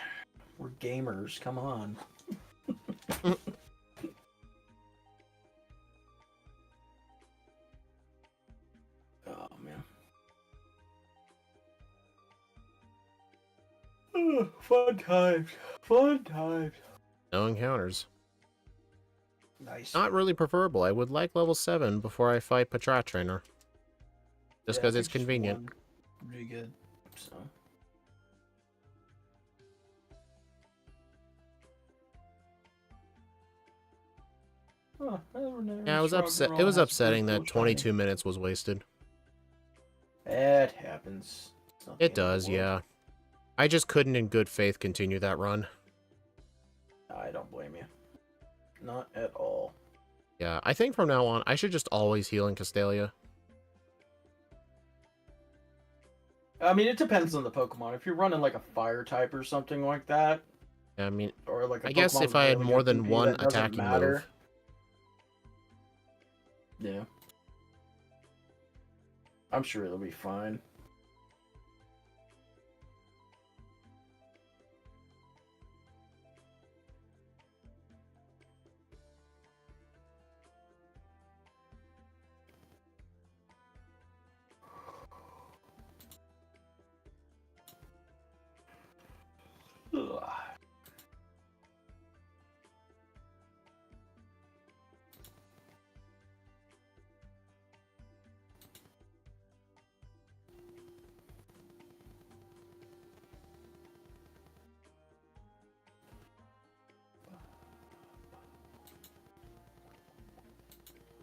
We're gamers, come on. Oh, man. Fun times. Fun times. No encounters. Nice. Not really preferable. I would like level 7 before I fight Patrat Trainer. Just because it's convenient. Pretty good, so... Oh, Yeah, it was upsetting that 22 minutes was wasted. It happens. It does, yeah. I just couldn't in good faith continue that run. I don't blame you. Not at all. Yeah, I think from now on, I should just always heal in Castelia. I mean, it depends on the Pokemon. If you're running like a fire type or something like that, I mean, or like a I guess Pokemon if I had really more good than PP, one that doesn't attacking matter. move. Yeah. I'm sure it'll be fine. Ugh.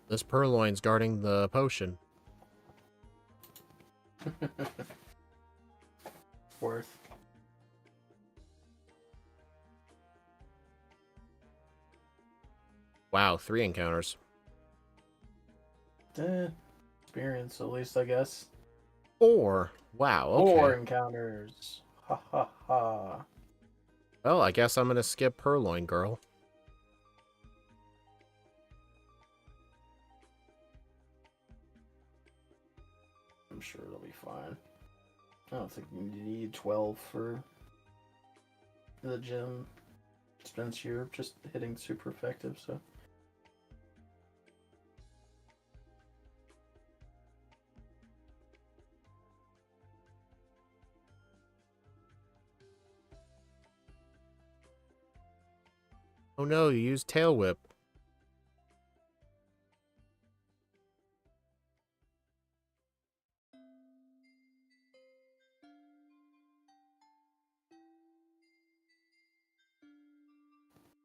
This Purloin's guarding the potion. Worth. Wow, 3 encounters. Experience, at least, I guess. 4. Wow, okay. 4 encounters. Ha ha ha. Well, I guess I'm gonna skip Purloin, girl. I'm sure it'll be fine. I don't think you need 12 for the gym, since you're just hitting super effective, so. Oh no, you used Tail Whip.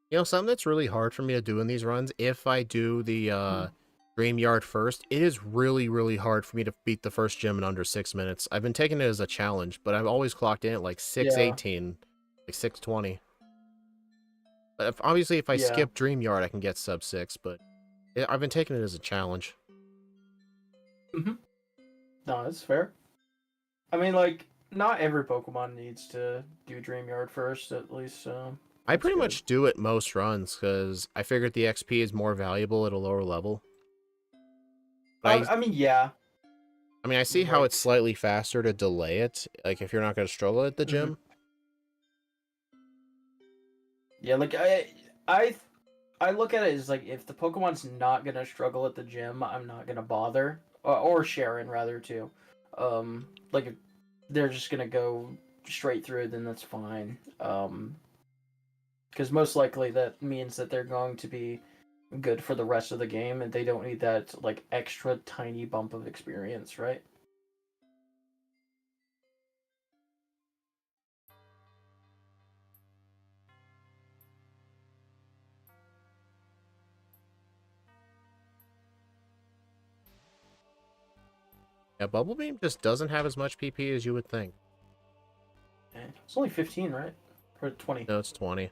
You know, something that's really hard for me to do in these runs, if I do the Dream Yard first, it is really, really hard for me to beat the first gym in under 6 minutes. I've been taking it as a challenge, but I've always clocked in at like 6:18, like 6:20. But obviously, if I skip Dream Yard, I can get sub 6, but I've been taking it as a challenge. Mm-hmm. No, that's fair. I mean, like, not every Pokemon needs to do Dream Yard first, at least. I pretty much do it most runs, because I figured the XP is more valuable at a lower level. I mean, yeah. I mean, I see how it's slightly faster to delay it, like if you're not going to struggle at the gym. Yeah, like, I look at it as, like, if the Pokemon's not going to struggle at the gym, I'm not going to bother. Or Sharon, rather, too. Like, if they're just going to go straight through, then that's fine. Because most likely that means that they're going to be good for the rest of the game, and they don't need that like extra tiny bump of experience, right? Yeah, Bubble Beam just doesn't have as much PP as you would think. It's only 15, right? Or 20? No, it's 20.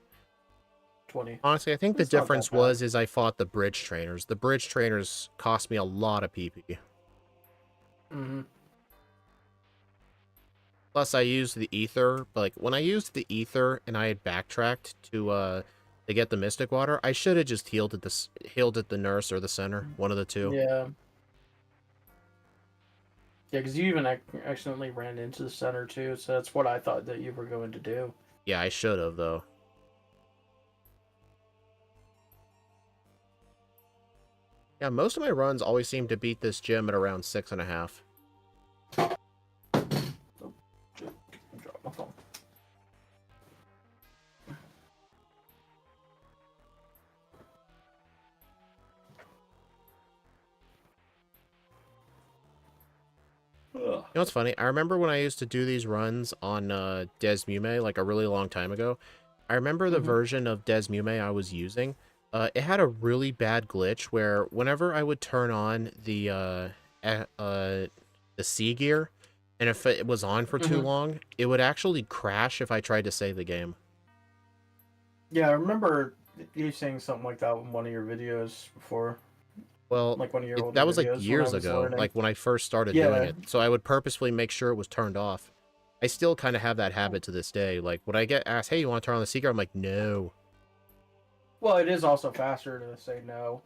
20. Honestly, I think the It's not that difference bad. was I fought the bridge trainers. The bridge trainers cost me a lot of PP. Mm-hmm. Plus, I used the ether. But, like, when I used the ether and I had backtracked to get the Mystic Water, I should have just healed at the nurse or the center, one of the two. Yeah. Yeah, because you even accidentally ran into the center too, so that's what I thought that you were going to do. Yeah, I should have though. Yeah, most of my runs always seem to beat this gym at around 6.5. Oh, shit. Drop my phone. Ugh. You know what's funny? I remember when I used to do these runs on Desmume, like a really long time ago. I remember the version of Desmume I was using. It had a really bad glitch where whenever I would turn on the C gear, and if it was on for too long, it would actually crash if I tried to save the game. Yeah, I remember you saying something like that in one of your videos before. Well, Like one of your older that was like videos years when I was ago, learning. like when I first started doing it. So I would purposefully make sure it was turned off. I still kind of have that habit to this day. Like when I get asked, "Hey, you want to turn on the Seeker?" I'm like, "No." Well, it is also faster to say no.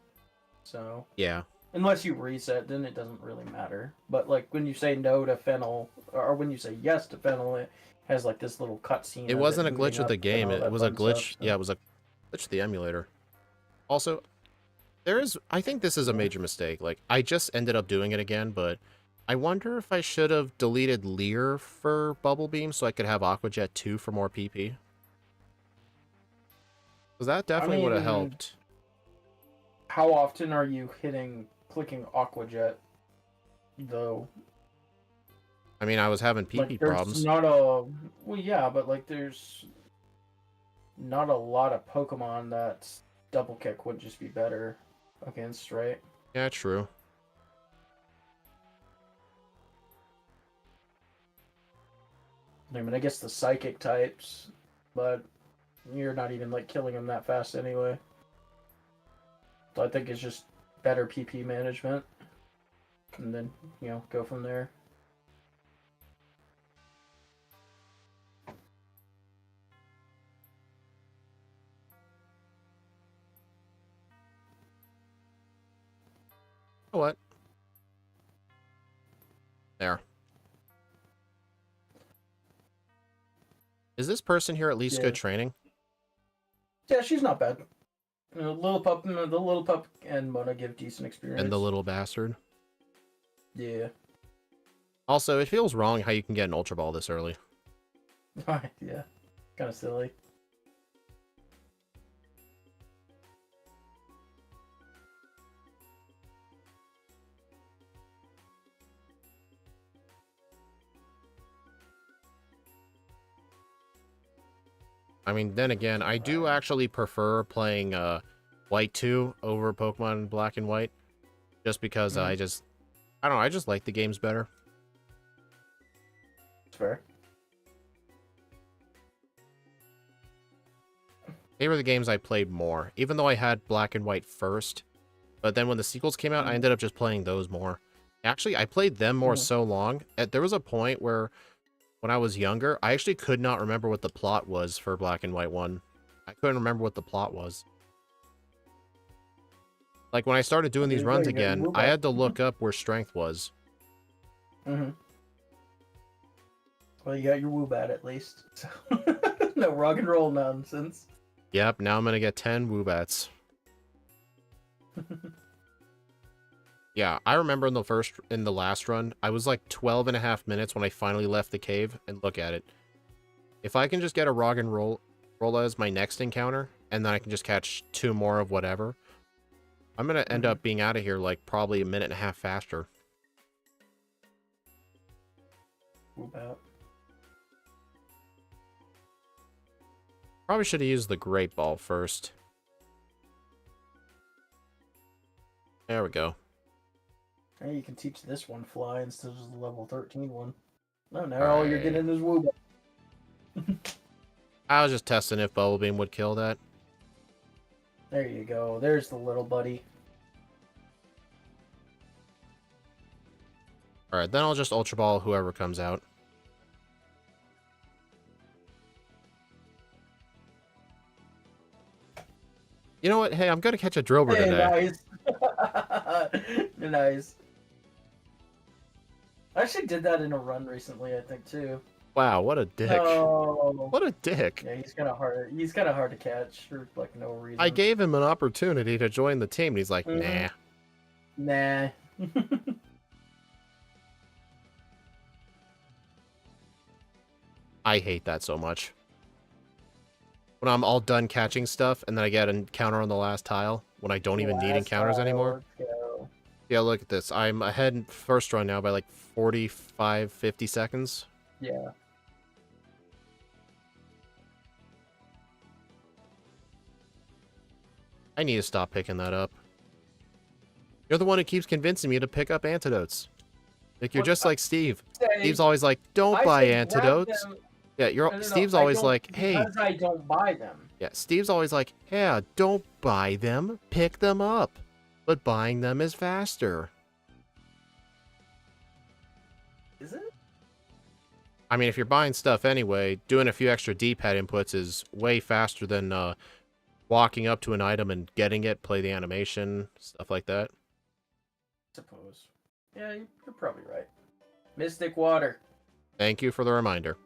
So Yeah. unless you reset, then it doesn't really matter. But like when you say no to Fennel, or when you say yes to Fennel, it has like this little cutscene. It wasn't a glitch with the game. It was a glitch. Yeah, it was a glitch with the emulator. Also, I think this is a major mistake. Like, I just ended up doing it again, but I wonder if I should have deleted Leer for Bubble Beam so I could have Aqua Jet 2 for more PP. Because that definitely would have helped. How often are you clicking Aqua Jet, though? I mean, I was having PP like, problems. Well, yeah, but like, there's not a lot of Pokemon that double kick would just be better against, right? Yeah, true. I mean, I guess the psychic types, but you're not even like killing them that fast anyway. So I think it's just better PP management, and then go from there. What? There. Is this person here at least good training? Yeah, she's not bad. The little pup and Mona give decent experience. And the little bastard. Yeah. Also, it feels wrong how you can get an Ultra Ball this early. Yeah. Kind of silly. I mean, then again, I do actually prefer playing White 2 over Pokemon Black and White. Just because I don't know, I just like the games better. It's fair. They were the games I played more, even though I had Black and White first. But then when the sequels came out, I ended up just playing those more. Actually, I played them more so long. There was a point where, when I was younger, I actually could not remember what the plot was for Black and White 1. I couldn't remember what the plot was. Like, when I started doing these runs again, I had to look up where strength was. Well, you got your Woobat at least. So no rock and roll nonsense. Yep, now I'm gonna get 10 Woobats. Yeah, I remember in the last run, I was like 12.5 minutes when I finally left the cave, and look at it. If I can just get a Rog and Roll as my next encounter, and then I can just catch 2 more of whatever, I'm gonna end up being out of here like probably a minute and a half faster. About. Probably should have used the Great Ball first. There we go. Hey, you can teach this one fly instead of the level 13 one. No, now all you're getting is woo. I was just testing if Bubble Beam would kill that. There you go. There's the little buddy. Alright, then I'll just Ultra Ball whoever comes out. You know what? Hey, I'm gonna catch a Drillbur today. Nice. Nice. I actually did that in a run recently, I think, too. Wow, what a dick. Oh. What a dick. Yeah, he's kind of hard. He's kind of hard to catch for like no reason. I gave him an opportunity to join the team, and he's like, nah. Nah. I hate that so much. When I'm all done catching stuff, and then I get an encounter on the last tile, when I don't even need encounters anymore. Yeah, look at this. I'm ahead in first run now by like 45, 50 seconds. Yeah. I need to stop picking that up. You're the one who keeps convincing me to pick up antidotes. Like, you're just like Steve. Steve's always like, don't buy antidotes. Yeah, Steve's always like, hey. Because I don't buy them. Yeah, Steve's always like, yeah, don't buy them. Pick them up. But buying them is faster. Is it? I mean, if you're buying stuff anyway, doing a few extra D-pad inputs is way faster than walking up to an item and getting it, play the animation, stuff like that. Suppose. Yeah, you're probably right. Mystic Water. Thank you for the reminder.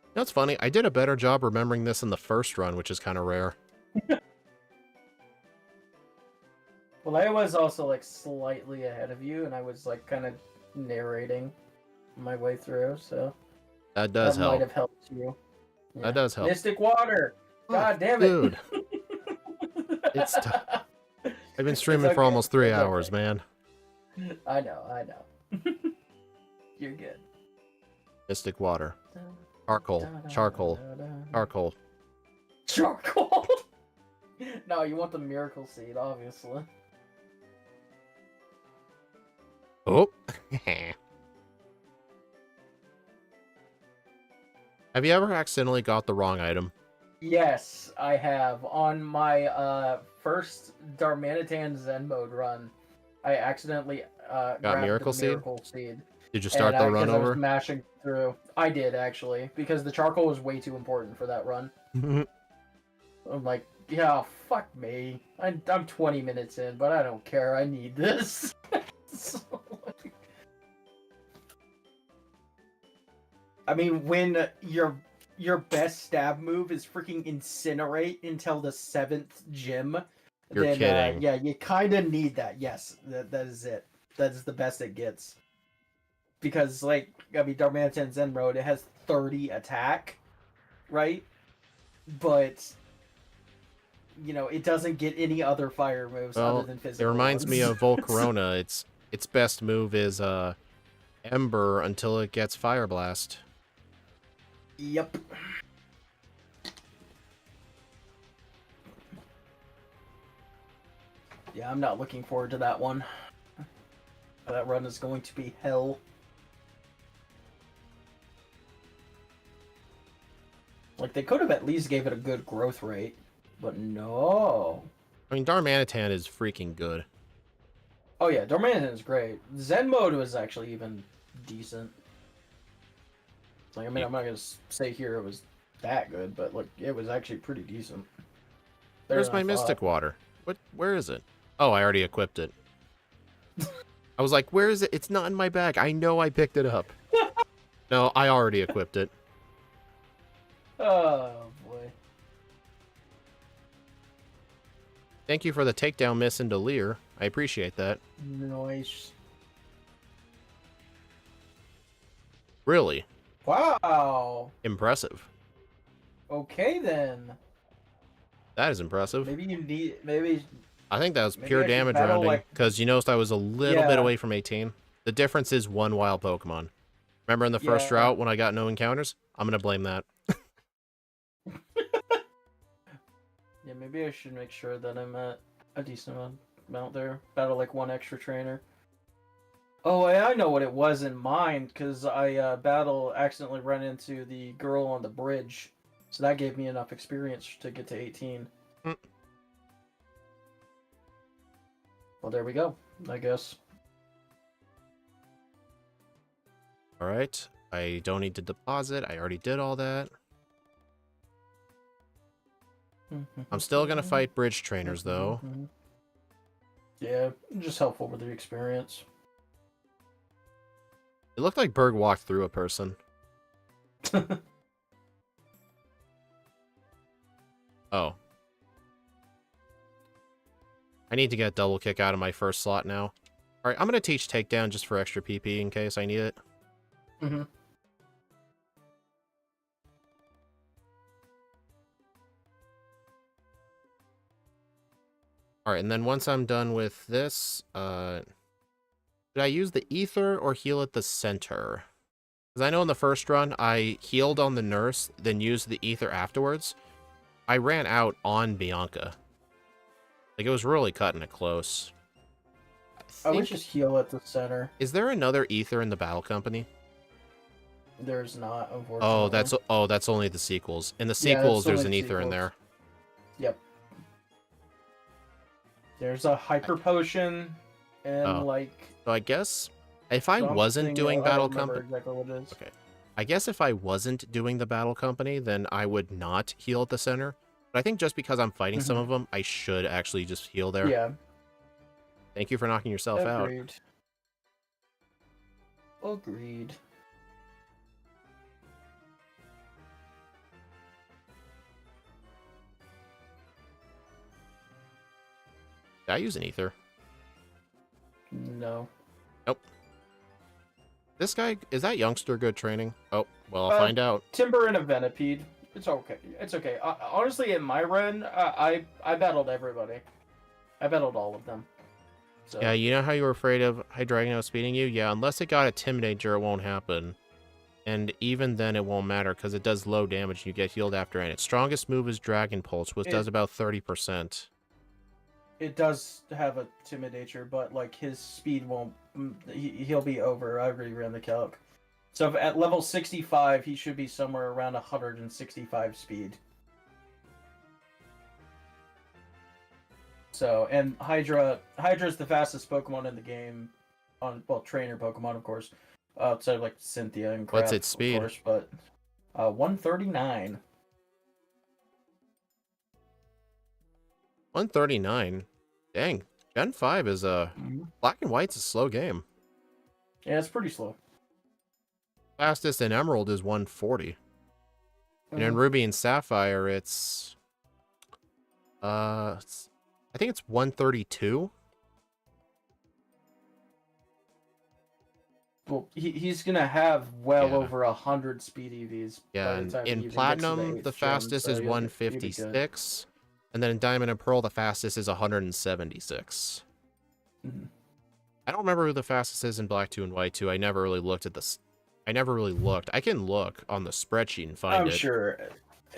You know what's funny? I did a better job remembering this in the first run, which is kind of rare. Well, I was also like slightly ahead of you, and I was like kind of narrating my way through, so that does help. Might have helped you. Yeah. That does help. Mystic Water. God damn it, dude! It's I've been streaming for almost 3 hours, man. I know. You're good. Mystic Water. Charcoal. Charcoal. Charcoal. Charcoal? No, you want the Miracle Seed, obviously. Oh. Have you ever accidentally got the wrong item? Yes, I have. On my first Darmanitan Zen mode run, I accidentally got grabbed Miracle the Seed? Miracle Seed. Did you start the run over? I was mashing through. I did, actually, because the charcoal was way too important for that run. I'm like, yeah, fuck me. I'm 20 minutes in, but I don't care. I need this. I mean, when your best stab move is freaking Incinerate until the 7th gym, You're kidding. Yeah, you kind of need that. Yes, that is it. That is the best it gets. Because, like, I mean, Darmanitan Zen Road, it has 30 attack, right? But, you know, it doesn't get any other fire moves other than physical. It reminds me of Volcarona. Its best move is Ember until it gets Fire Blast. Yep. Yeah, I'm not looking forward to that one. That run is going to be hell. Like, they could have at least gave it a good growth rate, but no. I mean, Darmanitan is freaking good. Oh yeah, Darmanitan is great. Zen mode was actually even decent. Like, I mean, I'm not gonna say here it was that good, but look, it was actually pretty decent. Where's my Mystic Water? Where is it? Oh, I already equipped it. I was like, where is it? It's not in my bag. I know I picked it up. No, I already equipped it. Oh, boy. Thank you for the takedown miss into Lear. I appreciate that. Nice. Really? Wow. Impressive. Okay then. That is impressive. Maybe I think that was maybe pure I should damage battle, rounding, like... because you noticed I was a little bit Yeah. away from 18. The difference is one wild Pokemon. Remember in the first Yeah. route when I got no encounters? I'm going to blame that. Yeah, maybe I should make sure that I'm at a decent amount there. Battle like one extra trainer. Oh, I know what it was in mine, because I accidentally ran into the girl on the bridge. So that gave me enough experience to get to 18. Mm. Well, there we go, I guess. Alright. I don't need to deposit. I already did all that. I'm still going to fight bridge trainers, though. Yeah, just helpful with the experience. It looked like Berg walked through a person. Oh. I need to get double kick out of my first slot now. Alright, I'm going to teach takedown just for extra PP in case I need it. Mm-hmm. Alright, and then once I'm done with this, should I use the ether or heal at the center? Because I know in the first run, I healed on the nurse, then used the ether afterwards. I ran out on Bianca. Like, it was really cutting it close. I would just heal at the center. Is there another ether in the Battle Company? There's not, unfortunately. That's only the sequels. In the sequels, there's an ether in there. Yep. There's a hyper potion, and So I guess if I wasn't doing Battle Company, exactly what it is. okay. I guess if I wasn't doing the Battle Company, then I would not heal at the center. But I think just because I'm fighting some of them, I should actually just heal there. Yeah. Thank you for knocking yourself out. Agreed. Did I use an ether? No. Nope. This guy, is that youngster good training? Oh, well, I'll find out. Timber and a Venipede. It's okay. It's okay. Honestly, in my run, I battled everybody. I battled all of them. So. Yeah, you know how you were afraid of Hydreigon outspeeding you? Yeah, unless it got a Timidator, it won't happen. And even then, it won't matter, because it does low damage and you get healed after. And its strongest move is Dragon Pulse, which does about 30%. It does have a Timidator, but like his speed won't. He'll be over. I already ran the calc. So at level 65, he should be somewhere around 165 speed. So, and Hydra's the fastest Pokemon in the game. Trainer Pokemon, of course. Outside of like Cynthia and Crap, what's its speed? Of course, but 139. 139. Dang. Gen 5 is Black and White's a slow game. Yeah, it's pretty slow. Fastest in Emerald is 140. And in Ruby and Sapphire, it's I think it's 132. Well, he's gonna have over 100 speed EVs. Yeah, and in Platinum, the fastest is 156. And then in Diamond and Pearl, the fastest is 176. I don't remember who the fastest is in Black 2 and White 2. I never really looked at this. I can look on the spreadsheet and find it.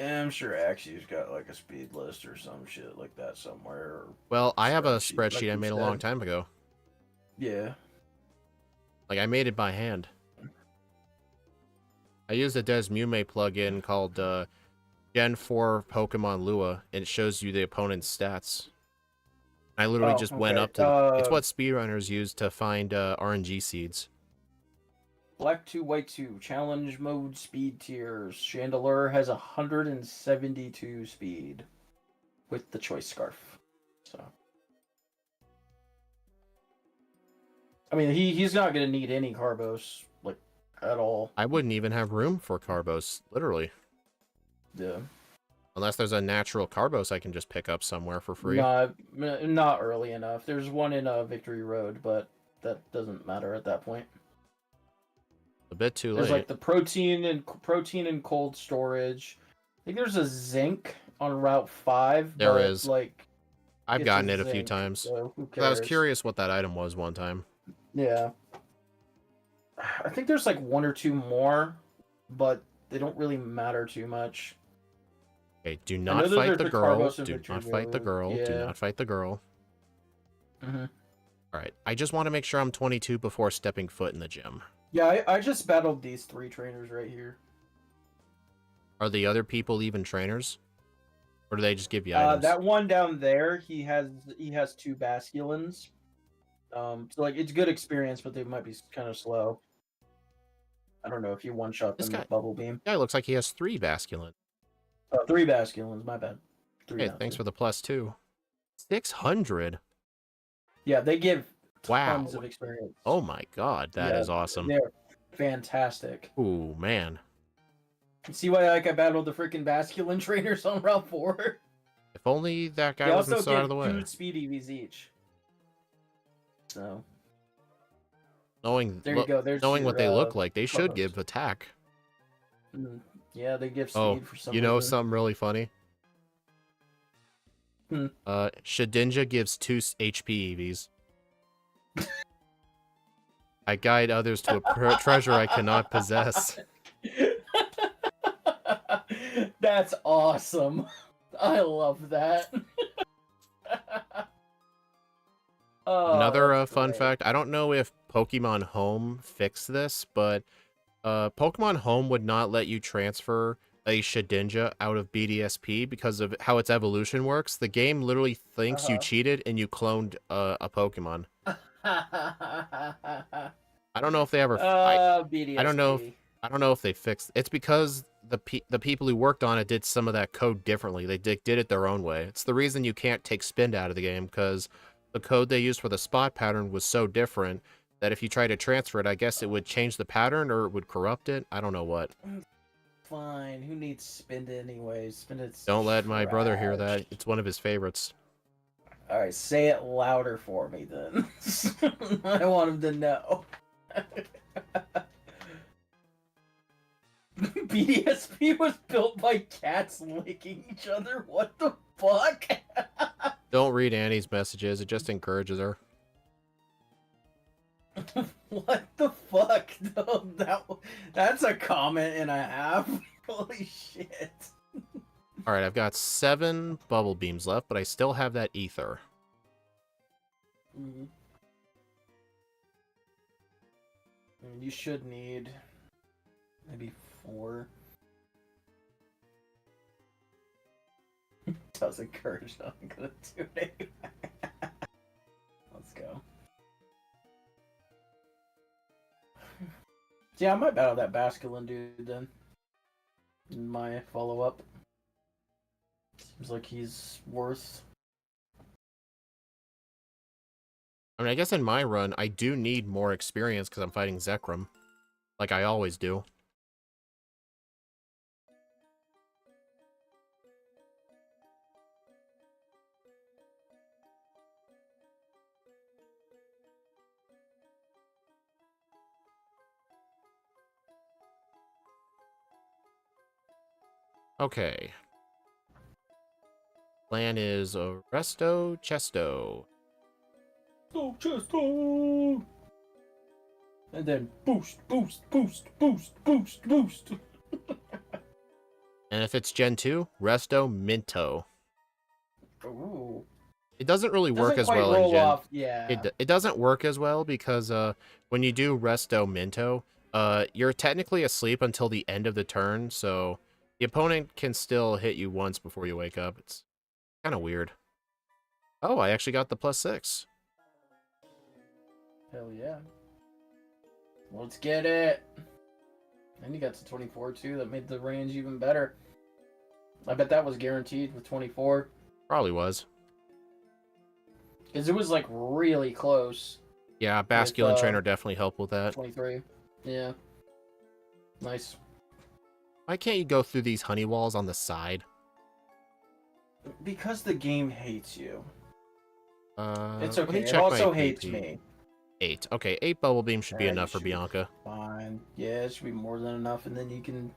I'm sure Axie's got like a speed list or some shit like that somewhere. Well, I have a spreadsheet I made a long time ago. Yeah. Like, I made it by hand. I used a Desmume plugin called Gen 4 Pokemon Lua, and it shows you the opponent's stats. I literally just went up to... it's what speedrunners use to find RNG seeds. Black 2, White 2, Challenge Mode Speed Tiers. Chandelure has 172 speed with the Choice Scarf. So, I mean, he's not going to need any Carbos, like, at all. I wouldn't even have room for Carbos, literally. Yeah. Unless there's a natural Carbos I can just pick up somewhere for free. Not early enough. There's one in Victory Road, but that doesn't matter at that point. A bit too There's late. like the protein and cold storage. I think there's a zinc on Route 5. There but, is. Like, I've it's gotten it a few zinc, times. so who 'Cause I was cares? curious what that item was one time. Yeah. I think there's like one or two more, but they don't really matter too much. Okay, do I not know that fight there's the the girl. Carbos Do infantry not fight the move. girl. Do Yeah. not fight the girl. Mm-hmm. Alright, I just want to make sure I'm 22 before stepping foot in the gym. Yeah, I just battled these 3 trainers right here. Are the other people even trainers? Or do they just give you items? That one down there, he has 2 basculins. So like it's good experience, but they might be kind of slow. I don't know if you one-shot them with bubble beam. Yeah, it looks like he has 3 basculin. 3 basculins, my bad. 3. Hey, thanks for the +2. 600. Yeah, they give Wow. tons of experience. Oh my god, that is awesome. They're fantastic. Ooh, man. See why I battled the freaking basculin trainers on Route 4? If only that guy They wasn't also so out of give the way. 2 speed EVs each. So Knowing there you go. There's knowing what they look like, they should Carbos. give attack. Yeah, they give speed Oh, for some you know reason. something really funny? Shedinja gives 2 HP EVs. I guide others to a treasure I cannot possess. That's awesome. I love that. Another that's fun great. fact, I don't know if Pokemon Home fixed this, but Pokemon Home would not let you transfer a Shedinja out of BDSP because of how its evolution works. The game literally thinks you cheated and you cloned a Pokemon. I don't know if they ever. BDSP. I don't know. I don't know if they fixed. It's because the people who worked on it did some of that code differently. They did it their own way. It's the reason you can't take Spin out of the game, because the code they used for the spot pattern was so different that if you try to transfer it, I guess it would change the pattern or it would corrupt it. I don't know what. Fine. Who needs Spin anyways? Spin it's Don't let my brother hear trash. that. It's one of his favorites. All right, say it louder for me then. I want him to know. BDSP was built by cats licking each other. What the fuck? Don't read Annie's messages. It just encourages her. What the fuck? No, that's a comment and a half. Holy shit. Alright, I've got 7 bubble beams left, but I still have that ether. You should need maybe 4. Does encourage, I'm gonna do it anyway. Let's go. Yeah, I might battle that Basculin dude then. In my follow-up. Seems like he's worth. I mean, I guess in my run, I do need more experience because I'm fighting Zekrom. Like I always do. Okay. Plan is Resto Chesto. Oh, Chesto! And then boost, boost, boost, boost, boost, boost. And if it's Gen 2, Resto Minto. Ooh. It doesn't really work as quite well roll in Gen. Off. Yeah. It doesn't work as well because when you do Resto Minto, you're technically asleep until the end of the turn, so the opponent can still hit you once before you wake up. It's kind of weird. Oh, I actually got the +6. Hell yeah. Let's get it. And you got to 24 too. That made the range even better. I bet that was guaranteed with 24. Probably was. Because it was like really close. Yeah, Basculin Trainer definitely helped with that. 23. Yeah. Nice. Why can't you go through these honey walls on the side? Because the game hates you. It's let me okay. It check my also hates PP. me. 8. Okay, 8 bubble beam should be Alright, enough you for should be Bianca. Fine. Yeah, it should be more than enough, and then you can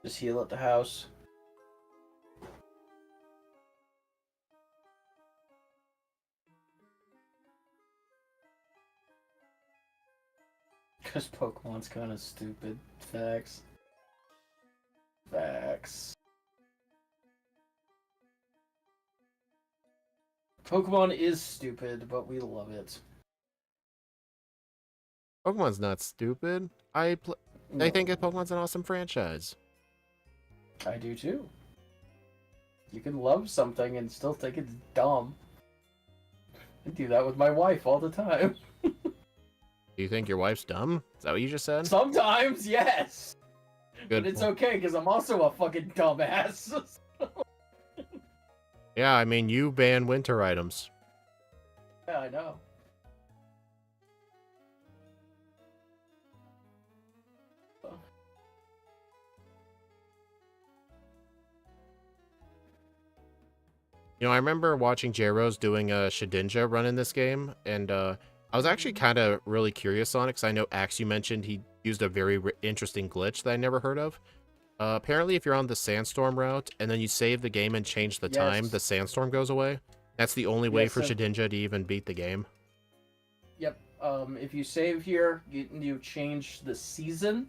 just heal at the house. Because Pokemon's kind of stupid. Facts. Facts. Pokemon is stupid, but we love it. Pokemon's not stupid. I think Pokemon's an awesome franchise. I do too. You can love something and still think it's dumb. I do that with my wife all the time. Do you think your wife's dumb? Is that what you just said? Sometimes, yes. Good. But it's okay, because I'm also a fucking dumbass. Yeah, I mean, you ban winter items. Yeah, I know. You know, I remember watching J-Rose doing a Shedinja run in this game, and I was actually kind of really curious on it, because I know Axe, you mentioned he used a very interesting glitch that I never heard of. Apparently, if you're on the Sandstorm route, and then you save the game and change the time, the Sandstorm goes away. That's the only way for Shedinja to even beat the game. Yep. If you save here, you change the season.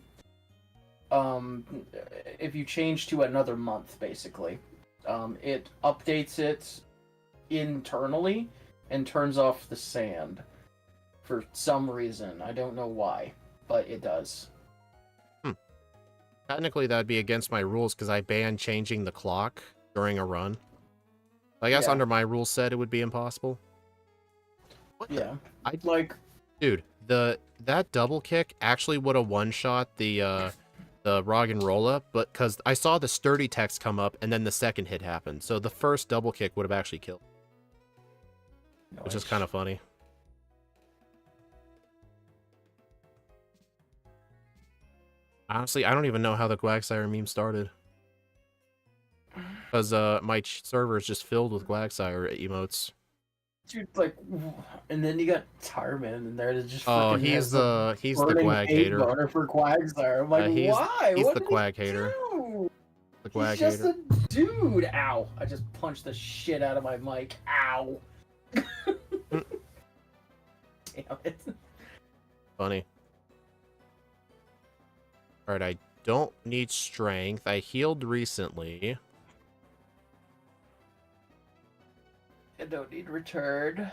If you change to another month, basically. It updates it internally and turns off the sand for some reason. I don't know why, but it does. Technically, that'd be against my rules because I banned changing the clock during a run. I guess under my rule set, it would be impossible. What dude, that double kick actually would have one-shot the Roggenrola, but because I saw the sturdy text come up and then the second hit happened, so the first double kick would have actually killed, which is kind of funny. Honestly, I don't even know how the Quagsire meme started, because my server is just filled with Quagsire emotes. Dude, like, and then you got Tarman in there to just he's the Quag hater. For Quagsire. I'm like, why? He's what the did Quag he hater. Do? The Quag He's just hater. a dude. Ow! I just punched the shit out of my mic. Ow! Damn it. Funny. Alright, I don't need strength. I healed recently. I don't need return.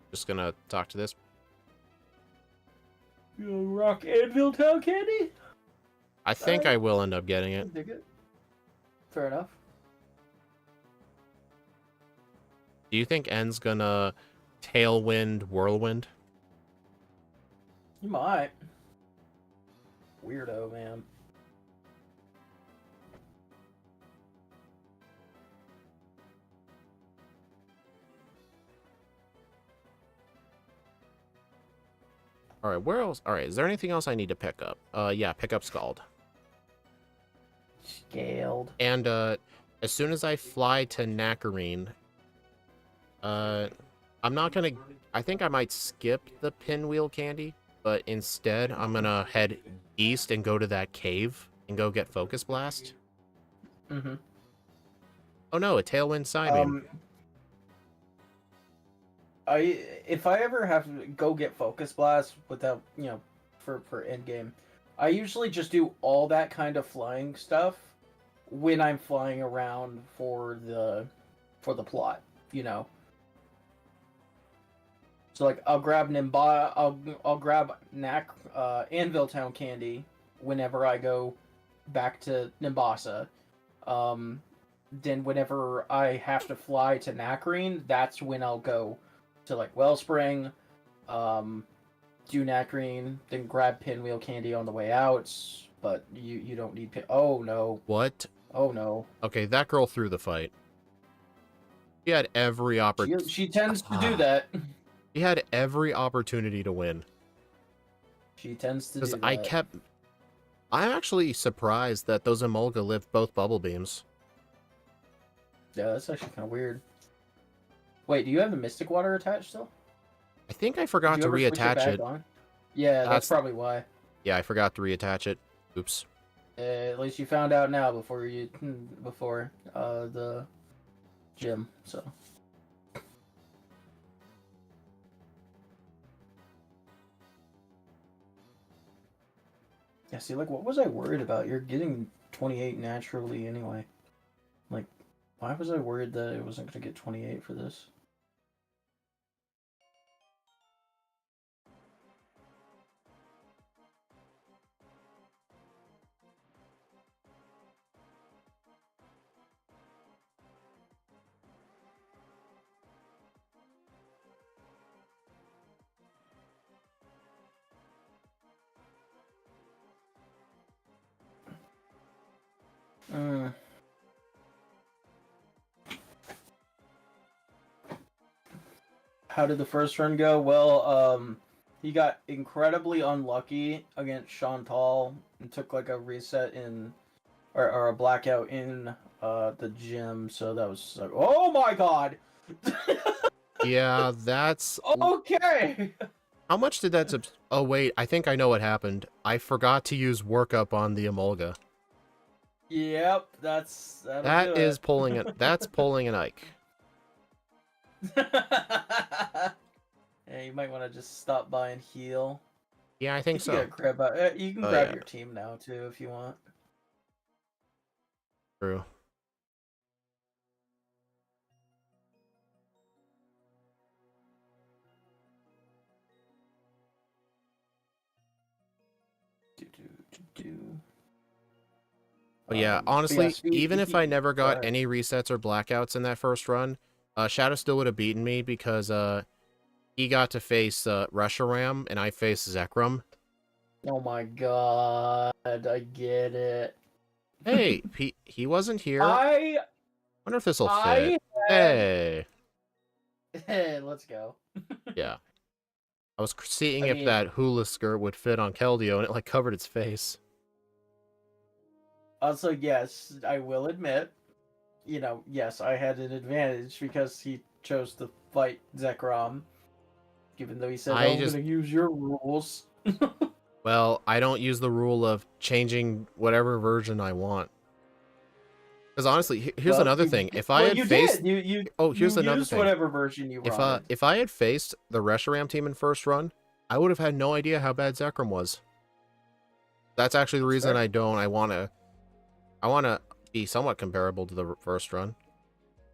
Just gonna talk to this. You rock Anvil Town candy? I think I will end up getting it. Dig it. Fair enough. Do you think N's gonna Tailwind Whirlwind? You might. Weirdo, man. Alright, where else? Alright, is there anything else I need to pick up? Yeah, pick up Scald. Scaled. And, as soon as I fly to Nackarine, I'm not gonna... I think I might skip the Pinwheel Candy, but instead I'm gonna head east and go to that cave and go get Focus Blast. Mm-hmm. Oh no, a Tailwind Psybeam. If I ever have to go get Focus Blast without, for end game, I usually just do all that kind of flying stuff when I'm flying around for the plot, So like I'll grab I'll grab Anvil Town candy whenever I go back to Nimbasa. Then whenever I have to fly to Nackarine, that's when I'll go to like Wellspring, do Nackarine, then grab Pinwheel Candy on the way out. But you don't need Oh no. What? Oh no. Okay, that girl threw the fight. She had every opportunity. She tends to do that. She had every opportunity to win. She tends to do that. Because I'm actually surprised that those Emolga lived both Bubble Beams. Yeah, that's actually kind of weird. Wait, do you have the Mystic Water attached still? I I think I forgot Did to you ever switch reattach back it. on? Yeah, that's That's- probably why. Yeah, I forgot to reattach it. Oops. At least you found out now before the gym. So. Yeah, see, like, what was I worried about? You're getting 28 naturally anyway. Like, why was I worried that it wasn't going to get 28 for this? How did the first run go? Well, he got incredibly unlucky against Chantal and took like a reset in, or a blackout in the gym. So that was like, oh my god. Yeah, that's... Okay. How much did that... Oh, wait, I think I know what happened. I forgot to use workup on the Emolga. Yep, That is pulling it. That's pulling an Ike. Yeah, you might want to just stop by and heal. Yeah, I think so. You can grab Yeah. your team now too if you want. True. But yeah, honestly, even if I never go got ahead. any resets or blackouts in that first run, Shadow still would have beaten me because he got to face Reshiram and I faced Zekrom. Oh my god, I get it. Hey, he wasn't here. I wonder if this'll fit. Hey. Hey, let's go. Yeah. I was seeing I if mean- that hula skirt would fit on Keldeo, and it like covered its face. Also, yes, I will admit, yes, I had an advantage because he chose to fight Zekrom, even though he said, I'm going to use your rules. Well, I don't use the rule of changing whatever version I want. Because honestly, here's another thing. If I had faced... here's another thing. Whatever version you wanted. If I had faced the Reshiram team in first run, I would have had no idea how bad Zekrom was. That's actually the reason I don't. I want to be somewhat comparable to the first run.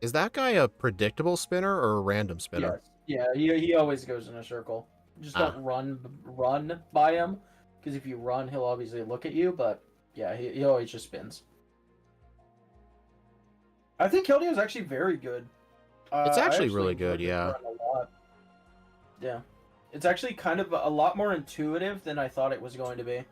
Is that guy a predictable spinner or a random spinner? Yes. Yeah, he always goes in a circle. Just don't run by him, because if you run, he'll obviously look at you, but yeah, he always just spins. I think Keldeo is actually very good. It's actually really good, yeah. Yeah. It's actually kind of a lot more intuitive than I thought it was going to be.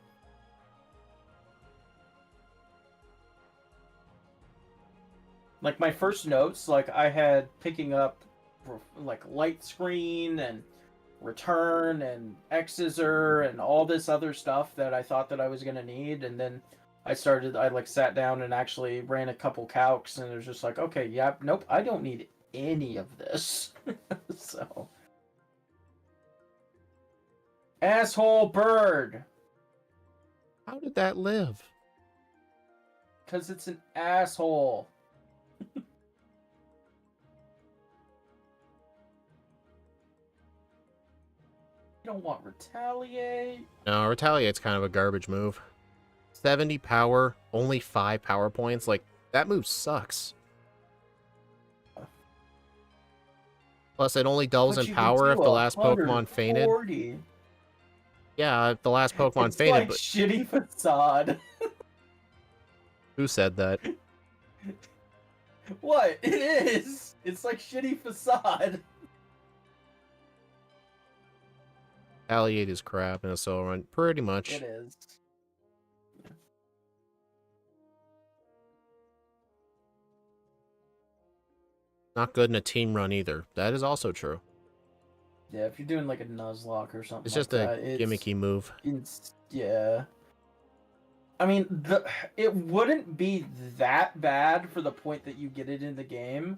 Like, my first notes, like, I had picking up, like, light screen and return and Xscissor and all this other stuff that I thought that I was going to need, and then I sat down and actually ran a couple calcs, and it was just like, okay, yeah, nope, I don't need any of this. So. Asshole bird! How did that live? Because it's an asshole. You don't want retaliate. No, retaliate's kind of a garbage move. 70 power, only 5 power points. Like, that move sucks. Plus, it only doubles in power if the last Pokemon fainted. Yeah, if the last Pokemon fainted. It's like shitty facade. Who said that? What? It is! It's like shitty facade. Retaliate is crap in a solo run. Pretty much. It is. Not good in a team run either. That is also true. Yeah, if you're doing like a Nuzlocke or something, it's just a gimmicky move. Yeah. I mean, it wouldn't be that bad for the point that you get it in the game.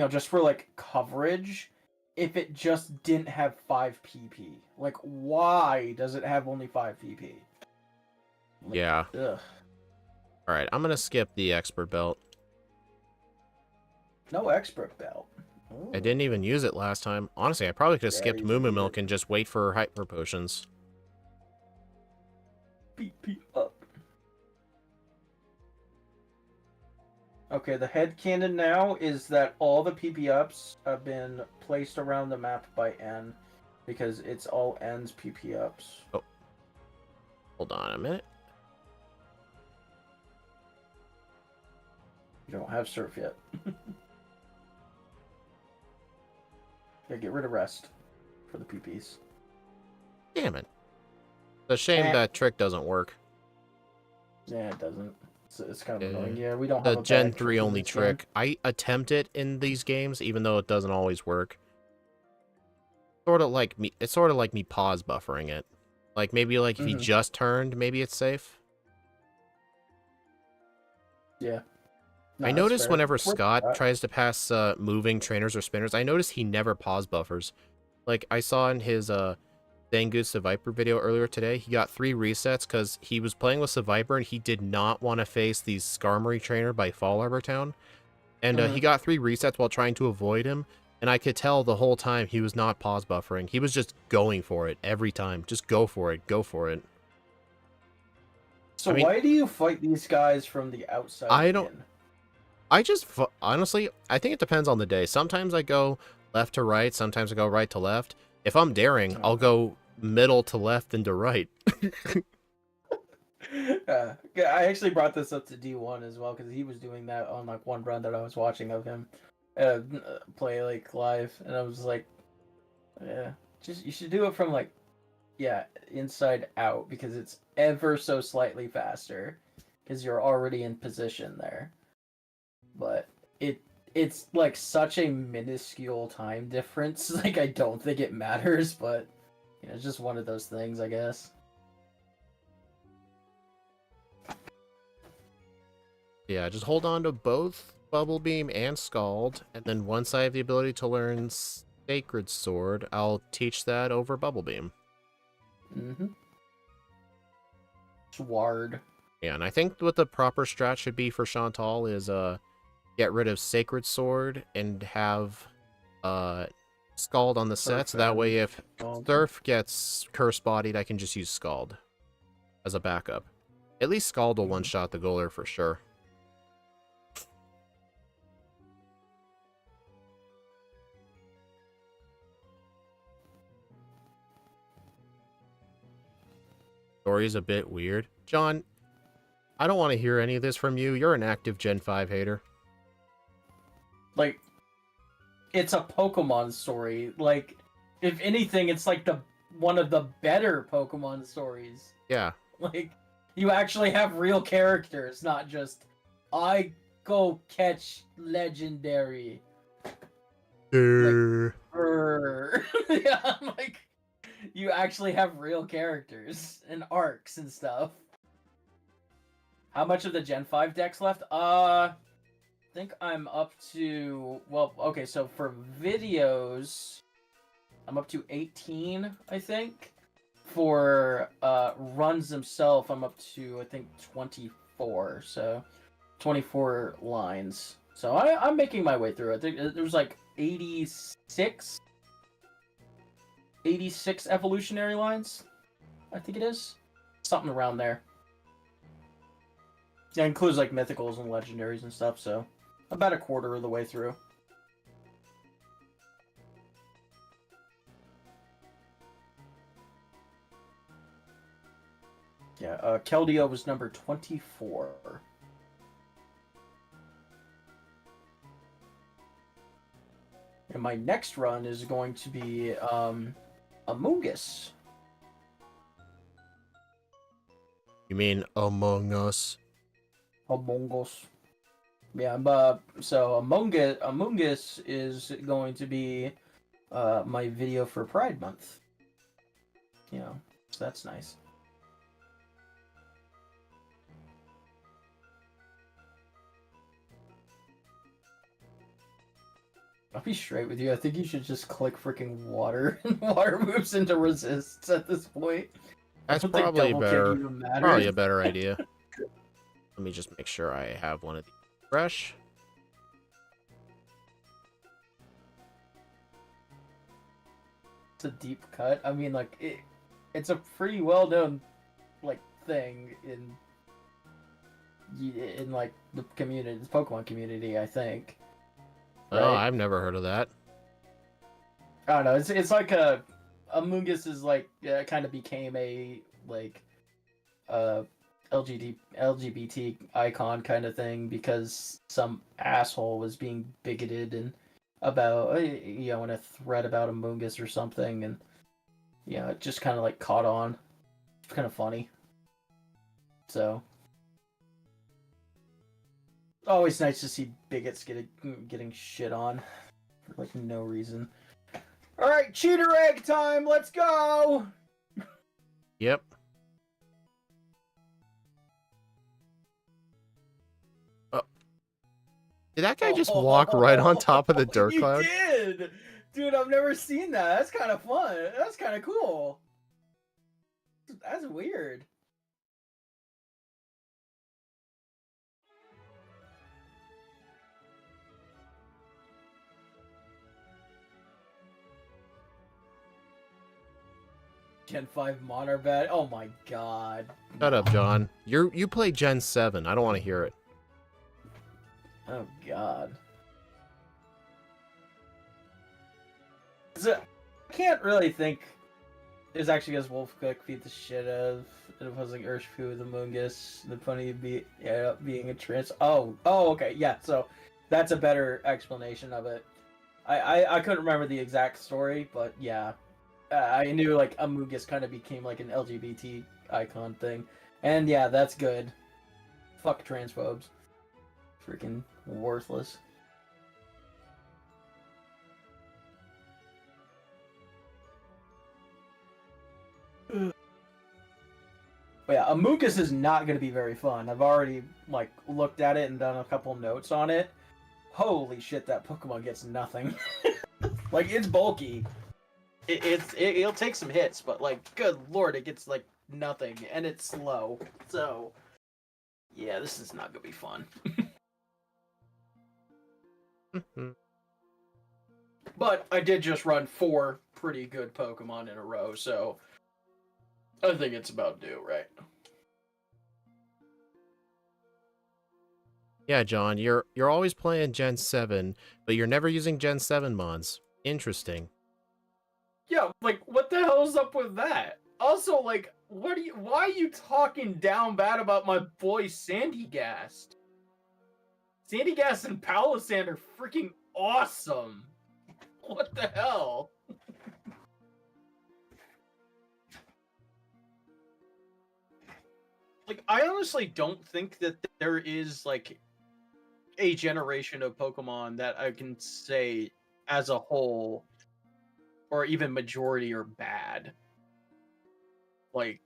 Just for like coverage. if it just didn't have 5 PP. Like, why does it have only 5 PP? Like, Yeah. Ugh. Alright, I'm gonna skip the expert belt. No expert belt. I didn't even use it last time. Honestly, I probably could have Yeah, skipped you Moo Moo did. Milk and just wait for hyper potions. PP up. Okay, the headcanon now is that all the PP ups have been placed around the map by N because it's all N's PP ups. Oh. Hold on a minute. You don't have surf yet. Yeah, get rid of rest for the PPs. Damn it. It's a shame that trick doesn't work. Yeah, it doesn't. It's kind of Yeah. annoying. Yeah, we don't The have a Gen bag 3 in only this trick. game. I attempt it in these games, even though it doesn't always work. It's sort of like me pause buffering it. Like, maybe like if you just turned, maybe it's safe. Yeah. I notice whenever Scott tries to pass moving trainers or spinners, I notice he never pause buffers. Like, I saw in his Dangoose the Viper video earlier today, he got 3 resets because he was playing with the Viper and he did not want to face the Skarmory trainer by Fall Harbor Town. And he got 3 resets while trying to avoid him. And I could tell the whole time he was not pause buffering. He was just going for it every time. Just go for it. Go for it. So I mean, why do you fight these guys from the outside? I don't... I just... Honestly, I think it depends on the day. Sometimes I go left to right. Sometimes I go right to left. If I'm daring, I'll go middle to left and to right. I actually brought this up to D1 as well because he was doing that on like one run that I was watching of him play like live, and I was like, yeah, just you should do it from like, yeah, inside out because it's ever so slightly faster because you're already in position there, but it's like such a minuscule time difference. Like I don't think it matters, but you know, it's just one of those things, I guess. Yeah, just hold on to both Bubble Beam and Scald, and then once I have the ability to learn Sacred Sword, I'll teach that over Bubble Beam. Sward. Yeah, and I think what the proper strat should be for Chantal is get rid of Sacred Sword and have Scald on the set, so that way if Surf gets Curse Bodied, I can just use Scald as a backup. At least Scald will one-shot the Goaler for sure. Story's a bit weird. John, I don't want to hear any of this from you. You're an active Gen 5 hater. Like, it's a Pokemon story. Like, if anything, it's like one of the better Pokemon stories. Yeah. Like, you actually have real characters, not just, I go catch legendary. Like, yeah, I'm like, you actually have real characters and arcs and stuff. How much of the Gen 5 decks left? I think I'm up to, well, okay, so for videos, I'm up to 18, I think. For runs themselves, I'm up to, I think, 24, so 24 lines. So I'm making my way through. I think there's like 86 evolutionary lines, I think it is. Something around there. Yeah, it includes like mythicals and legendaries and stuff, so about a quarter of the way through. Yeah, Keldeo was number 24. And my next run is going to be Among Us. You mean Among Us? Among Us. Yeah, so Among Us is going to be my video for Pride Month. You know, so that's nice. I'll be straight with you. I think you should just click freaking water, and water moves into resists at this point. That's I don't think probably double kick better. even matters. Probably a better idea. Let me just make sure I have one of these fresh. It's a deep cut. I mean, like it's a pretty well known like thing in like the community, the Pokemon community. I think. Oh, Right? I've never heard of that. I don't know. It's like Amoonguss is like kind of became a like LGBT icon kind of thing because some asshole was being bigoted and about in a thread about Amoonguss or something, and it just kind of like caught on. It's kind of funny. So always nice to see bigots getting shit on for like no reason. All right, cheater egg time. Let's go. Yep. Did that guy just walk right on top of the dirt cloud? You did! Dude, I've never seen that. That's kind of fun. That's kind of cool. That's weird. Gen 5 Monarbat. Oh my god. Shut up, John. You play Gen 7. I don't want to hear it. Oh god. I can't really think. It's actually because Wolfquick beat the shit out of it. It was like Urshifu with Amoonguss. The funny being a trans. Oh, okay, yeah. So that's a better explanation of it. I couldn't remember the exact story, but yeah, I knew like Amoonguss kind of became like an LGBT icon thing, and yeah, that's good. Fuck transphobes. Freaking worthless. But yeah, Amoonguss is not going to be very fun. I've already like looked at it and done a couple notes on it. Holy shit, that Pokemon gets nothing. Like, it's bulky. It'll take some hits, but like, good lord, it gets like nothing, and it's slow. So, yeah, this is not gonna be fun. But I did just run 4 pretty good Pokemon in a row, so I think it's about due, right? Yeah, John, you're always playing Gen 7, but you're never using Gen 7 mons. Interesting. Yeah, like, what the hell is up with that? Also, like, why are you talking down bad about my boy Sandygast? Sandygast and Palossand are freaking awesome. What the hell? Like, I honestly don't think that there is, like, a generation of Pokemon that I can say as a whole, or even majority, are bad. Like,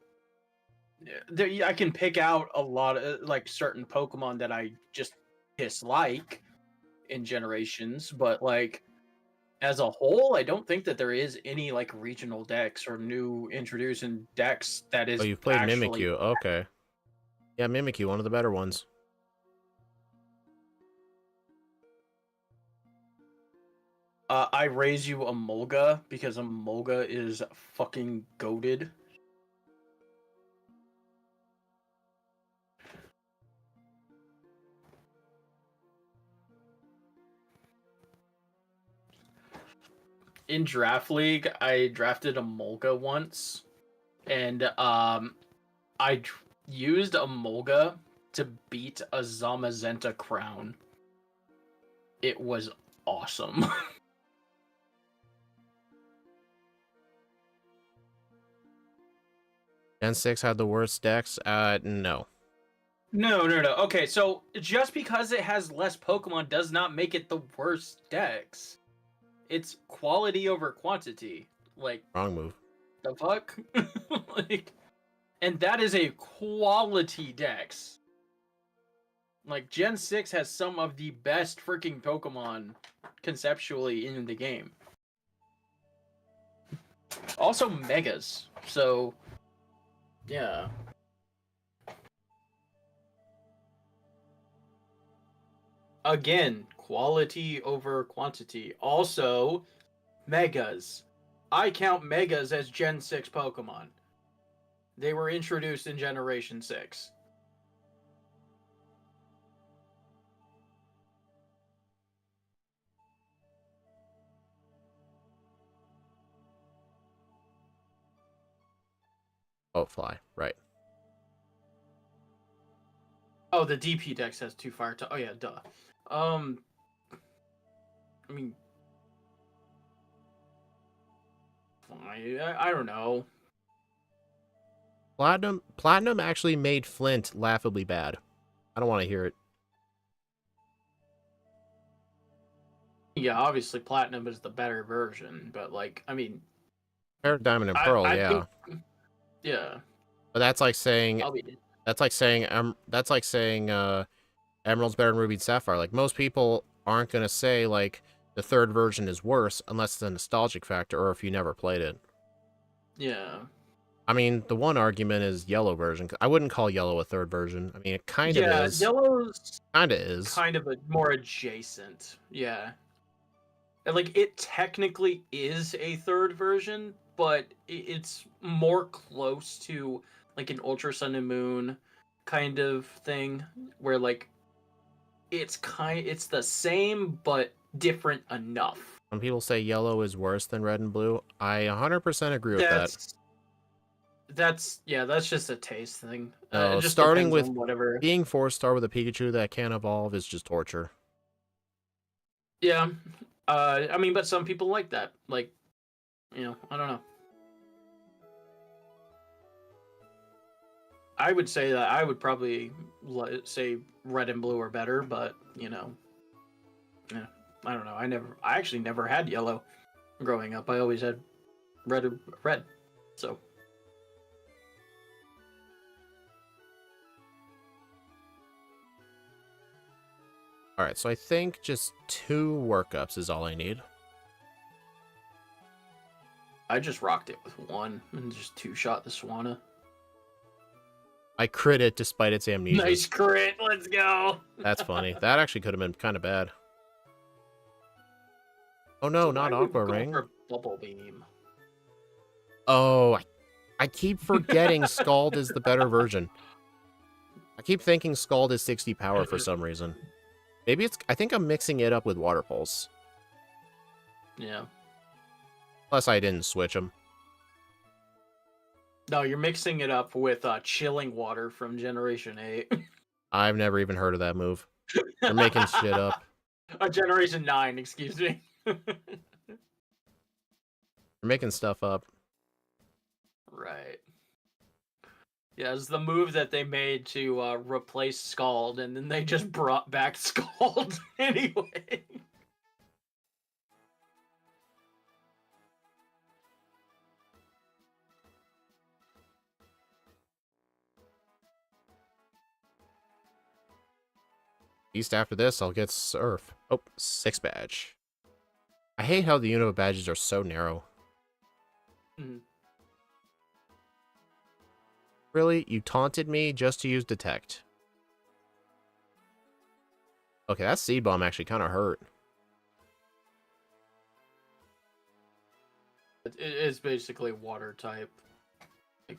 I can pick out a lot of, like, certain Pokemon that I just dislike in generations, but, like, as a whole, I don't think that there is any, like, regional decks or new introducing decks that is. Oh, you've played actually... Mimikyu. Okay. Yeah, Mimikyu, one of the better ones. I raise you a Mulga because a Mulga is fucking goated. In Draft League, I drafted a Mulga once, and I used a Mulga to beat a Zamazenta Crown. It was awesome. Gen 6 had the worst decks? No. No. Okay, so just because it has less Pokemon does not make it the worst dex. It's quality over quantity. Like, Wrong move. the fuck? Like, and that is a quality dex. Like Gen 6 has some of the best freaking Pokemon conceptually in the game. Also Megas. So yeah. Again, quality over quantity. Also, Megas. I count Megas as Gen 6 Pokemon. They were introduced in Generation 6. Oh, fly. Right. Oh, the DP Dex has 2 fire types. Oh yeah, duh. I mean, I don't know. Platinum actually made Flint laughably bad. I don't want to hear it. Yeah, obviously Platinum is the better version, but like, I mean, Compared to Diamond and Pearl, I yeah. think, yeah. But that's like saying I'll be. Emerald's better than Ruby and Sapphire. Like, most people aren't gonna say like the third version is worse unless it's a nostalgic factor or if you never played it. Yeah. I mean, the one argument is Yellow version. I wouldn't call Yellow a third version. I mean, it kind of is. Yellow's Kind of is. kind of a more adjacent. Yeah. And like it technically is a third version, but it's more close to like an Ultra Sun and Moon kind of thing where like it's the same but different enough. When people say Yellow is worse than Red and Blue, I 100% agree with that. That's just a taste thing. No, It just starting depends with on whatever. being 4-star with a Pikachu that can't evolve is just torture. Yeah. I mean, but some people like that. Like, I don't know. I would say that I would probably say Red and Blue are better, but yeah, I don't know. I actually never had Yellow growing up. I always had red. So. Alright, so I think just 2 workups is all I need. I just rocked it with 1 and just 2-shot the Swanna. I crit it despite its amnesia. Nice crit, let's go! That's funny. That actually could have been kind of bad. Oh no, not Aqua Ring. Bubble Beam. Oh, I keep forgetting Scald is the better version. I keep thinking Scald is 60 power for some reason. Maybe it's... I think I'm mixing it up with Water Pulse. Yeah. Plus, I didn't switch them. No, you're mixing it up with Chilling Water from Generation 8. I've never even heard of that move. You're making shit up. Generation 9, excuse me. You're making stuff up. Right. Yeah, it's the move that they made to replace Scald, and then they just brought back Scald anyway. At least after this, I'll get Surf. Oh, 6 badge. I hate how the Unova badges are so narrow. Mm-hmm. Really? You taunted me just to use Detect? Okay, that Seed Bomb actually kind of hurt. It's basically water type. Like,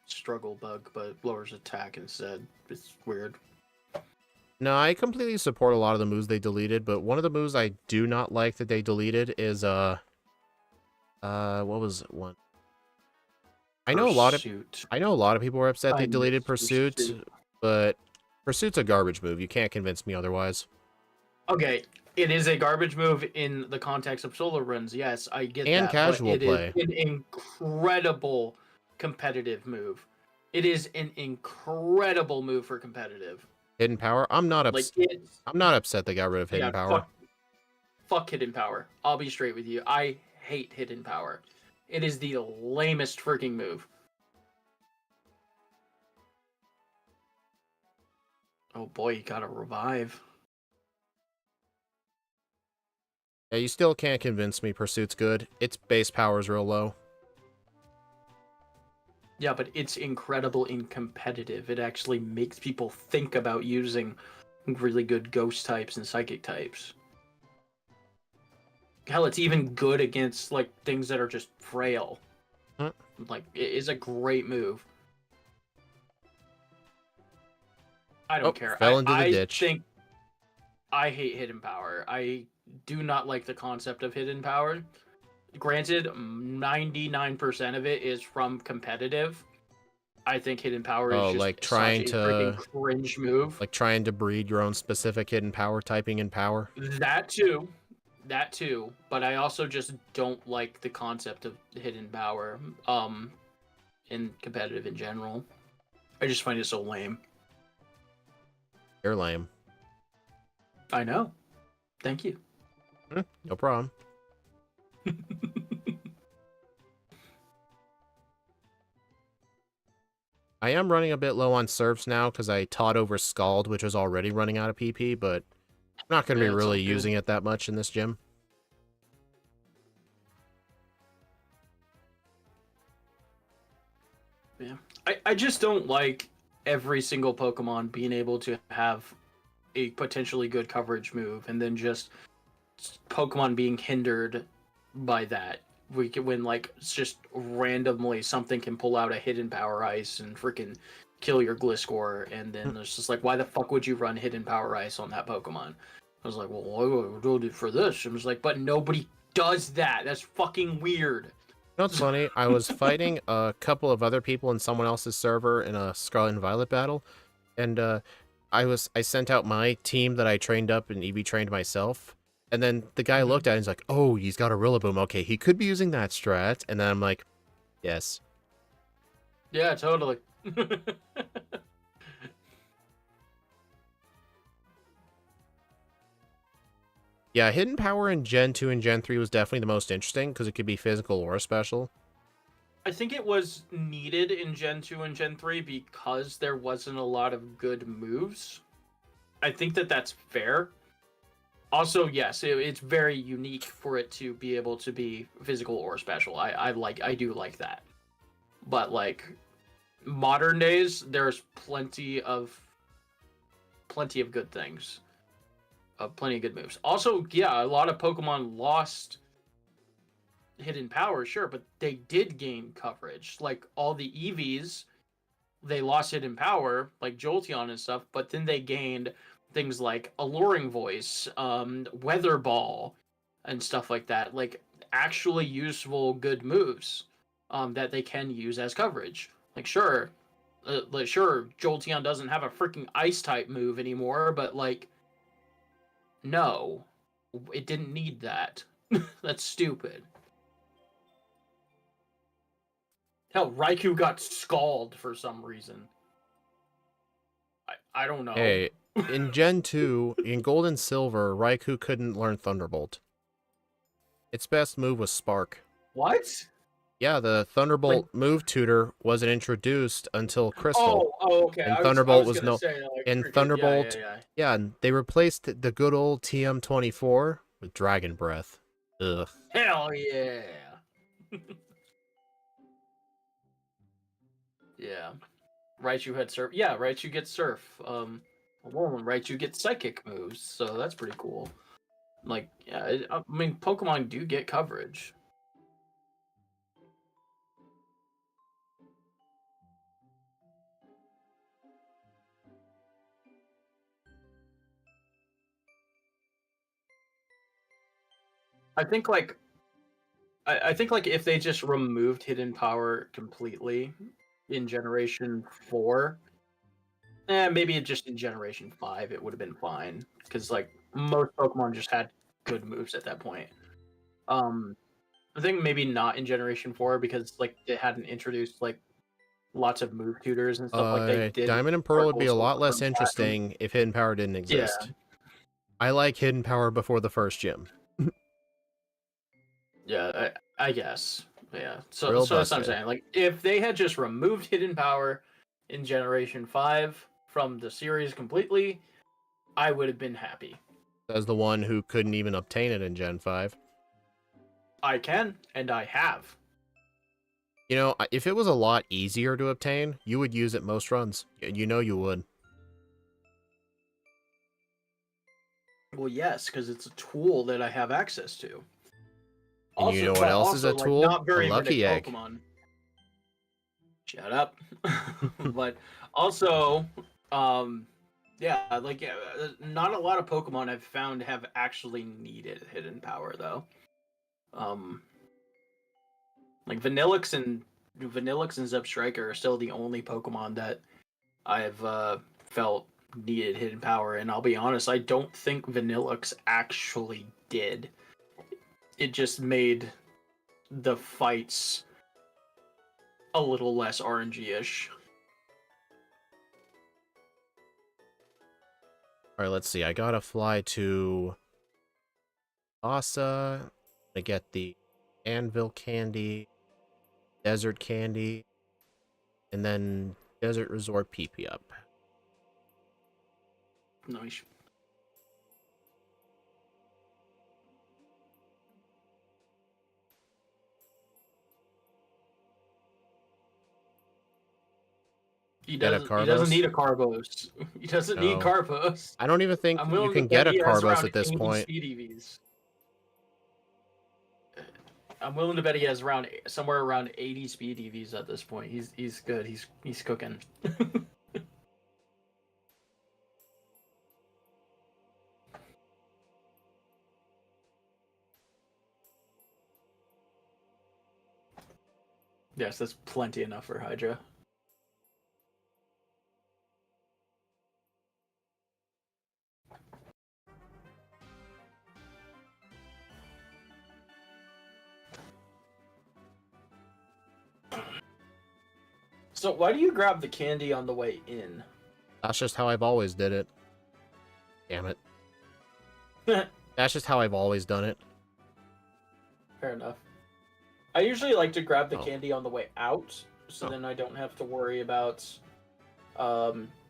struggle bug, but lowers attack instead. It's weird. No, I completely support a lot of the moves they deleted, but one of the moves I do not like that they deleted is, what was one? I know a lot of people were upset they deleted Pursuit, but Pursuit's a garbage move. You can't convince me otherwise. Okay, it is a garbage move in the context of solo runs. Yes, I get that. And casual play. It is an incredible competitive move. It is an incredible move for competitive. Hidden Power? I'm not upset they got rid of Hidden Power. Fuck Hidden Power. I'll be straight with you. I hate Hidden Power. It is the lamest freaking move. Oh boy, you gotta revive. Yeah, you still can't convince me Pursuit's good. Its base power's real low. Yeah, but it's incredible in competitive. It actually makes people think about using really good ghost types and psychic types. Hell, it's even good against like things that are just frail. Hmm. Like, it is a great move. I Oh, don't care. fell into the I ditch. think I hate hidden power. I do not like the concept of hidden power. Granted, 99% of it is from competitive. I think hidden power is Oh, just such a freaking cringe move. like trying to breed your own specific hidden power typing in power. That too. That too. But I also just don't like the concept of hidden power in competitive in general. I just find it so lame. You're lame. I know. Thank you. No problem. I am running a bit low on serfs now because I taught over Scald, which was already running out of PP, but I'm not going to be Yeah, it's all really good. using it that much in this gym. Yeah. I just don't like every single Pokemon being able to have a potentially good coverage move and then just Pokemon being hindered by that. When like it's just randomly something can pull out a hidden power ice and freaking kill your Gliscor, and then it's just like, why the fuck would you run hidden power ice on that Pokemon? I was like, well, why would I do it for this? I was like, but nobody does that. That's fucking weird. You know what's funny? I was fighting a couple of other people in someone else's server in a Scarlet and Violet battle, and I sent out my team that I trained up and EV trained myself, and then the guy looked at it and he's like, "Oh, he's got a Rillaboom. Okay, he could be using that strat." And then I'm like, "Yes." Yeah, totally. Yeah, hidden power in Gen 2 and Gen 3 was definitely the most interesting because it could be physical or special. I think it was needed in Gen 2 and Gen 3 because there wasn't a lot of good moves. I think that that's fair. Also, yes, it's very unique for it to be able to be physical or special. I do like that. But like modern days, there's plenty of good things. Plenty of good moves. Also, yeah, a lot of Pokemon lost hidden power, sure, but they did gain coverage. Like all the EVs, they lost hidden power, like Jolteon and stuff, but then they gained things like Alluring Voice, Weather Ball, and stuff like that. Like actually useful, good moves that they can use as coverage. Sure, Jolteon doesn't have a freaking Ice type move anymore, but like, no, it didn't need that. That's stupid. Hell, Raikou got scalded for some reason. I don't know. Hey, in Gen 2, in Gold and Silver, Raikou couldn't learn Thunderbolt. Its best move was Spark. What? Yeah, the Thunderbolt move tutor wasn't introduced until Crystal. Okay. And I Thunderbolt was was gonna no. say, like, And freaking, Thunderbolt, yeah. yeah, and they replaced the good old TM24 with Dragon Breath. Ugh. Hell yeah. Yeah. Raichu had surf. Yeah, Raichu gets surf. Well, Raichu gets psychic moves, so that's pretty cool. Like, yeah, I mean, Pokemon do get coverage. I think like I think like if they just removed hidden power completely in Generation 4, maybe just in Generation 5 it would have been fine because like most Pokemon just had good moves at that point. I think maybe not in Generation 4 because like they hadn't introduced like lots of move tutors and stuff like they did in Diamond and Pearl would be Purple, a lot Silver, less and Platinum. interesting if Hidden Power didn't Yeah, exist. I like Hidden Power before the first gym. yeah, I guess. Yeah. Real So that's what I'm busted. saying. Like if they had just removed hidden power in Generation 5 from the series completely, I would have been happy. As the one who couldn't even obtain it in Gen 5. I can, and I have. You know, if it was a lot easier to obtain, you would use it most runs. You know you would. Well, yes, because it's a tool that I have access to. And you know what else is a like, tool? not very A lucky many egg. Pokemon. Shut up. But also, yeah, like not a lot of Pokemon I've found have actually needed hidden power though. Like Vanillix and Zebstrika are still the only Pokemon that I've felt needed hidden power, and I'll be honest, I don't think Vanillix actually did. It just made the fights a little less RNG-ish. Alright, let's see. I gotta fly to Asa to get the Anvil Candy, Desert Candy, and then Desert Resort PP up. Nice. He doesn't need a Carbos. He doesn't need No. Carbos. I don't even think I'm you willing can to get bet a he has Carbos around at this 80 point. speed EVs. I'm willing to bet he has around somewhere around 80 speed EVs at this point. He's good. He's cooking. Yes, that's plenty enough for Hydra. So why do you grab the candy on the way in? That's just how I've always did it. Damn it. That's just how I've always done it. Fair enough. I usually like to grab the candy on the way out, so then I don't have to worry about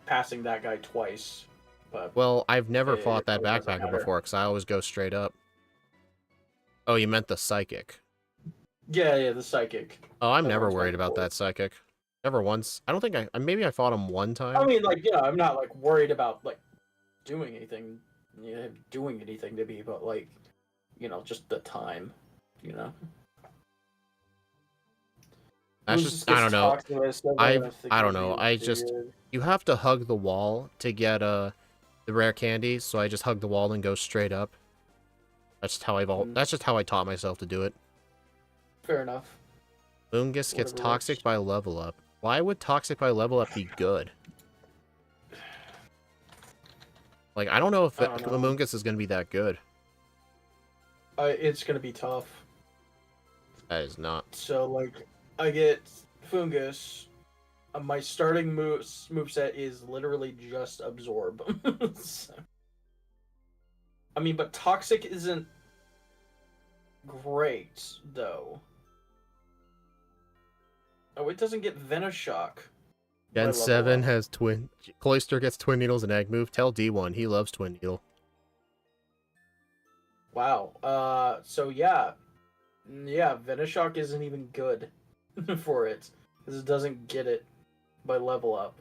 passing that guy twice. But well, I've never fought that really doesn't backpacker matter. before, because I always go straight up. Oh, you meant the psychic. Yeah, the psychic. Oh, I'm That never one's worried back about and that psychic. Never once. I don't think maybe I fought him one time. I mean, like, yeah, I'm not like worried about like doing anything, to me, but like, just the time, That's just, I don't know. I don't know. You have to hug the wall to get the rare candy, so I just hug the wall and go straight up. That's just how that's just how I taught myself to do it. Fair enough. Moongus gets Whatever toxic works. by level up. Why would toxic by level up be good? Like, I don't know if the Moongus is going to be that good. It's gonna be tough. That is not. So like, I get Fungus. My starting moveset is literally just absorb. So, I mean, but toxic isn't great though. Oh, it doesn't get Venoshock. Gen 7 has twin. Cloyster gets Twin Needles and Egg move. Tell D1 he loves Twin Needle. Wow. So yeah, Venoshock isn't even good for it because it doesn't get it by level up.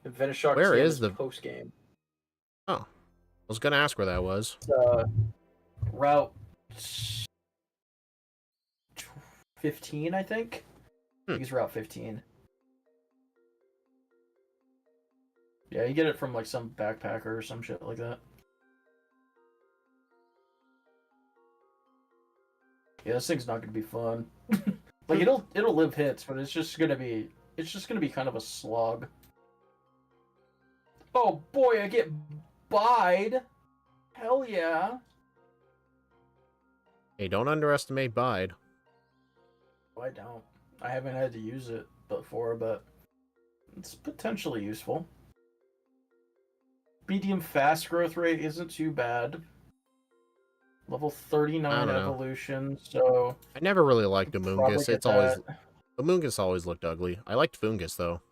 And Venoshock Where TM is the post game? Oh, I was gonna ask where that was. Route 15, I think. I think it's Route 15. Yeah, you get it from like some backpacker or some shit like that. Yeah, this thing's not gonna be fun. Like it'll live hits, but it's just gonna be kind of a slog. Oh boy, I get Bide. Hell yeah. Hey, don't underestimate Bide. I don't. I haven't had to use it before, but it's potentially useful. Medium fast growth rate isn't too bad. Level 39 evolution, so I never really liked Amoonguss. Amoonguss always looked ugly. I liked Fungus though.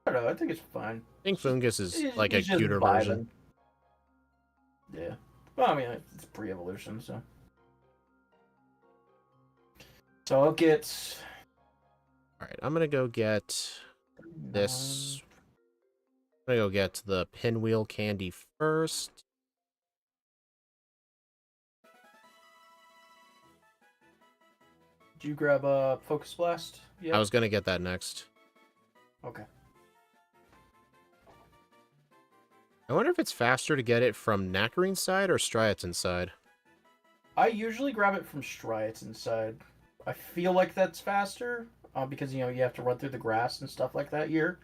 I don't know. I think it's fine. I think Fungus is like a He's just cuter version. vibing. Yeah. Well, I mean, it's pre-evolution, so. So I'll get. Alright, I'm gonna go get this. I'm gonna go get the pinwheel candy first. Did you grab a Focus Blast? Yeah. I was gonna get that next. Okay. I wonder if it's faster to get it from Nacarine's side or Striaton's side. I usually grab it from Striaton's side. I feel like that's faster because you have to run through the grass and stuff like that here,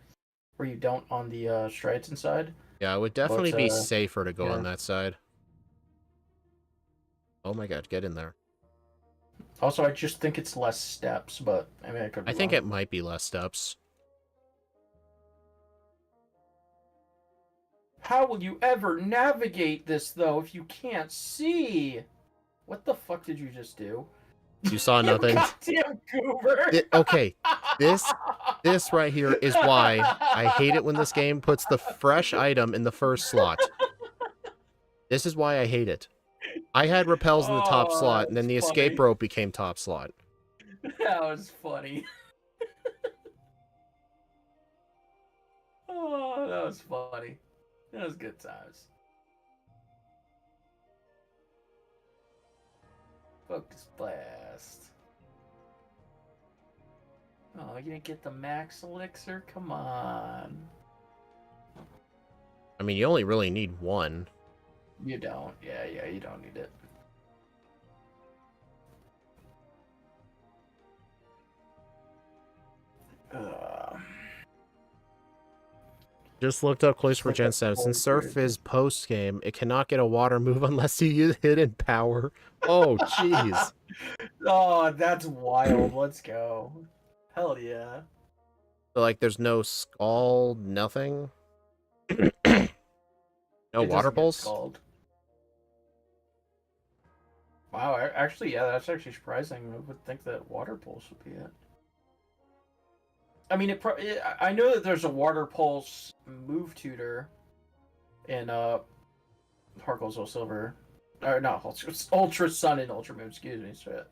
where you don't on the Striaton side. Yeah, it would definitely be But, safer to go yeah. on that side. Oh my god, get in there. Also, I just think it's less steps, but I mean, I could. I think it might be less steps. How will you ever navigate this though if you can't see? What the fuck did you just do? You saw nothing. You goddamn goober. Okay, this right here is why I hate it when this game puts the fresh item in the first slot. This is why I hate it. I had repels in the top slot, and then the escape rope became top slot. That was funny. Oh, that was funny. That was good times. Focus Blast. Oh, you didn't get the max elixir? Come on. I mean, you only really need one. You don't. Yeah, you don't need it. Just looked up Cloys for Gen 7. Since Surf is post-game, it cannot get a water move unless you use hidden power. Oh, jeez. Oh, that's wild. Let's go. Hell yeah. So, like, there's no Scald, nothing? No It water doesn't get pulse? scald. Wow, actually, yeah, that's actually surprising. I would think that water pulse would be it. I mean, I know that there's a water pulse move tutor in Heart Gold Soul Silver, or not Ultra Sun and Ultra Moon. Excuse me, shit.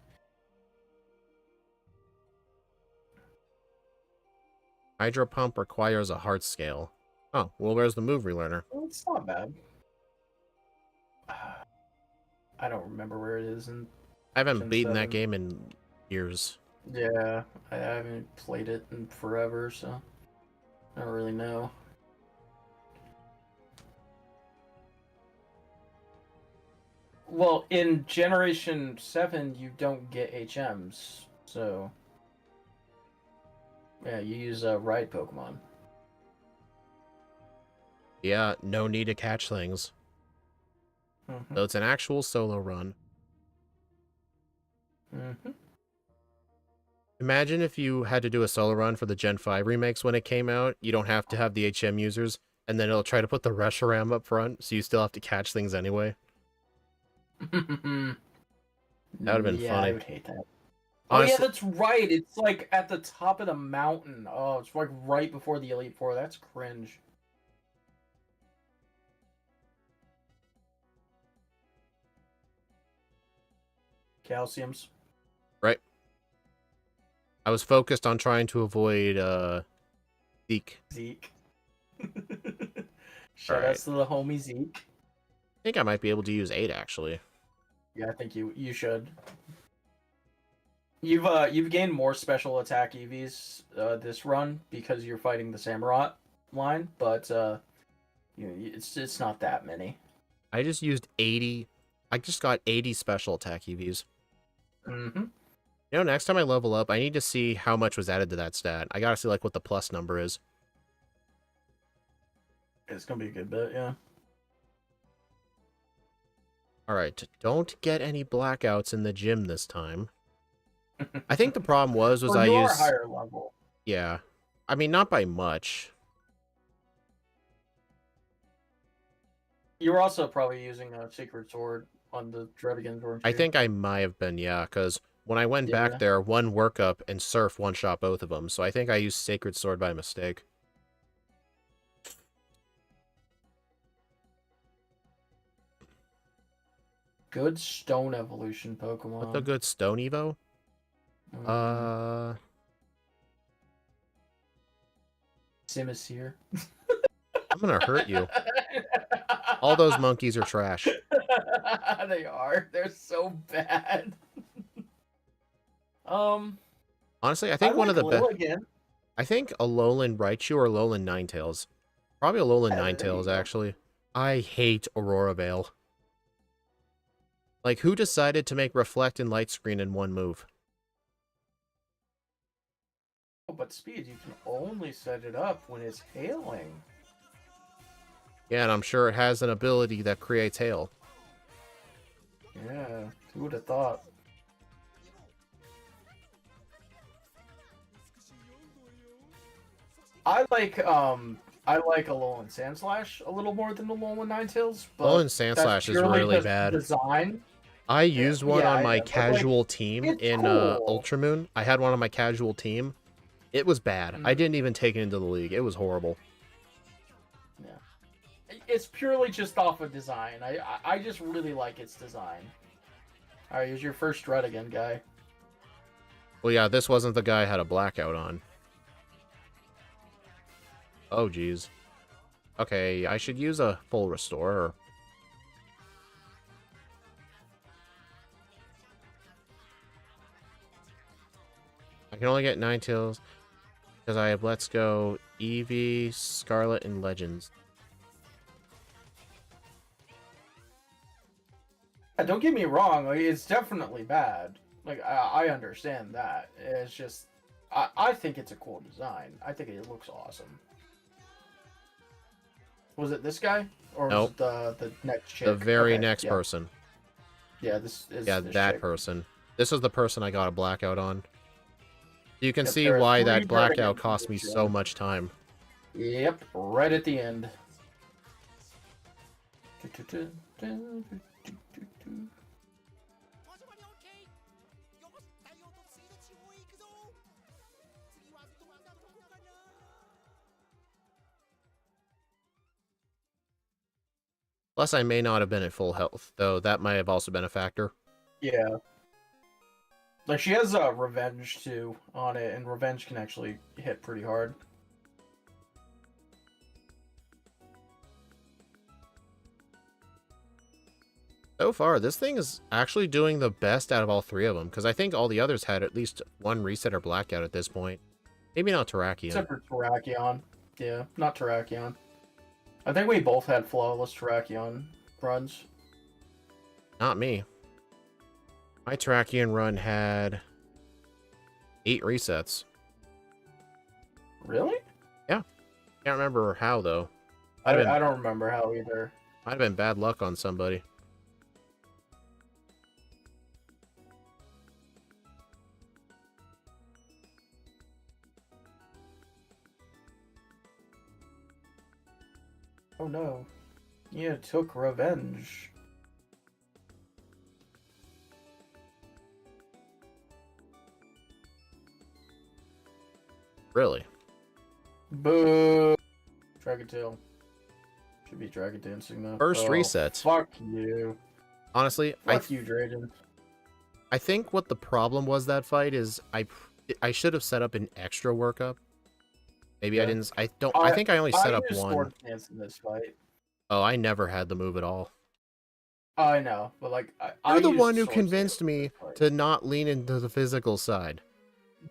Hydro Pump requires a heart scale. Oh, well, where's the move relearner? Well, it's not bad. I don't remember where it is in. I haven't Gen beaten 7. that game in years. Yeah, I haven't played it in forever, so I don't really know. Well, in Generation 7, you don't get HMs, so yeah, you use ride Pokemon. Yeah, no need to catch things. Mm-hmm. So it's an actual solo run. Mm-hmm. Imagine if you had to do a solo run for the Gen 5 remakes when it came out. You don't have to have the HM users, and then it'll try to put the Reshiram up front, so you still have to catch things anyway. That would have been yeah, funny. I would hate that. Honestly, Oh yeah, that's right. It's like at the top of the mountain. Oh, it's like right before the Elite Four. That's cringe. Calciums. right. I was focused on trying to avoid Zeke. Zeke. Shout Alright. outs to the homie Zeke. I think I might be able to use 8 actually. Yeah, I think you should. You've gained more special attack EVs this run because you're fighting the Samurott line, but it's not that many. I just used 80. I just got 80 special attack EVs. Mm-hmm. You know, next time I level up, I need to see how much was added to that stat. I gotta see like what the plus number is. It's gonna be a good bit, yeah. Alright, don't get any blackouts in the gym this time. I think the problem was Well, I you used... are higher level. Yeah. I mean, not by much. You were also probably using a Secret Sword on the Drevigans, weren't you? I think I might have been, yeah, because when I went Yeah. back there, one workup and Surf one-shot both of them, so I think I used Sacred Sword by mistake. good stone evolution Pokemon? What's a good Stone Evo? Mm, Simisear. I'm gonna hurt you. All those monkeys are trash. They are. They're so bad. Um, Honestly, I I think one of like the best. Lilligant. I think Alolan Raichu or Alolan Ninetales. Probably Alolan Yeah, there you Ninetales, go. actually. I hate Aurora Veil. Like, who decided to make Reflect and Light Screen in one move? Oh, but speed, you can only set it up when it's hailing. Yeah, and I'm sure it has an ability that creates hail. Yeah, who would have thought? I like Alolan Sandslash a little more than Alolan Ninetales, Alolan but that's Sandslash is purely really because bad. design. I Yeah, used one yeah, on I my know, but like, casual team it's in cool. Ultramoon. I had one on my casual team. It was bad. I Mhm. didn't even take it into the league. It was horrible. Yeah, it's purely just off of design. I just really like its design. All right, here's your first Dread again, guy. Well, yeah, this wasn't the guy I had a blackout on. Oh, geez. Okay, I should use a full restore. I can only get Ninetales because I have Let's Go, Eevee, Scarlet, and Legends. Don't get me wrong, like, it's definitely bad. Like I understand that. It's just I think it's a cool design. I think it looks awesome. Was it this guy or was Nope. it the next chick? The very Okay, next yeah. person. Yeah, this is Yeah, this that chick. person. This is the person I got a blackout on. You can Yep, see there are why 3 that blackout Dragons in cost me this so gym. much time. Yep, right at the end. Plus, I may not have been at full health, though that might have also been a factor. Yeah. Like she has revenge too on it, and revenge can actually hit pretty hard. So far, this thing is actually doing the best out of all 3 of them, because I think all the others had at least one reset or blackout at this point. Maybe not Terrakion. Except for Terrakion. Yeah, not Terrakion. I think we both had flawless Terrakion runs. Not me. My Terrakion run had 8 resets. Really? Yeah. Can't remember how, though. I don't remember how either. Might have been bad luck on somebody. Oh no. Yeah, took revenge. Really? Boo! Dragon Tail. Should be Dragon Dancing though. First Oh, reset. Fuck you. Honestly, Fuck you, Dragon. I think what the problem was that fight is I should have set up an extra workup. Maybe Yeah. I didn't. I think I only set up used one. Sword Dance in this fight. Oh, I never had the move at all. I know, but like You're the used one who Sword convinced Dance in me this fight. to not lean into the physical side.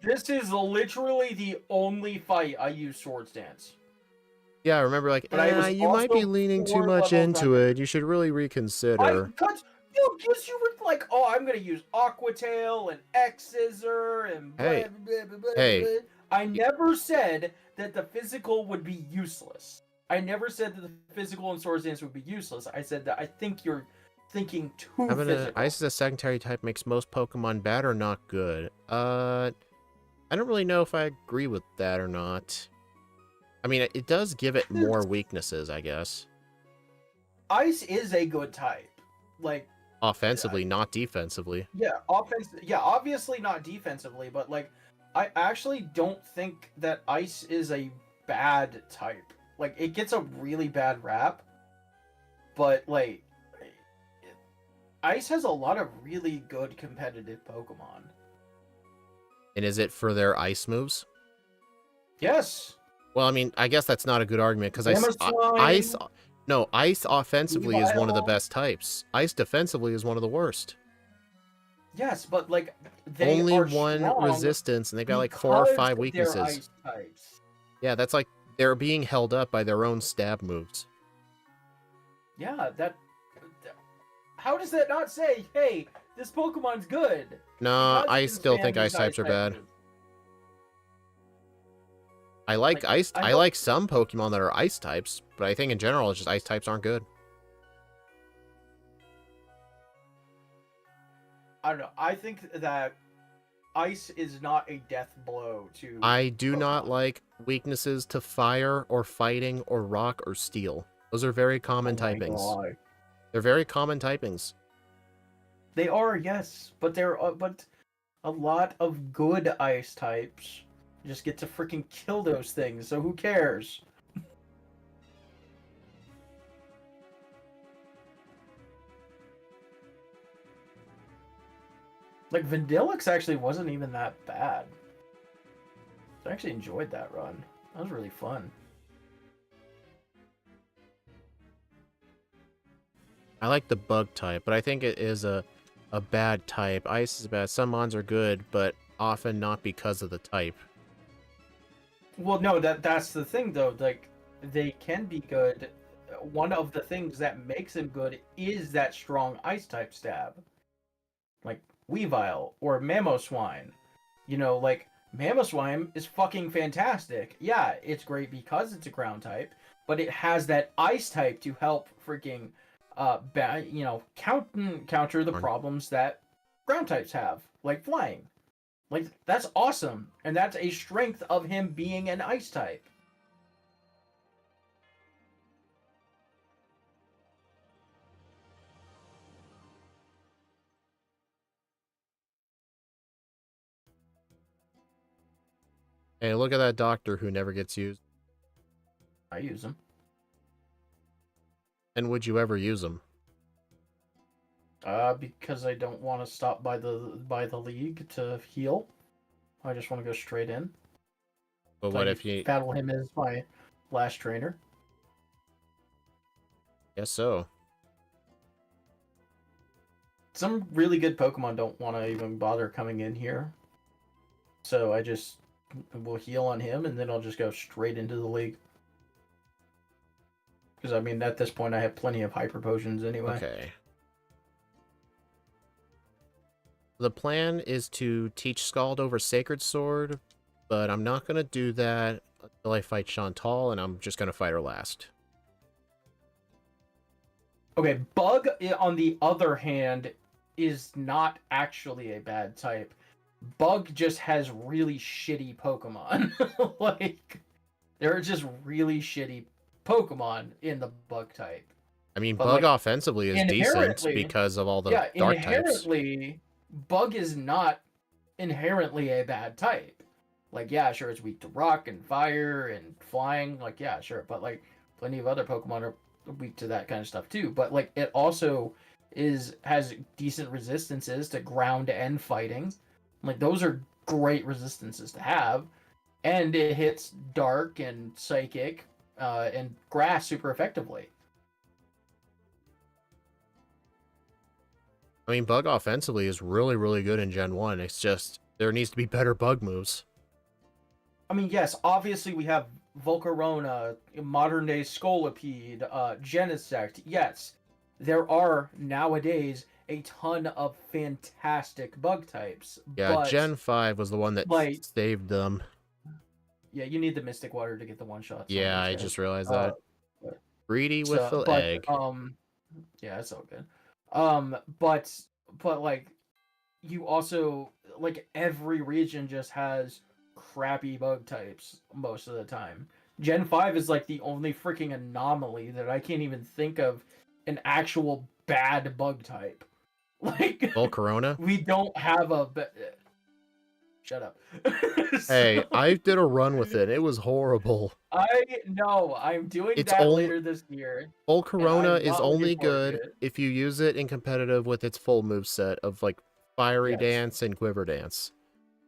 This is literally the only fight I use Swords Dance. Yeah, I remember like, But I was you might be also leaning too 4 much levels into under. it. You should really reconsider. Because you were like, oh, I'm gonna use Aqua Tail and X Scissor and blah, Hey. blah, blah, blah, Hey. blah. I never said that the physical would be useless. I never said that the physical and Swords Dance would be useless. I said that I think you're thinking too Having physical. Ice as a secondary type makes most Pokemon bad or not good. I don't really know if I agree with that or not. I mean, it does give it more weaknesses, I guess. Ice is a good type. Like, Offensively, not defensively. yeah, obviously not defensively, but like, I actually don't think that Ice is a bad type. Like, it gets a really bad rap, but like, Ice has a lot of really good competitive Pokemon. And is it for their ice moves? Yes. Well, I mean, I guess that's not a good argument because Mamoswine, ice offensively is one of the Weavile. best types. Ice defensively is one of the worst. Yes, but like they Only are one strong resistance, and they've got like 4 or because 5 they're weaknesses. ice types. Yeah, that's like they're being held up by their own stab moves. Yeah, that. How does that not say, hey, this Pokemon's good? Nah, Because it I can still spam think these ice types are type bad. moves. I like ice. I I know. like some Pokemon that are ice types, but I think in general, it's just ice types aren't good. I don't know. I think that ice is not a death blow to I do not Pokemon. like weaknesses to fire or fighting or rock or steel. Those are very common Oh my typings. God. They're very common typings. They are, yes, but but a lot of good ice types just get to freaking kill those things. So who cares? Like Vanillix actually wasn't even that bad. I actually enjoyed that run. That was really fun. I like the bug type, but I think it is a bad type. Ice is bad. Some mons are good, but often not because of the type. Well, no, that's the thing though. Like they can be good. One of the things that makes them good is that strong ice type stab. Like Weavile or Mamoswine. You know, like Mamoswine is fucking fantastic. Yeah, it's great because it's a ground type, but it has that ice type to help freaking counter the problems that ground types have, like flying. Like that's awesome, and that's a strength of him being an ice type. Hey, look at that doctor who never gets used. I use him. And would you ever use him? Because I don't want to stop by the league to heal. I just want to go straight in. But what if you... battle him as my last trainer? Guess so. Some really good Pokemon don't want to even bother coming in here, so I just will heal on him, and then I'll just go straight into the league. Because I mean, at this point, I have plenty of hyper potions anyway. Okay. The plan is to teach Scald over Sacred Sword, but I'm not going to do that until I fight Chantal, and I'm just going to fight her last. Okay, Bug, on the other hand, is not actually a bad type. Bug just has really shitty Pokemon. Like, there are just really shitty Pokemon in the Bug type. I mean, But, Bug like, offensively is decent because of all the dark types. inherently, Bug is not inherently a bad type. Like, yeah, sure, it's weak to rock and fire and flying. Like, yeah, sure, but like, plenty of other Pokemon are weak to that kind of stuff too. But like, it also has decent resistances to ground and fighting. Like, those are great resistances to have, and it hits dark and psychic and grass super effectively. I mean, Bug offensively is really, really good in Gen 1. It's just, there needs to be better Bug moves. I mean, yes, obviously we have Volcarona, modern day Scolipede, Genesect. Yes, there are nowadays a ton of fantastic bug types. Yeah, but, Gen 5 was the one that like, saved them. yeah, you need the Mystic Water to get the one shots. Yeah, I just realized that. Greedy with the egg. Yeah, it's all good. But like, you also, like, every region just has crappy bug types most of the time. Gen 5 is like the only freaking anomaly that I can't even think of an actual bad bug type. Like, Volcarona? we don't have Shut up. Hey, So, I did a run with it. It was horrible. I know I'm doing It's that only later this year, full and Corona I'm is not looking only forward to good it. if you use it in competitive with its full move set of like Fiery Yes. Dance and Quiver Dance.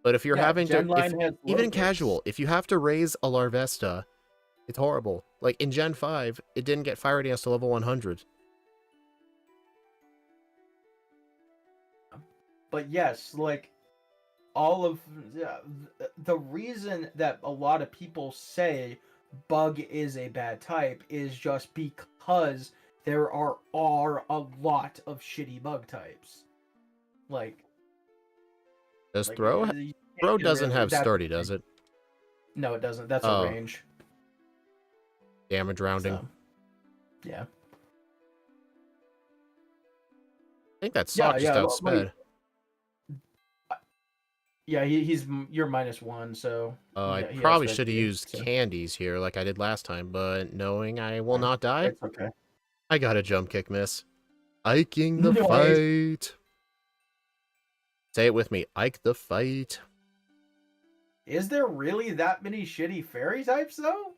But if you're Yeah, having to, Gen line has even in logos. casual, if you have to raise a Larvesta, it's horrible. Like in Gen 5, it didn't get Fiery Dance to level 100. But yes, like all of the reason that a lot of people say Bug is a bad type is just because there are a lot of shitty Bug types. Like, Does like Throw? you Throw can't get doesn't rid of have that's Sturdy, the does thing. it? No, it doesn't. That's a Oh. range. Damage rounding. So, yeah. I think that Yeah, sock just yeah. outsped. Yeah, you're -1, so I he has probably to should have be, used so candies here like I did last time, but knowing I will not die, it's okay. I got a jump kick miss. Iking the Nice. fight. Say it with me. Ike the fight. Is there really that many shitty fairy types though?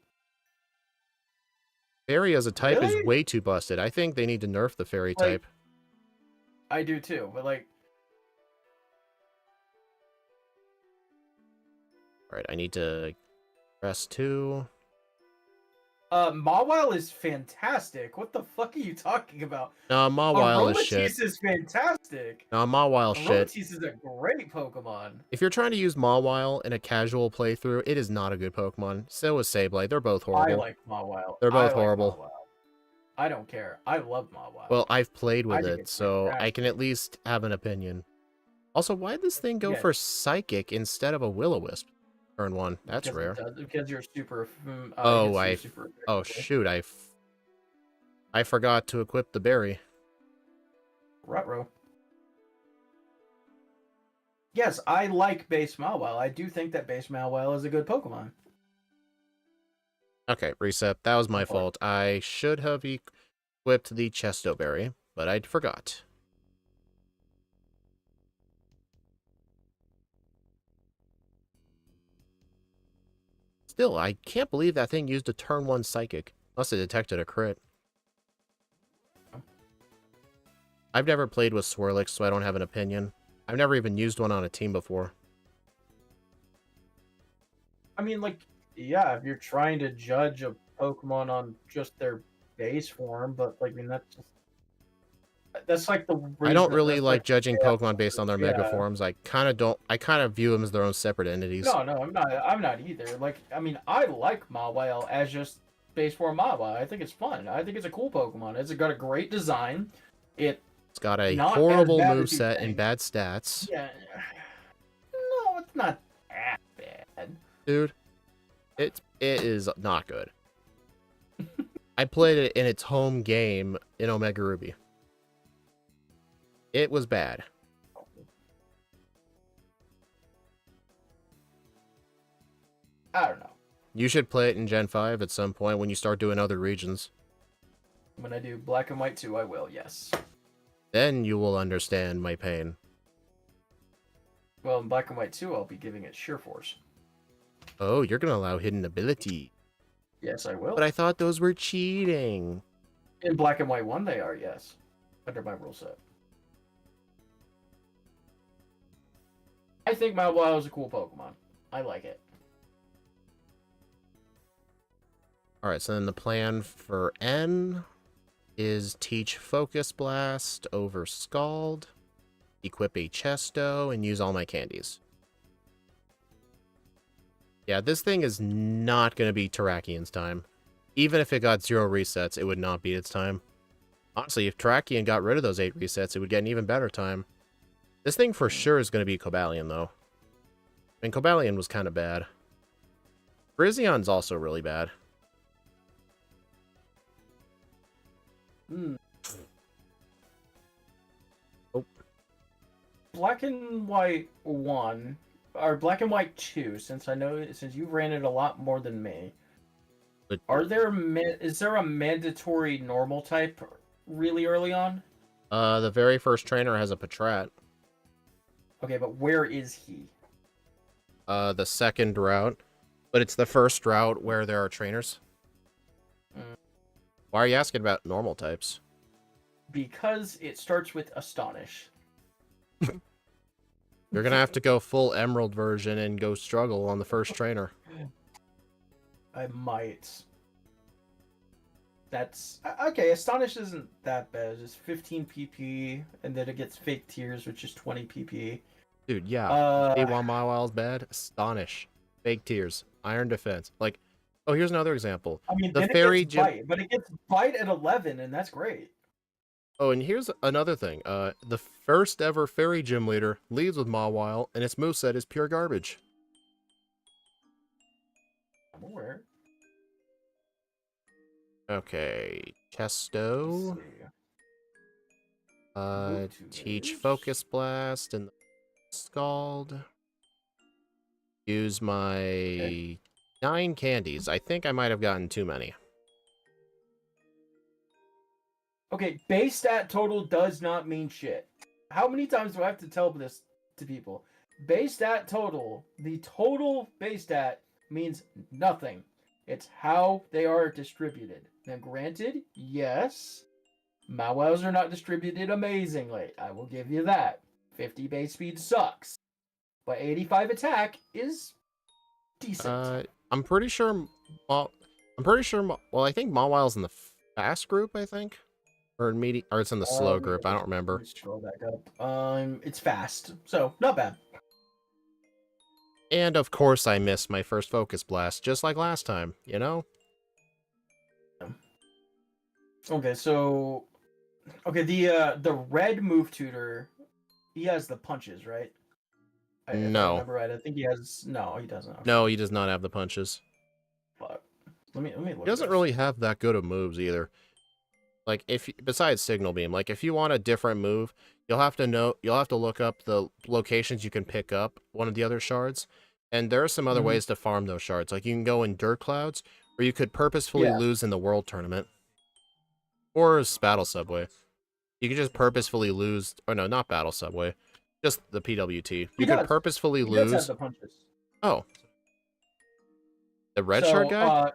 Fairy as a type Really? is way too busted. I think they need to nerf the fairy Like, type. I do too, but like, Alright, I need to press 2. Mawile is fantastic. What the fuck are you talking about? No, Mawile is shit. Aromatisse is fantastic. No, Mawile shit. Aromatisse is a great Pokemon. If you're trying to use Mawile in a casual playthrough, it is not a good Pokemon. So is Sableye. They're both horrible. I like Mawile. They're both I like horrible. Mawile. I don't care. I love Mawile. Well, I've played I with think it, it's so I fantastic. can at least have an opinion. Also, why'd this thing go Yes. for Psychic instead of a Will-O-Wisp? Turn 1. That's Because rare. because you're super. Oh, hits you super Oh, effectively. shoot. I forgot to equip the berry. Ruh-roh. Yes, I like base Mawile. I do think that base Mawile is a good Pokemon. Okay, reset. That was my Of course. fault. I should have equipped the Chesto berry, but I forgot. Still, I can't believe that thing used a turn 1 Psychic. Must have detected a crit. I've never played with Swirlix, so I don't have an opinion. I've never even used one on a team before. I mean, like, yeah, if you're trying to judge a Pokemon on just their base form, but like, I mean, that's like the reason, I don't really that's like judging yeah, Pokemon based on their mega yeah. forms. I kind of view them as their own separate entities. No, I'm not either. Like, I mean, I like Mawile as just base form Mawile. I think it's fun. I think it's a cool Pokemon. It's got a great design. It's got a not as horrible bad as you moveset and think. bad stats. Yeah. No, it's not that bad. Dude, it is not good. I played it in its home game in Omega Ruby. It was bad. I don't know. You should play it in Gen 5 at some point when you start doing other regions. When I do Black and White 2, I will, yes. Then you will understand my pain. Well, in Black and White 2, I'll be giving it Sheer Force. Oh, you're gonna allow hidden ability. Yes, I will. But I thought those were cheating. In Black and White 1, they are, yes. Under my rule set. I think Mawile is a cool Pokemon. I like it. Alright, so then the plan for N is teach Focus Blast over Scald, equip a Chesto, and use all my candies. Yeah, this thing is not going to beat Terrakian's time. Even if it got 0 resets, it would not beat its time. Honestly, if Terrakian got rid of those 8 resets, it would get an even better time. This thing for sure is going to be Cobalion, though. And Cobalion was kind of bad. Brizzion's also really bad. Hmm. Oh. Black and White 1, or Black and White 2, since you ran it a lot more than me. But Is there a mandatory normal type really early on? the very first trainer has a Patrat. Okay, but where is he? the second route, but it's the first route where there are trainers. Mm. Why are you asking about normal types? Because it starts with Astonish. You're gonna have to go full Emerald version and go struggle on the first trainer. I might. That's okay. Astonish isn't that bad. It's just 15 PP, and then it gets fake tears, which is 20 PP. Dude, yeah. Uh, while Mawil's bad, Astonish, fake tears, Iron Defense. Like, oh, here's another example. I mean, The then fairy it gets gym. bite, but it gets bite at 11, and that's great. Oh, and here's another thing. The first ever fairy gym leader leads with Mawile, and its moveset is pure garbage. I'm aware. Okay, Let's Chesto. see. Teach Focus Blast and Scald. Use my 9 candies. I think I might have gotten too many. Okay, base stat total does not mean shit. How many times do I have to tell this to people? Base stat total, the total base stat means nothing. It's how they are distributed. Now, granted, yes, Mawiles are not distributed amazingly. I will give you that. 50 base speed sucks, but 85 attack is decent. I'm pretty sure. Well, I think Mawile's in the fast group. I think. Or in medium, or it's in the slow group. I don't remember. Let me scroll back up. It's fast, so not bad. And of course, I missed my first Focus Blast, just like last time. You know. Okay, so the red move tutor, he has the punches, right? If I No. remember right. I think he has. No, he doesn't. Okay. No, he does not have the punches. Fuck. Let me look. He doesn't really have that good of moves either. Like, besides Signal Beam, like if you want a different move, you'll have to look up the locations you can pick up one of the other shards, and there are some other ways to farm those shards. Like you can go in Dirt Clouds, or you could purposefully lose in the World Tournament, or Battle Subway. You could just purposefully lose, or no, not Battle Subway, just the PWT. You could purposefully lose. He does have the punches. Oh, the red shard guy.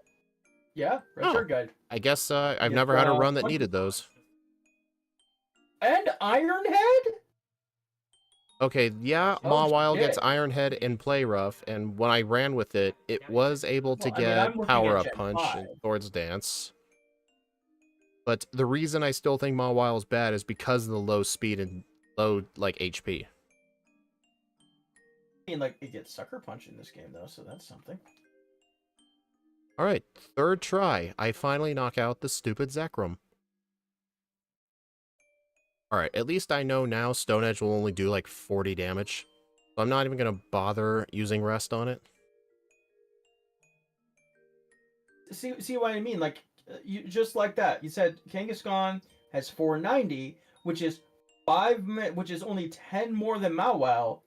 Yeah, red shard guy. I guess I've never had a run that needed those. And Iron Head? Okay, yeah, Mawile gets Iron Head in Play Rough, and when I ran with it, it was able to get Power Up Punch and Thor's Dance. But the reason I still think Mawile is bad is because of the low speed and low, like, HP. I mean, like, it gets Sucker Punch in this game, though, so that's something. Alright, third try. I finally knock out the stupid Zekrom. Alright, at least I know now Stone Edge will only do like 40 damage. So I'm not even going to bother using Rest on it. See what I mean? Like, you just like that. You said Kangaskhan has 490, which is only 10 more than Mawile.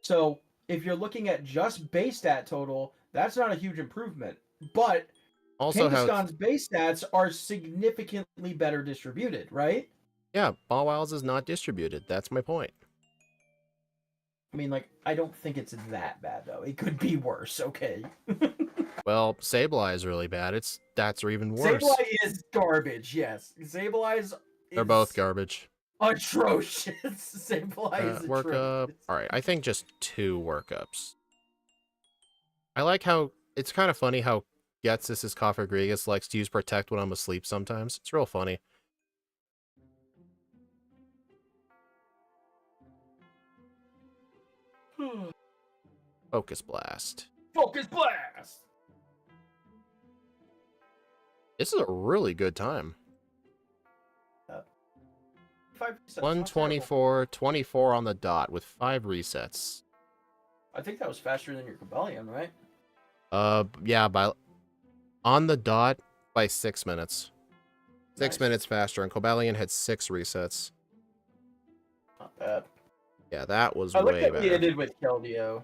So if you're looking at just base stat total, that's not a huge improvement. But also Kangaskhan's base stats are significantly better distributed, right? Yeah, Mawile's is not distributed. That's my point. I mean, like, I don't think it's that bad, though. It could be worse, okay? Well, Sableye is really bad. Its stats are even worse. Sableye is garbage, yes. Sableye's They're both garbage. Atrocious. Sableye is work atrocious. Up. Alright, I think just 2 workups. I like how... It's kind of funny how Getsis' Cofagrigus likes to use Protect when I'm asleep sometimes. It's real funny. Focus Blast. Focus Blast! This is a really good time. 124, 24 on the dot with 5 resets. I think that was faster than your Keldeo, right? Yeah, on the dot by 6 minutes. 6 Nice. minutes faster, and Keldeo had 6 resets. Not bad. Yeah, that was I like way that better. we ended with Keldeo.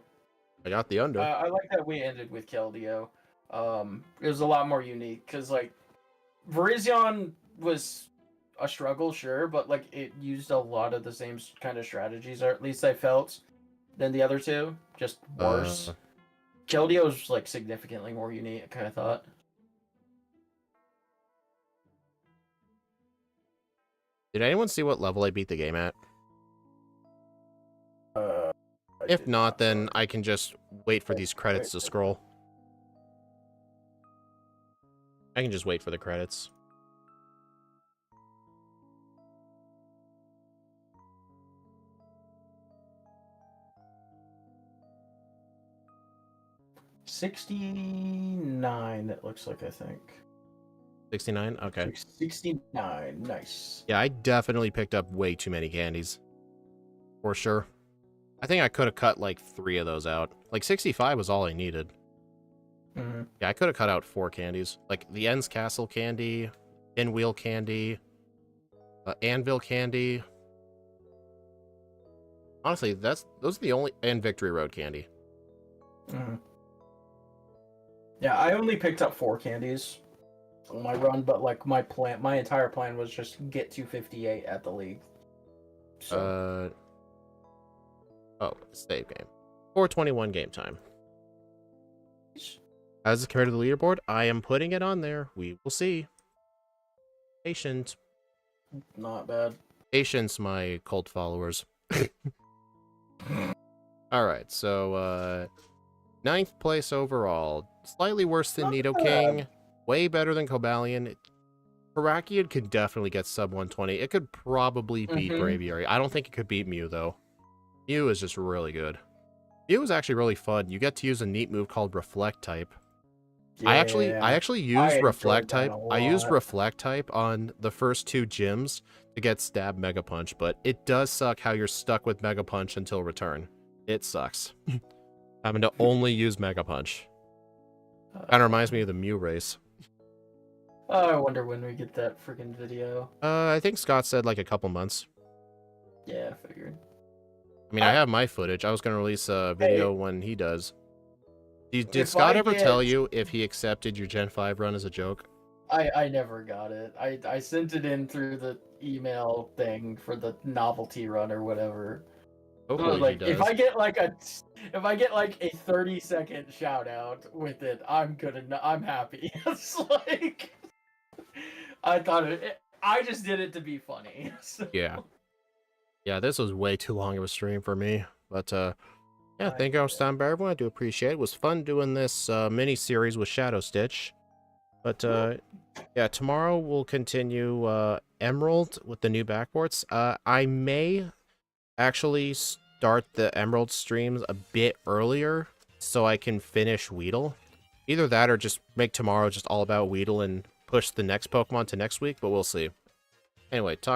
I got the under. I like that we ended with Keldeo. It was a lot more unique because like Virizion was a struggle, sure, but like it used a lot of the same kind of strategies, or at least I felt. than the other two, just worse. Keldeo's like significantly more unique, I thought. Did anyone see what level I beat the game at? I If did not, then know. I can just wait for these credits to scroll. I can just wait for the credits. $69, it looks like, I think. 69? Okay. 69, nice. Yeah, I definitely picked up way too many candies. For sure. I think I could have cut like 3 of those out. Like 65 was all I needed. Mm-hmm. Yeah, I could have cut out 4 candies. Like the Ends Castle candy, Pinwheel candy, Anvil candy. Honestly, those are the only... And Victory Road candy. Mm-hmm. Yeah, I only picked up 4 candies on my run, but like my entire plan was just get to 58 at the league. So. Oh, save game. 4:21 game time. As compared to the leaderboard, I am putting it on there. We will see. Patient. Not bad. Patience, my cult followers. Alright, so, 9th place overall. Slightly worse than Nidoking. Way better than Cobalion. Parakian could definitely get sub 120. It could probably beat Braviary. I don't think it could beat Mew, though. Mew is just really good. Mew is actually really fun. You get to use a neat move called Reflect Type. Yeah, I actually used Reflect Type. I used lot. Reflect Type on the first 2 gyms to get Stab Mega Punch, but it does suck how you're stuck with Mega Punch until return. It sucks. Having to only use Mega Punch. Kind of reminds me of the Mew race. I wonder when we get that freaking video. I think Scott said like a couple months. Yeah, I figured. I mean, I have my footage. I was going to release a video when he does. Did Scott ever tell you if he accepted your Gen 5 run as a joke? I never got it. I sent it in through the email thing for the novelty run or whatever. Hopefully Like, he does. if I get like a 30-second shout out with it, I'm happy. It's like I thought I just did it to be funny. So. Yeah. Yeah, this was way too long of a stream for me. But yeah, thank you all for stopping by, everyone. I do appreciate it. It was fun doing this mini series with Shadow Stitch. But yeah, tomorrow we'll continue Emerald with the new backports. I may actually start the Emerald streams a bit earlier so I can finish Weedle. Either that or just make tomorrow just all about Weedle and push the next Pokemon to next week, but we'll see. Anyway, talk